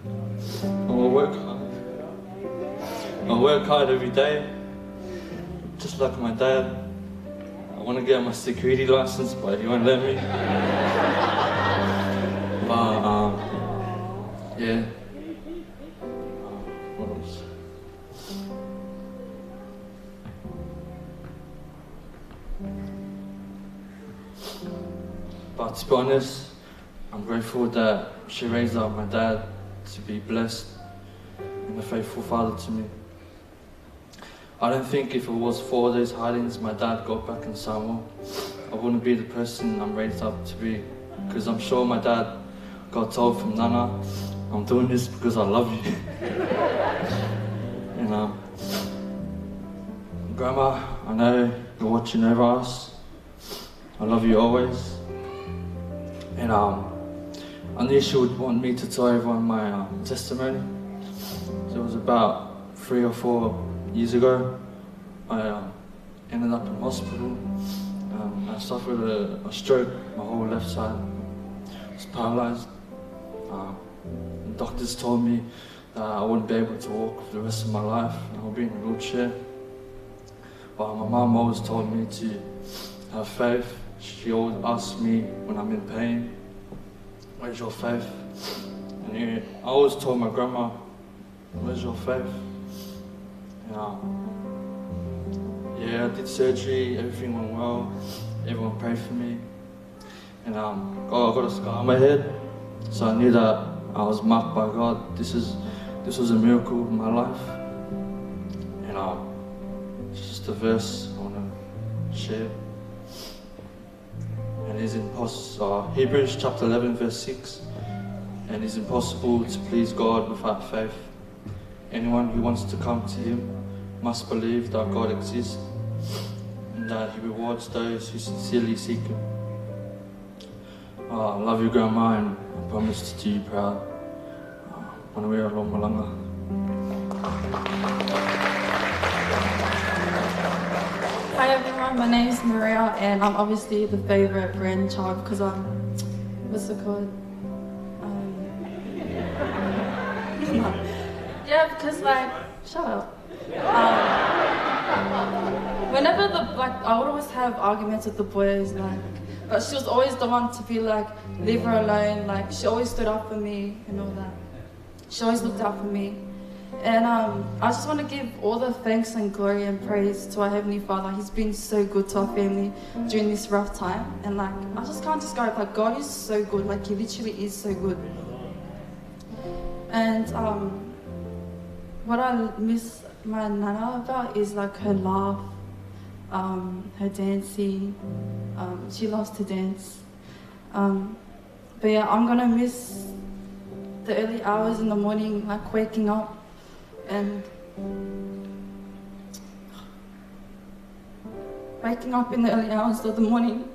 I'll work hard. I'll work hard every day, just like my dad. I want to get my security license, but he won't let me. But yeah. What else? But to be honest, I'm grateful that she raised up my dad to be blessed and a faithful father to me. I don't think if it was for those hidings my dad got back in Samoa, I wouldn't be the person I'm raised up to be. Because I'm sure my dad got told from Nana, I'm doing this because I love you. And Grandma, I know you're watching over us. I love you always. And I knew she would want me to tell everyone my testimony. So it was about 3 or 4 years ago. I ended up in hospital. I suffered a stroke. My whole left side was paralysed. The doctors told me that I wouldn't be able to walk for the rest of my life. I would be in a wheelchair. But my mum always told me to have faith. She always asks me when I'm in pain, where's your faith? And I always told my grandma, where's your faith? Yeah, I did surgery, everything went well, everyone prayed for me. And I got a scar on my head, so I knew that I was marked by God. This was a miracle in my life. And it's just a verse I want to share. And it's in Hebrews chapter 11 verse 6. And it's impossible to please God without faith. Anyone who wants to come to Him must believe that God exists and that He rewards those who sincerely seek Him. I love you, Grandma, and I promise to do you proud. Manawira lo malanga. Hi everyone, my name is Maria and I'm obviously the favourite grandchild because I'm, what's it called? Yeah, because like, shut up. Whenever I would always have arguments with the boys, but she was always the one to be like, leave her alone. Like, she always stood up for me and all that. She always looked out for me. And I just want to give all the thanks and glory and praise to our Heavenly Father. He's been so good to our family during this rough time. And I just can't describe, God is so good. He literally is so good. And what I miss my Nana about is her laugh, her dancing. She loves to dance. But yeah, I'm gonna miss the early hours in the morning, waking up and waking up in the early hours of the morning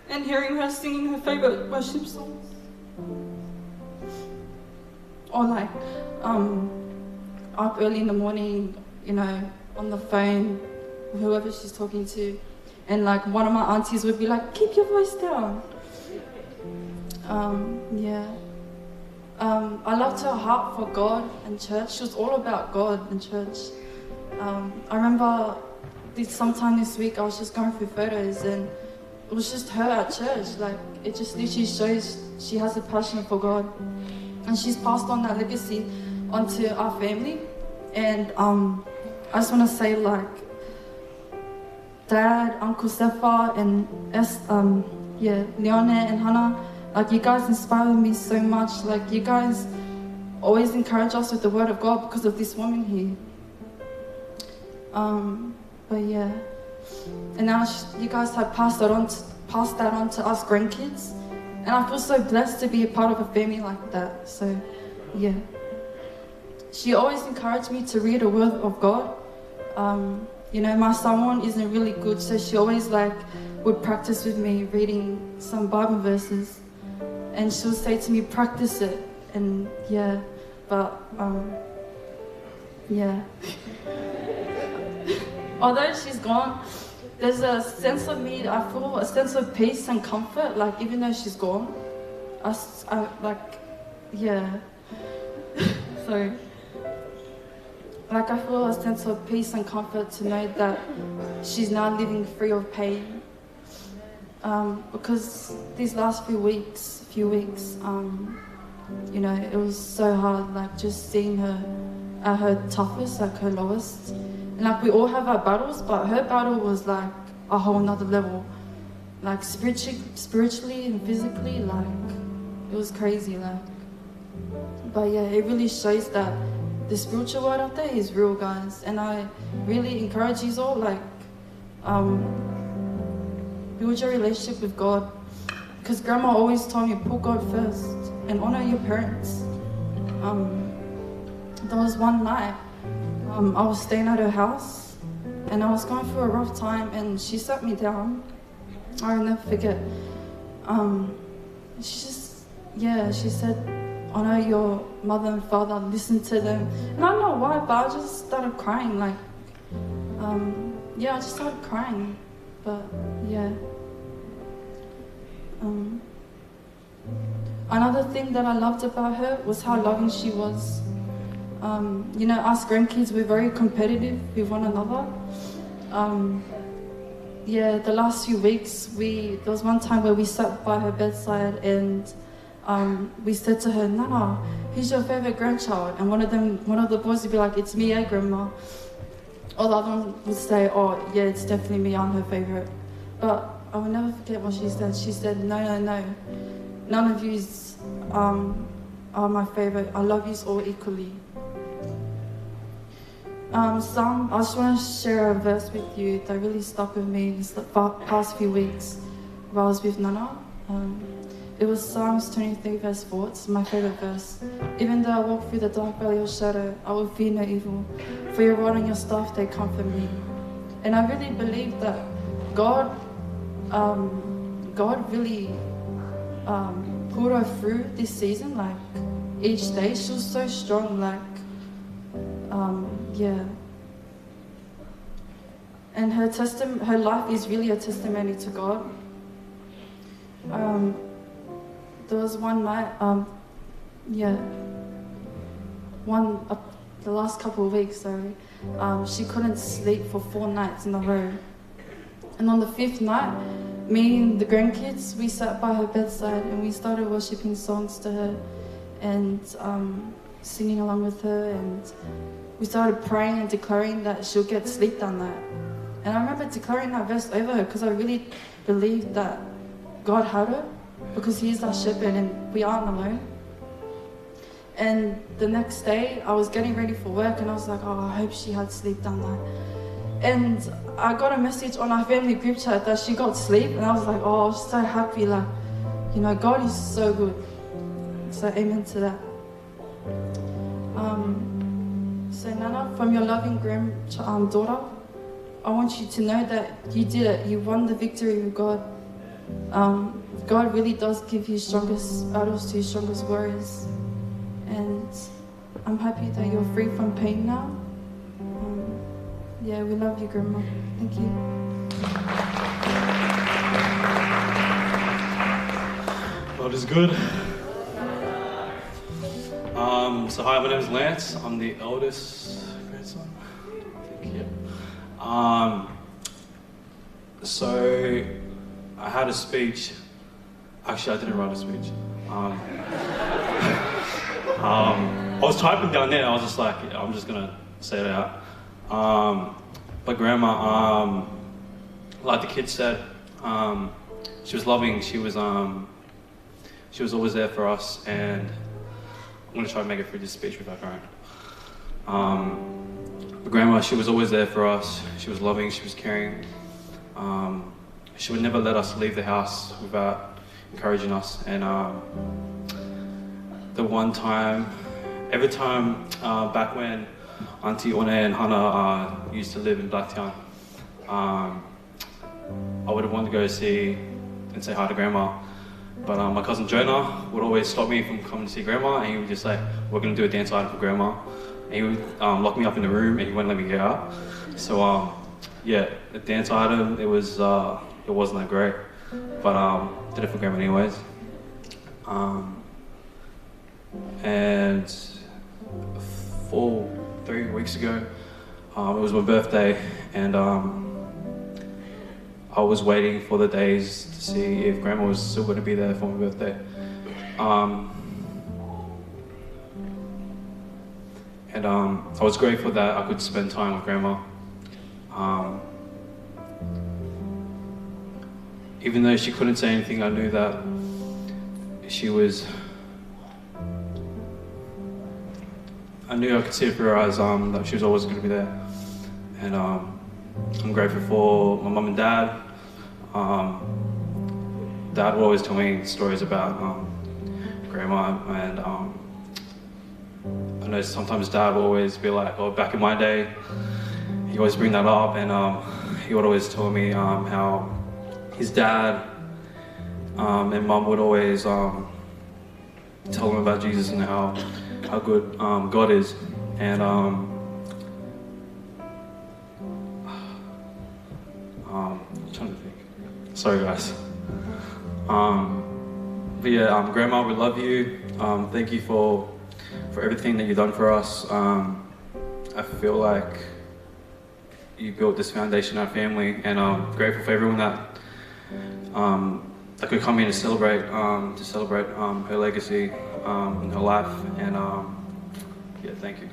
and hearing her singing her favourite worship songs. or like up early in the morning, you know, on the phone, whoever she's talking to, and like one of my aunties would be like, keep your voice down. I loved her heart for God and church. She was all about God and church. I remember sometime this week I was just going through photos and it was just her at church. Like, it just literally shows she has a passion for God. And she's passed on that legacy onto our family. And I just want to say, like, Dad, Uncle Sefa, and Leone and Hannah, like, you guys inspire me so much. Like, you guys always encourage us with the word of God because of this woman here. But yeah, and now you guys have passed that on to us grandkids, and I feel so blessed to be a part of a family like that. So yeah, she always encouraged me to read the word of God. You know, my Samoan isn't really good, so she always like would practice with me reading some Bible verses, and she'll say to me, practice it. And yeah, but yeah. Although she's gone, there's a sense of me, I feel a sense of peace and comfort, like, even though she's gone. I like, yeah. So, like, I feel a sense of peace and comfort to know that she's now living free of pain. Because these last few weeks, you know, it was so hard, like, just seeing her at her toughest, like her lowest. And like, we all have our battles, but her battle was like a whole nother level. Like, spiritually and physically, like, it was crazy, like. But yeah, it really shows that the spiritual world out there is real, guys. And I really encourage you all, like, build your relationship with God. Because Grandma always told me, put God first and honor your parents. There was one night, I was staying at her house and I was going through a rough time, and she sat me down. I'll never forget. She said, honor your mother and father, listen to them. And I don't know why, but I just started crying, like, I just started crying, but yeah. Another thing that I loved about her was how loving she was. You know, us grandkids, we're very competitive with one another. The last few weeks, there was one time where we sat by her bedside and we said to her, Nana, who's your favorite grandchild? And one of the boys would be like, it's me, Grandma. Or the other one would say, oh yeah, it's definitely me, I'm her favorite. But I will never forget what she said. She said, no, none of yous are my favorite. I love yous all equally. I just want to share a verse with you that really stuck with me these past few weeks while I was with Nana. It was Psalms 23 verse 4. It's my favorite verse. Even though I walk through the dark valley of shadow, I will fear no evil, for your rod and your staff, they comfort me. And I really believe that God really pulled her through this season. Like, each day she was so strong, like, and her life is really a testimony to God. There was one night, the last couple of weeks, she couldn't sleep for 4 nights in a row. And on the 5th night, me and the grandkids, we sat by her bedside and we started worshiping songs to her and singing along with her, and we started praying and declaring that she'll get sleep that night. And I remember declaring that verse over her because I really believed that God had her, because He is our shepherd and we aren't alone. And the next day, I was getting ready for work and I was like, oh, I hope she had sleep that night. And I got a message on our family group chat that she got sleep, and I was like, oh, I was so happy, like, you know, God is so good. So amen to that. So Nana, from your loving daughter, I want you to know that you did it. You won the victory with God. God really does give His strongest battles to His strongest warriors. And I'm happy that you're free from pain now. Yeah, we love you, Grandma. Thank you. God is good. So hi, my name is Lance. I'm the eldest grandson, I think, yeah. So I had a speech. Actually, I didn't write a speech. I was typing down there. I was just like, I'm just gonna say it out. But Grandma, like the kids said, she was loving. She was always there for us, and I'm gonna try to make it through this speech without crying. But Grandma, she was always there for us. She was loving. She was caring. She would never let us leave the house without encouraging us. And the one time, every time back when Auntie One and Hannah used to live in Blacktown, I would have wanted to go see and say hi to Grandma. But my cousin Jonah would always stop me from coming to see Grandma, and he would just say, we're going to do a dance item for Grandma. And he would lock me up in the room, and he wouldn't let me get out. So yeah, the dance item, it wasn't that great, but did it for Grandma anyways. And 3 weeks ago, it was my birthday, and I was waiting for the days to see if Grandma was still going to be there for my birthday. And I was grateful that I could spend time with Grandma. Even though she couldn't say anything, I knew that I knew I could see it through her eyes, that she was always going to be there. And I'm grateful for my mum and dad. Dad would always tell me stories about Grandma, and I know sometimes Dad would always be like, oh, back in my day, he always bring that up, and he would always tell me how his dad and Mum would always tell him about Jesus and how good God is. And I'm trying to think. Sorry, guys. But yeah, Grandma, we love you. Thank you for everything that you've done for us. I feel like you built this foundation in our family, and I'm grateful for everyone that could come here to celebrate her legacy and her life. And yeah, thank you.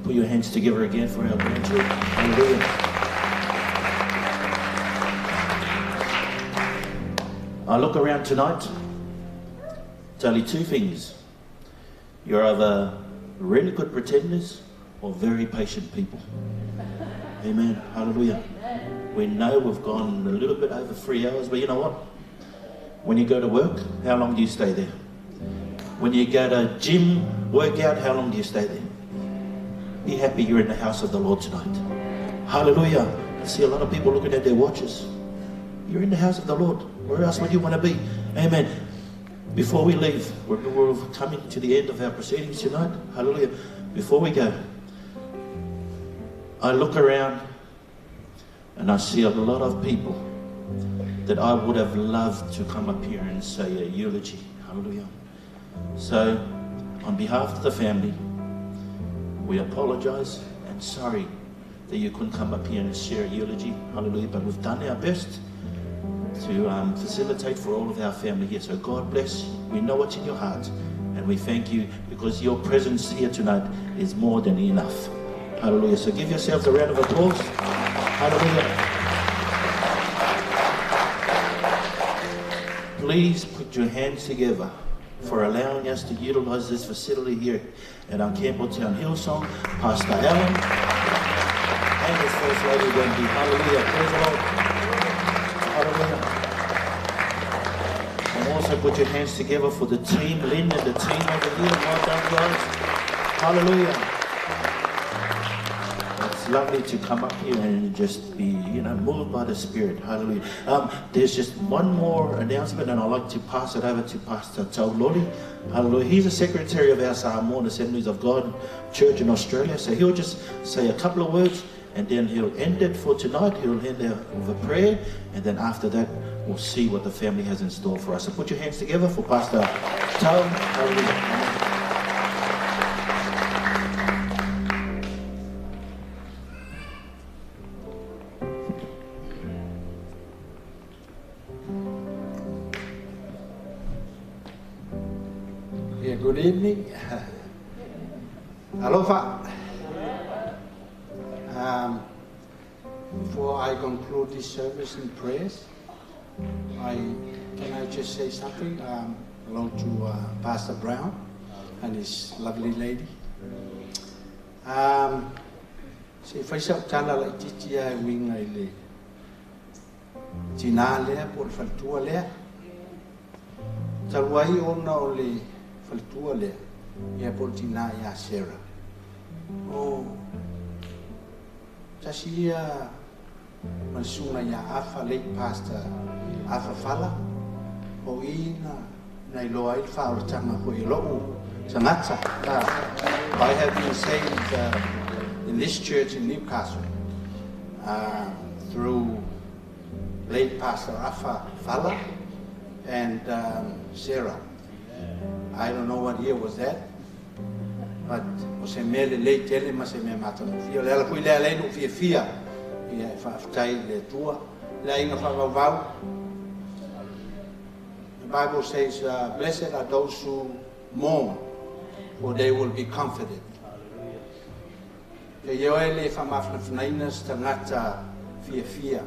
Put your hands together again for our grandchildren. Hallelujah. I look around tonight, tell you two things. You're either really good pretenders or very patient people. Amen. Hallelujah. We know we've gone a little bit over 3 hours, but you know what? When you go to work, how long do you stay there? When you go to gym, workout, how long do you stay there? Be happy you're in the house of the Lord tonight. Hallelujah. I see a lot of people looking at their watches. You're in the house of the Lord. Where else would you want to be? Amen. Before we leave, we're coming to the end of our proceedings tonight. Hallelujah. Before we go, I look around and I see a lot of people that I would have loved to come up here and say a eulogy. Hallelujah. So, on behalf of the family, we apologize and sorry that you couldn't come up here and share a eulogy. Hallelujah. But we've done our best to facilitate for all of our family here. So God bless you. We know what's in your heart. And we thank you because your presence here tonight is more than enough. Hallelujah. So give yourselves a round of applause. Hallelujah. Please put your hands together for allowing us to utilize this facility here at our Campbelltown Hillsong. Pastor Alan and his First Lady Wendy. Hallelujah. Praise the Lord. Hallelujah. And also put your hands together for the team, Lynn and the team over here. Well done, guys. Hallelujah. It's lovely to come up here and just be, moved by the Spirit. Hallelujah. There's just one more announcement, and I'd like to pass it over to Pastor Taulori. Hallelujah. He's the secretary of our Samoan Assemblies of God Church in Australia. So he'll just say a couple of words, and then he'll end it for tonight. He'll end there with a prayer, and then after that, we'll see what the family has in store for us. So put your hands together for Pastor Tau. Hallelujah. Good evening. Aloha. Before I conclude this service in prayers, can I just say something? Hello to Pastor Brown and his lovely lady. Se faisa tala la titi ai winga ile. Tina lea por faltua lea. Talwai ona ole faltua lea. Ia por tina ia Sarah. Oh. Tasia masuna ia afa late pastor afa fala. O ina nai loa il fa tanga ko ilo sangatsa. I have been saved in this church in Newcastle through late pastor Afa Fala and Sarah. I don't know what year was that, but was a mele late tele mas me mata no fia lela fui lela no fia ia fa tai le tua la inga fa vau. The Bible says blessed are those who mourn, for they will be comforted. Te yoele fa mafna fnainas tangata fia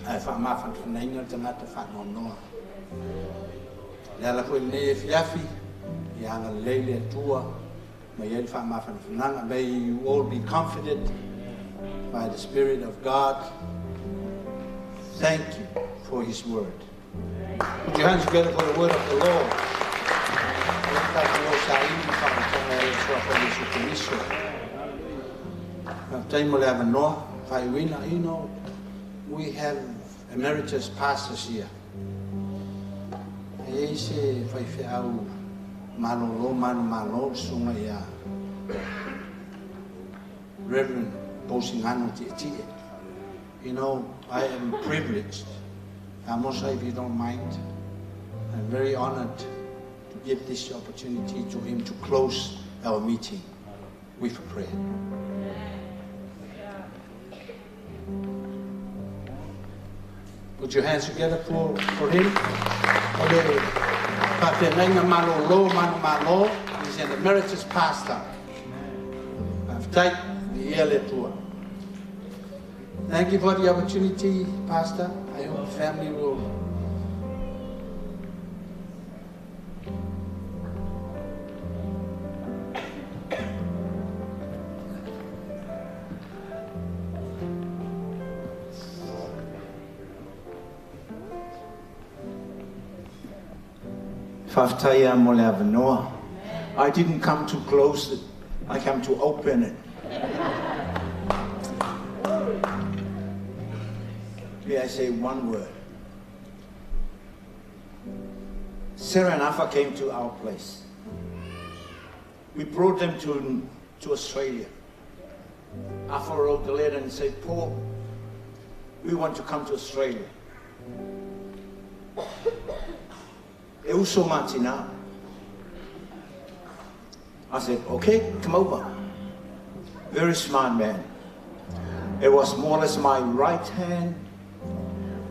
ai fa mafna fnaina tangata fa no no la ko ne fiafi ya nga lele tua ma yel fa mafna fnanga. May you all be comforted by the Spirit of God. Thank you for His word. Put your hands together for the word of the Lord. You know, we have emeritus pastors here. Reverend Bosingano Titi. You know, I am privileged. Amos, if you don't mind, I'm very honored to give this opportunity to him to close our meeting with a prayer. Put your hands together for him. He's an emeritus pastor. Thank you for the opportunity, Pastor. I hope the family will I didn't come to close it, I came to open it. May I say one word? Sarah and Afa came to our place. We brought them to Australia. Afa wrote the letter and said, Paul, we want to come to Australia. I said, okay, come over. Very smart man. It was more or less my right hand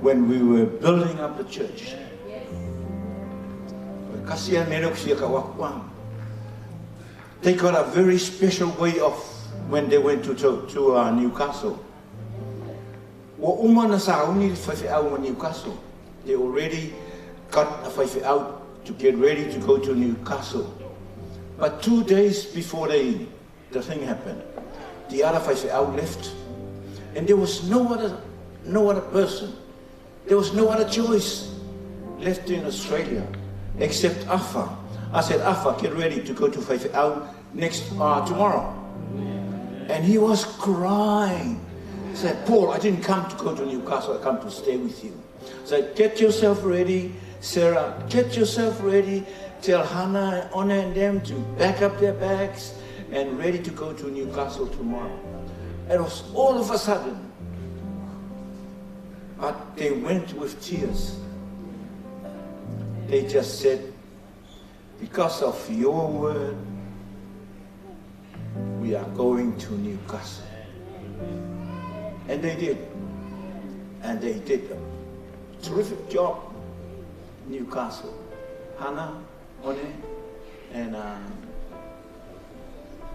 when we were building up the church. They got a very special way of when they went to Newcastle. Newcastle. They already got a 5 out to get ready to go to Newcastle. But 2 days before the thing happened, the other whaiwhiau left. And there was no other person. There was no other choice left in Australia except Afa. I said, Afa, get ready to go to whaiwhiau tomorrow. And he was crying. He said, Paul, I didn't come to go to Newcastle, I come to stay with you. I said, get yourself ready, Sarah, get yourself ready. Tell Hannah, Ona and them to back up their bags and ready to go to Newcastle tomorrow. It was all of a sudden. But they went with tears. They just said, because of your word, we are going to Newcastle. And they did. And they did a terrific job in Newcastle. Hannah, One, and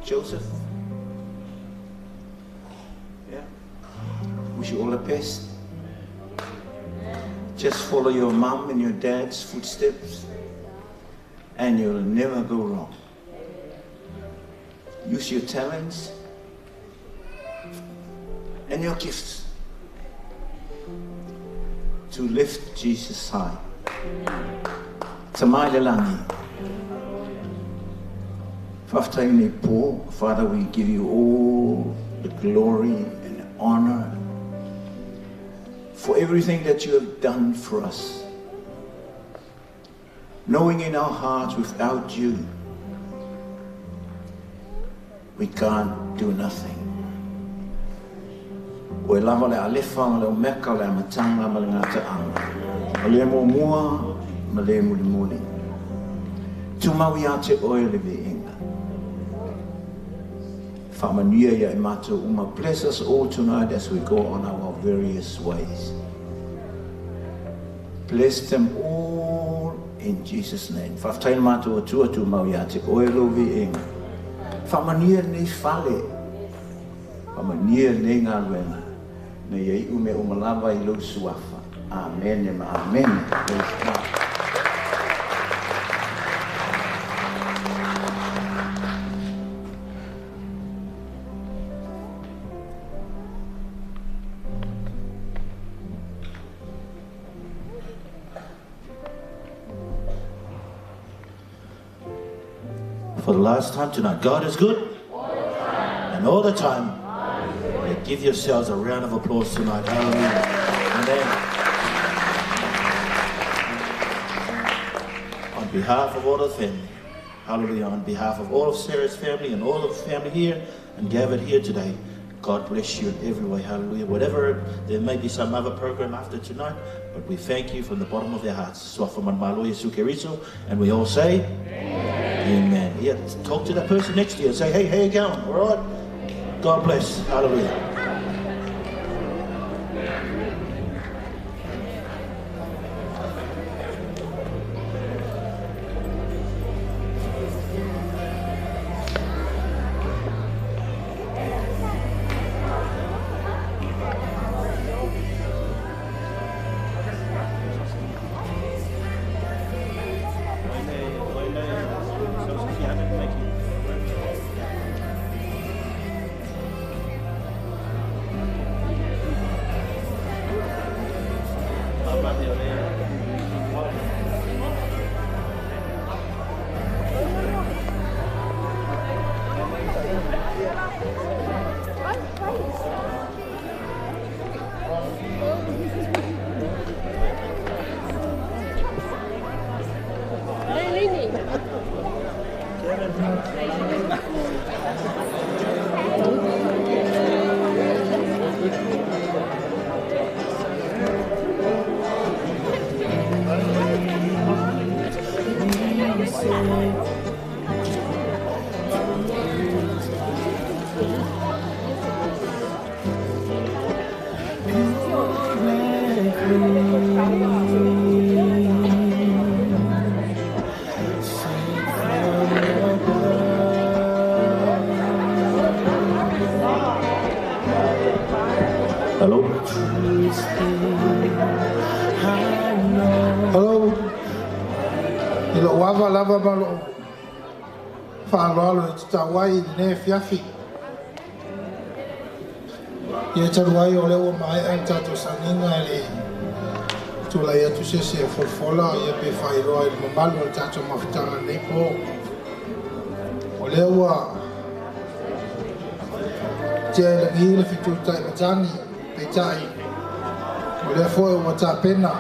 Joseph. Yeah. Wish you all the best. Just follow your mom and your dad's footsteps, and you'll never go wrong. Use your talents and your gifts to lift Jesus high. Tamai lelangi. Father, we give you all the glory and the honor for everything that you have done for us. Knowing in our hearts, without you, we can't do nothing. O lava le alefa, ma le omeka, le amatanga, ma le ngata anga. O le mua, ma le mulimuli. Tumawi ate oe le ve inga. Whamanuia ia e mātou uma. Bless us all tonight as we go on our various ways. Bless them all in Jesus' name. Whaftaina mātou atua tu mau ia te oe lo ve inga. Whamania nei whale. Whamania nei ngā ruenga. Nei ei ume umalawa I lo suafa. Amen and amen. Praise God. For the last time tonight, God is good. And all the time. Give yourselves a round of applause tonight. Hallelujah. Amen. On behalf of all the family, hallelujah, on behalf of all of Sarah's family and all of the family here and gathered here today, God bless you in every way. Hallelujah. Whatever, there may be some other program after tonight, but we thank you from the bottom of our hearts. And we all say, Amen. Yeah, talk to that person next to you and say, hey, how you going? All right? God bless. Hallelujah. lo wava lava ma lo whaaloalo e te tawai ne fiafi. Ia taruai o leo mai ang tato saninga ele tula ia tu se folfola ia pe whairoa i mamalu o tato mawhitanga nei po. O leo a te langi le fitu tai matani pe tai. O leo foe o ta pena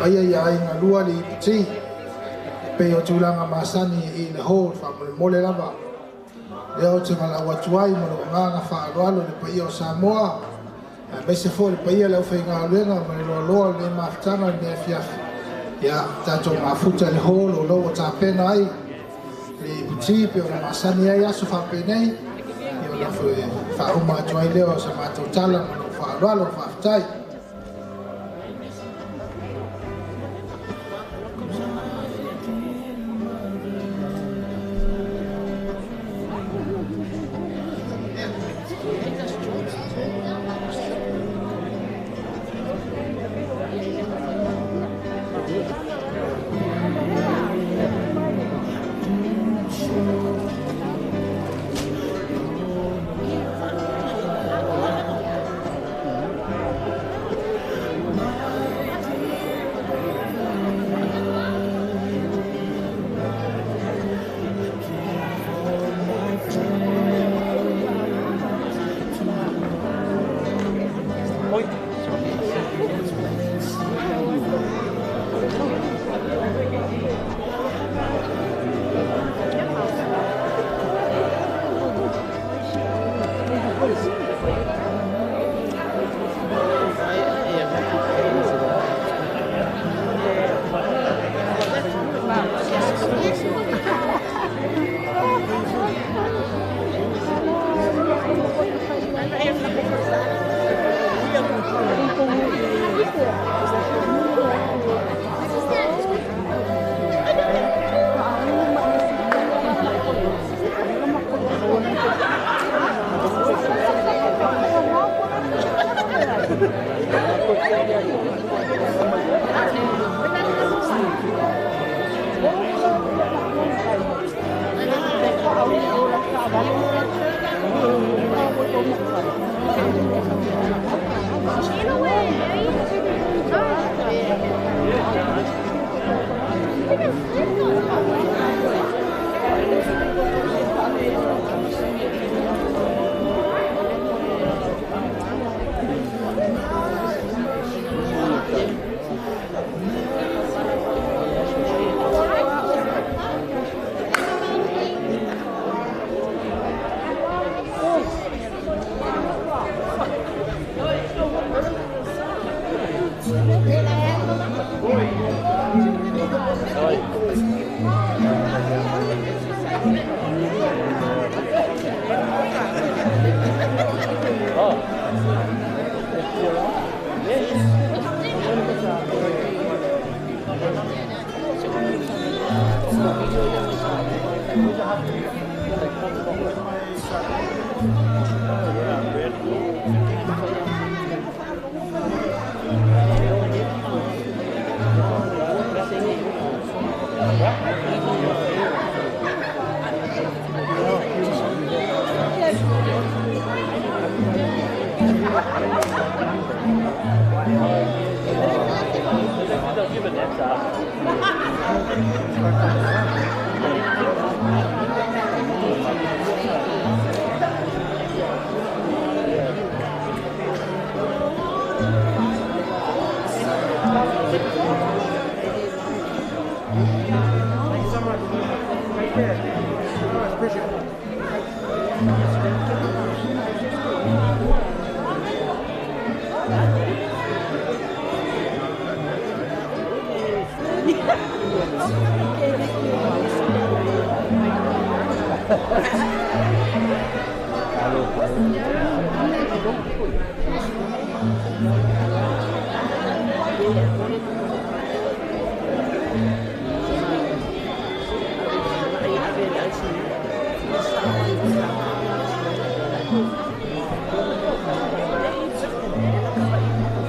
aia ia inga lua li ipiti. Pe o tūlanga masani i le hō whamole mole lava. Leo te malawa tuai mo lo nganga whaaloalo le paia o Samoa. Me se fo le paia leo whai ngā luenga mo le loa loa le mawhitanga le fiafi. Ia tātou mafuta le hō lo loa tā pena ai. Le puti pe o na masani ai aso whapenei. I o na whauma tuai leo sa mātou tala mo lo whaaloalo whawhitai.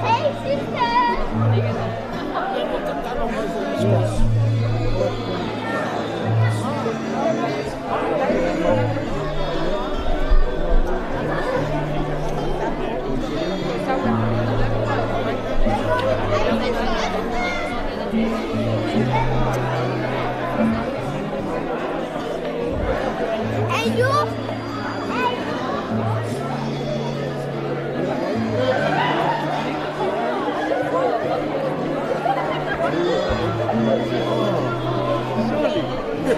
Hey, sister! Big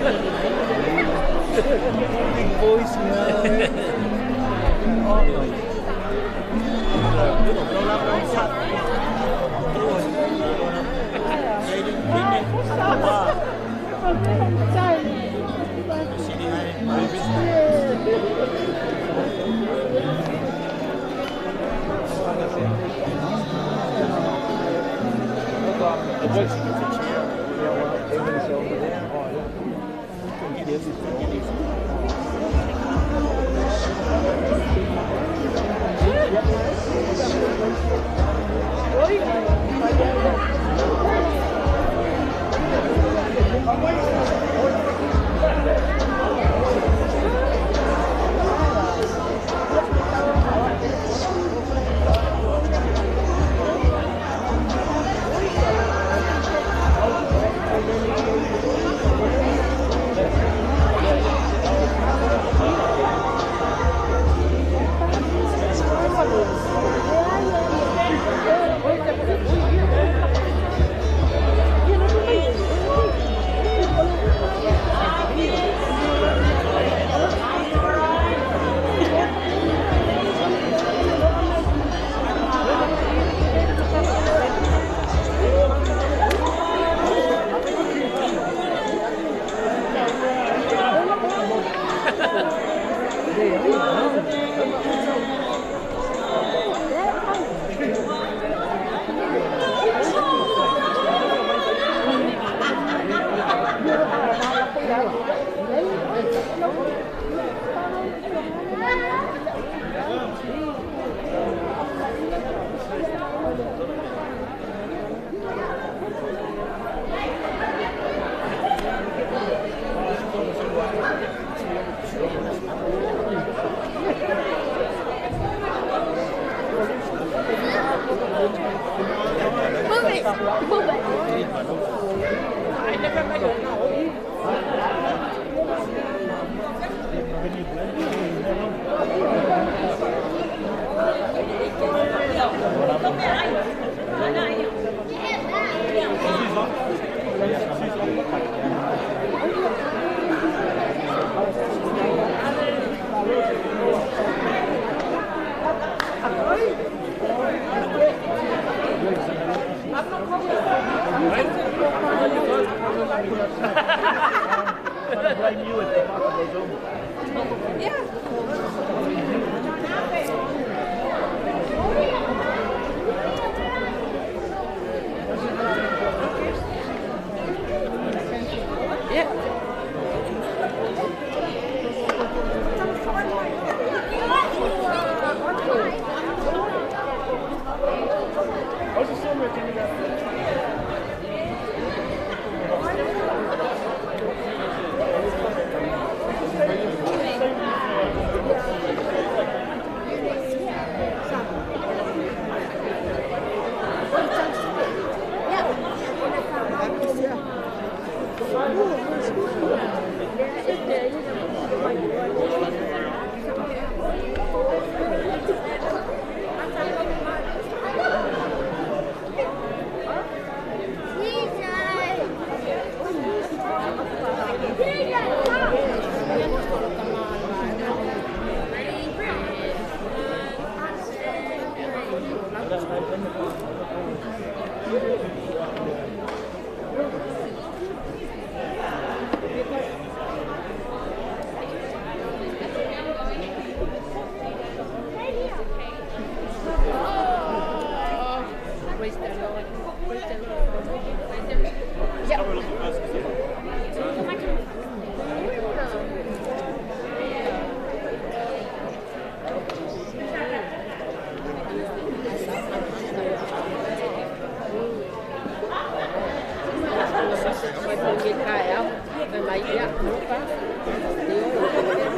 voice,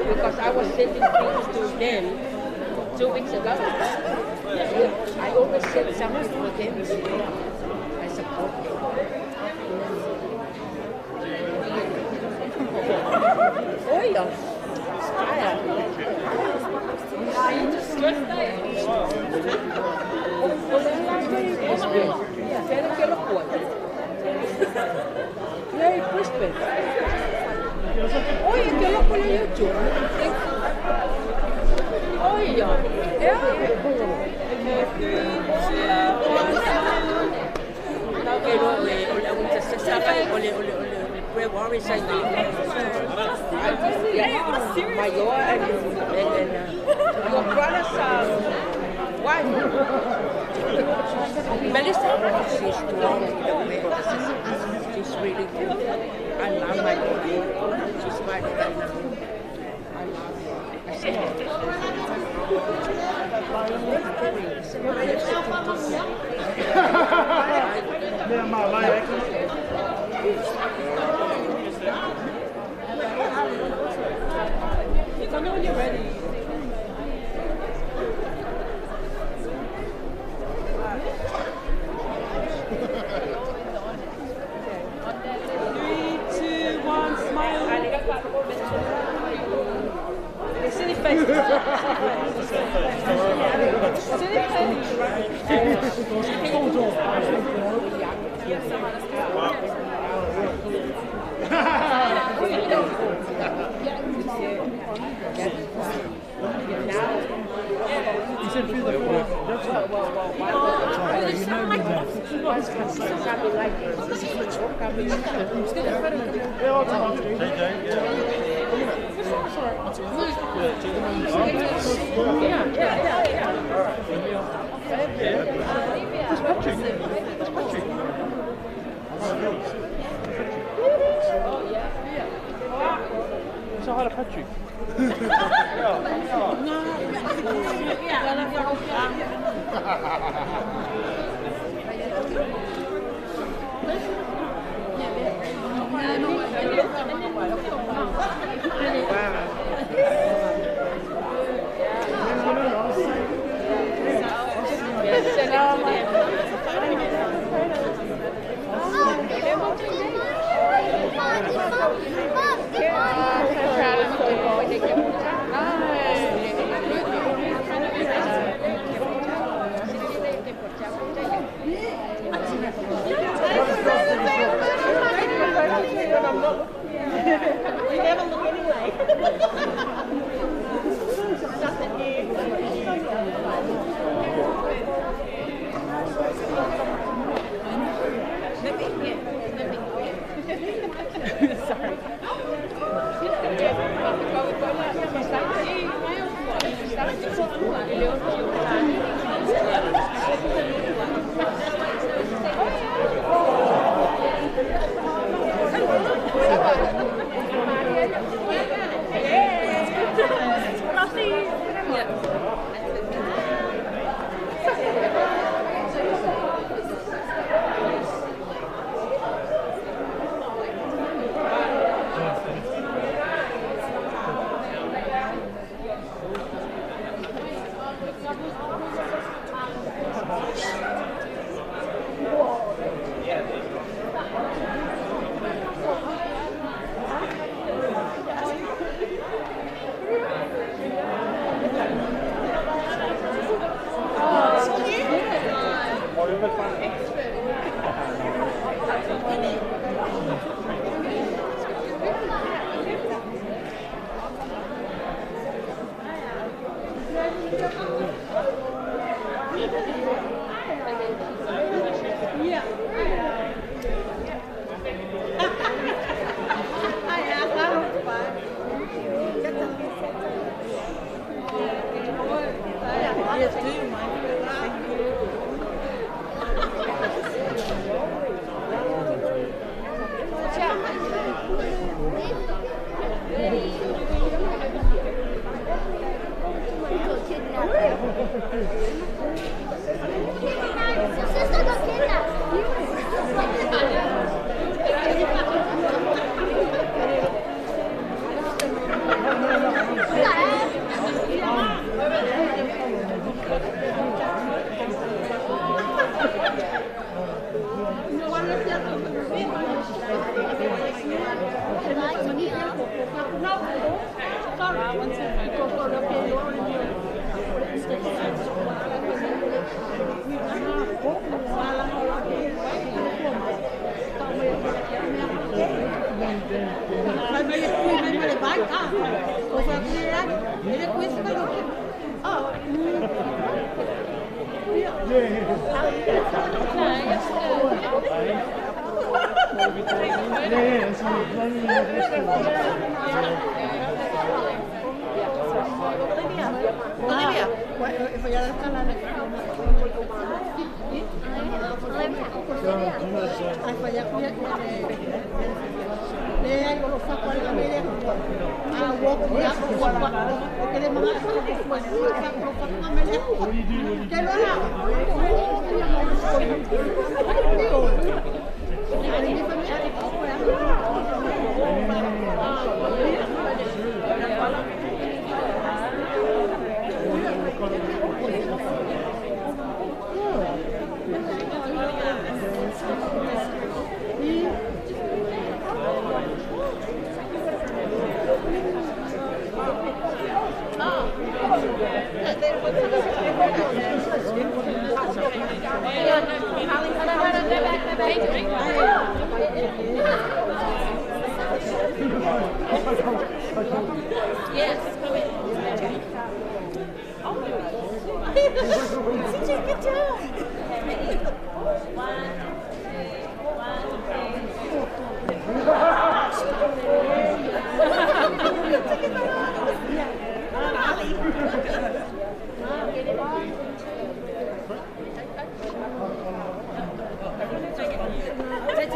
Because I was sending things to them 2 weeks ago. I always send something for them. I support them. Oil. Merry Christmas. Oi, que loco no YouTube. Oi, ja. Ja. Okay, no, ole se sabe, ole prayer warriors I do. My Lord and your brother's wife. Melissa, she's strong in the way of the she's really good. I love my Lord. She's my Lord. I love her. I say you tell me when you're ready. Silly face. Så holder Patrick. You never look anyway. Nothing new.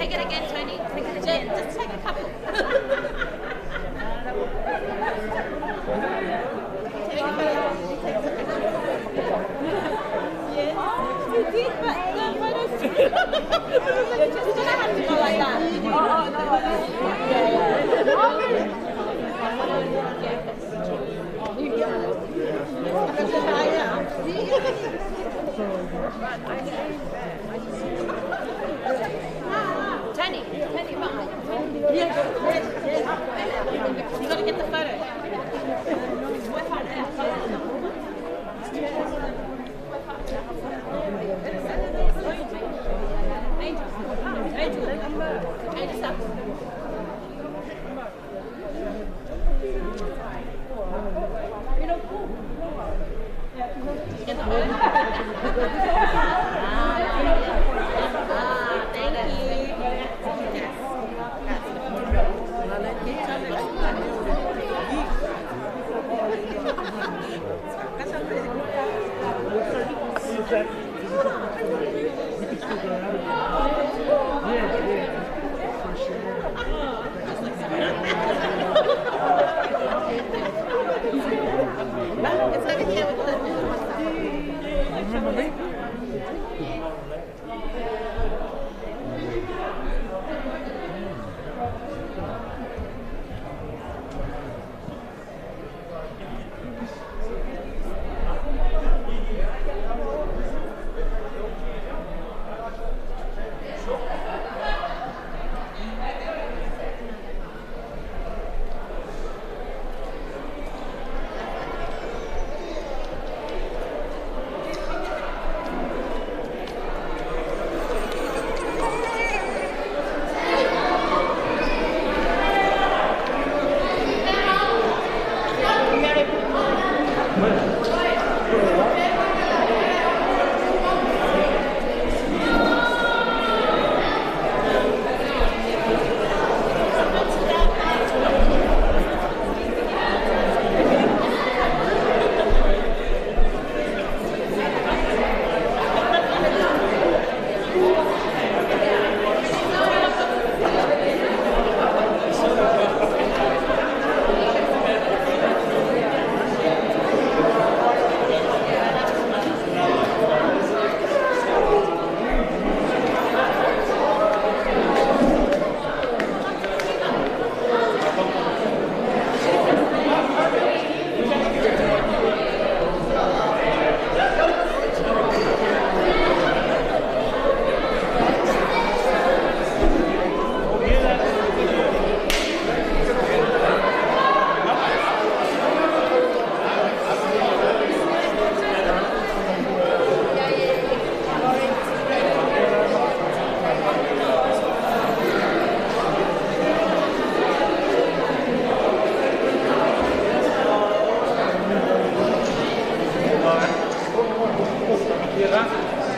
Take it again, Tony. Take it again. Just take a couple. Tony, behind. Yes. You got to get the photo. Thank you.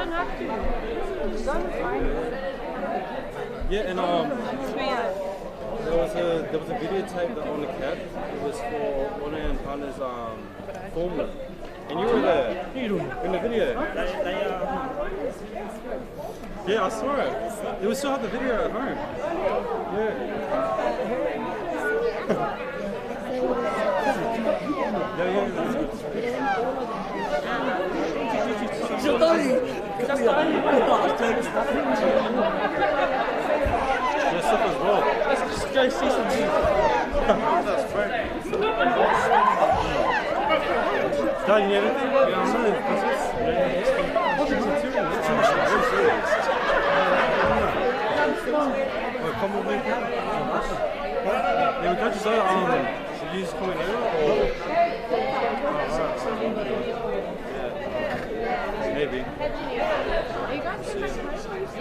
don't have to. You don't find it. Yeah, and there was a videotape that on the cab. It was for One and Hannah's formula, and you were there in the video. Yeah, I saw it. We still have the video at home. There's stuff as well. Let's just go see some music. That's great. Dad, you need anything? Yeah, I know. What's the material? It's too much. Very serious. Wait, come with me. Yeah, we got you so, should you use coming over or? Yeah. Maybe.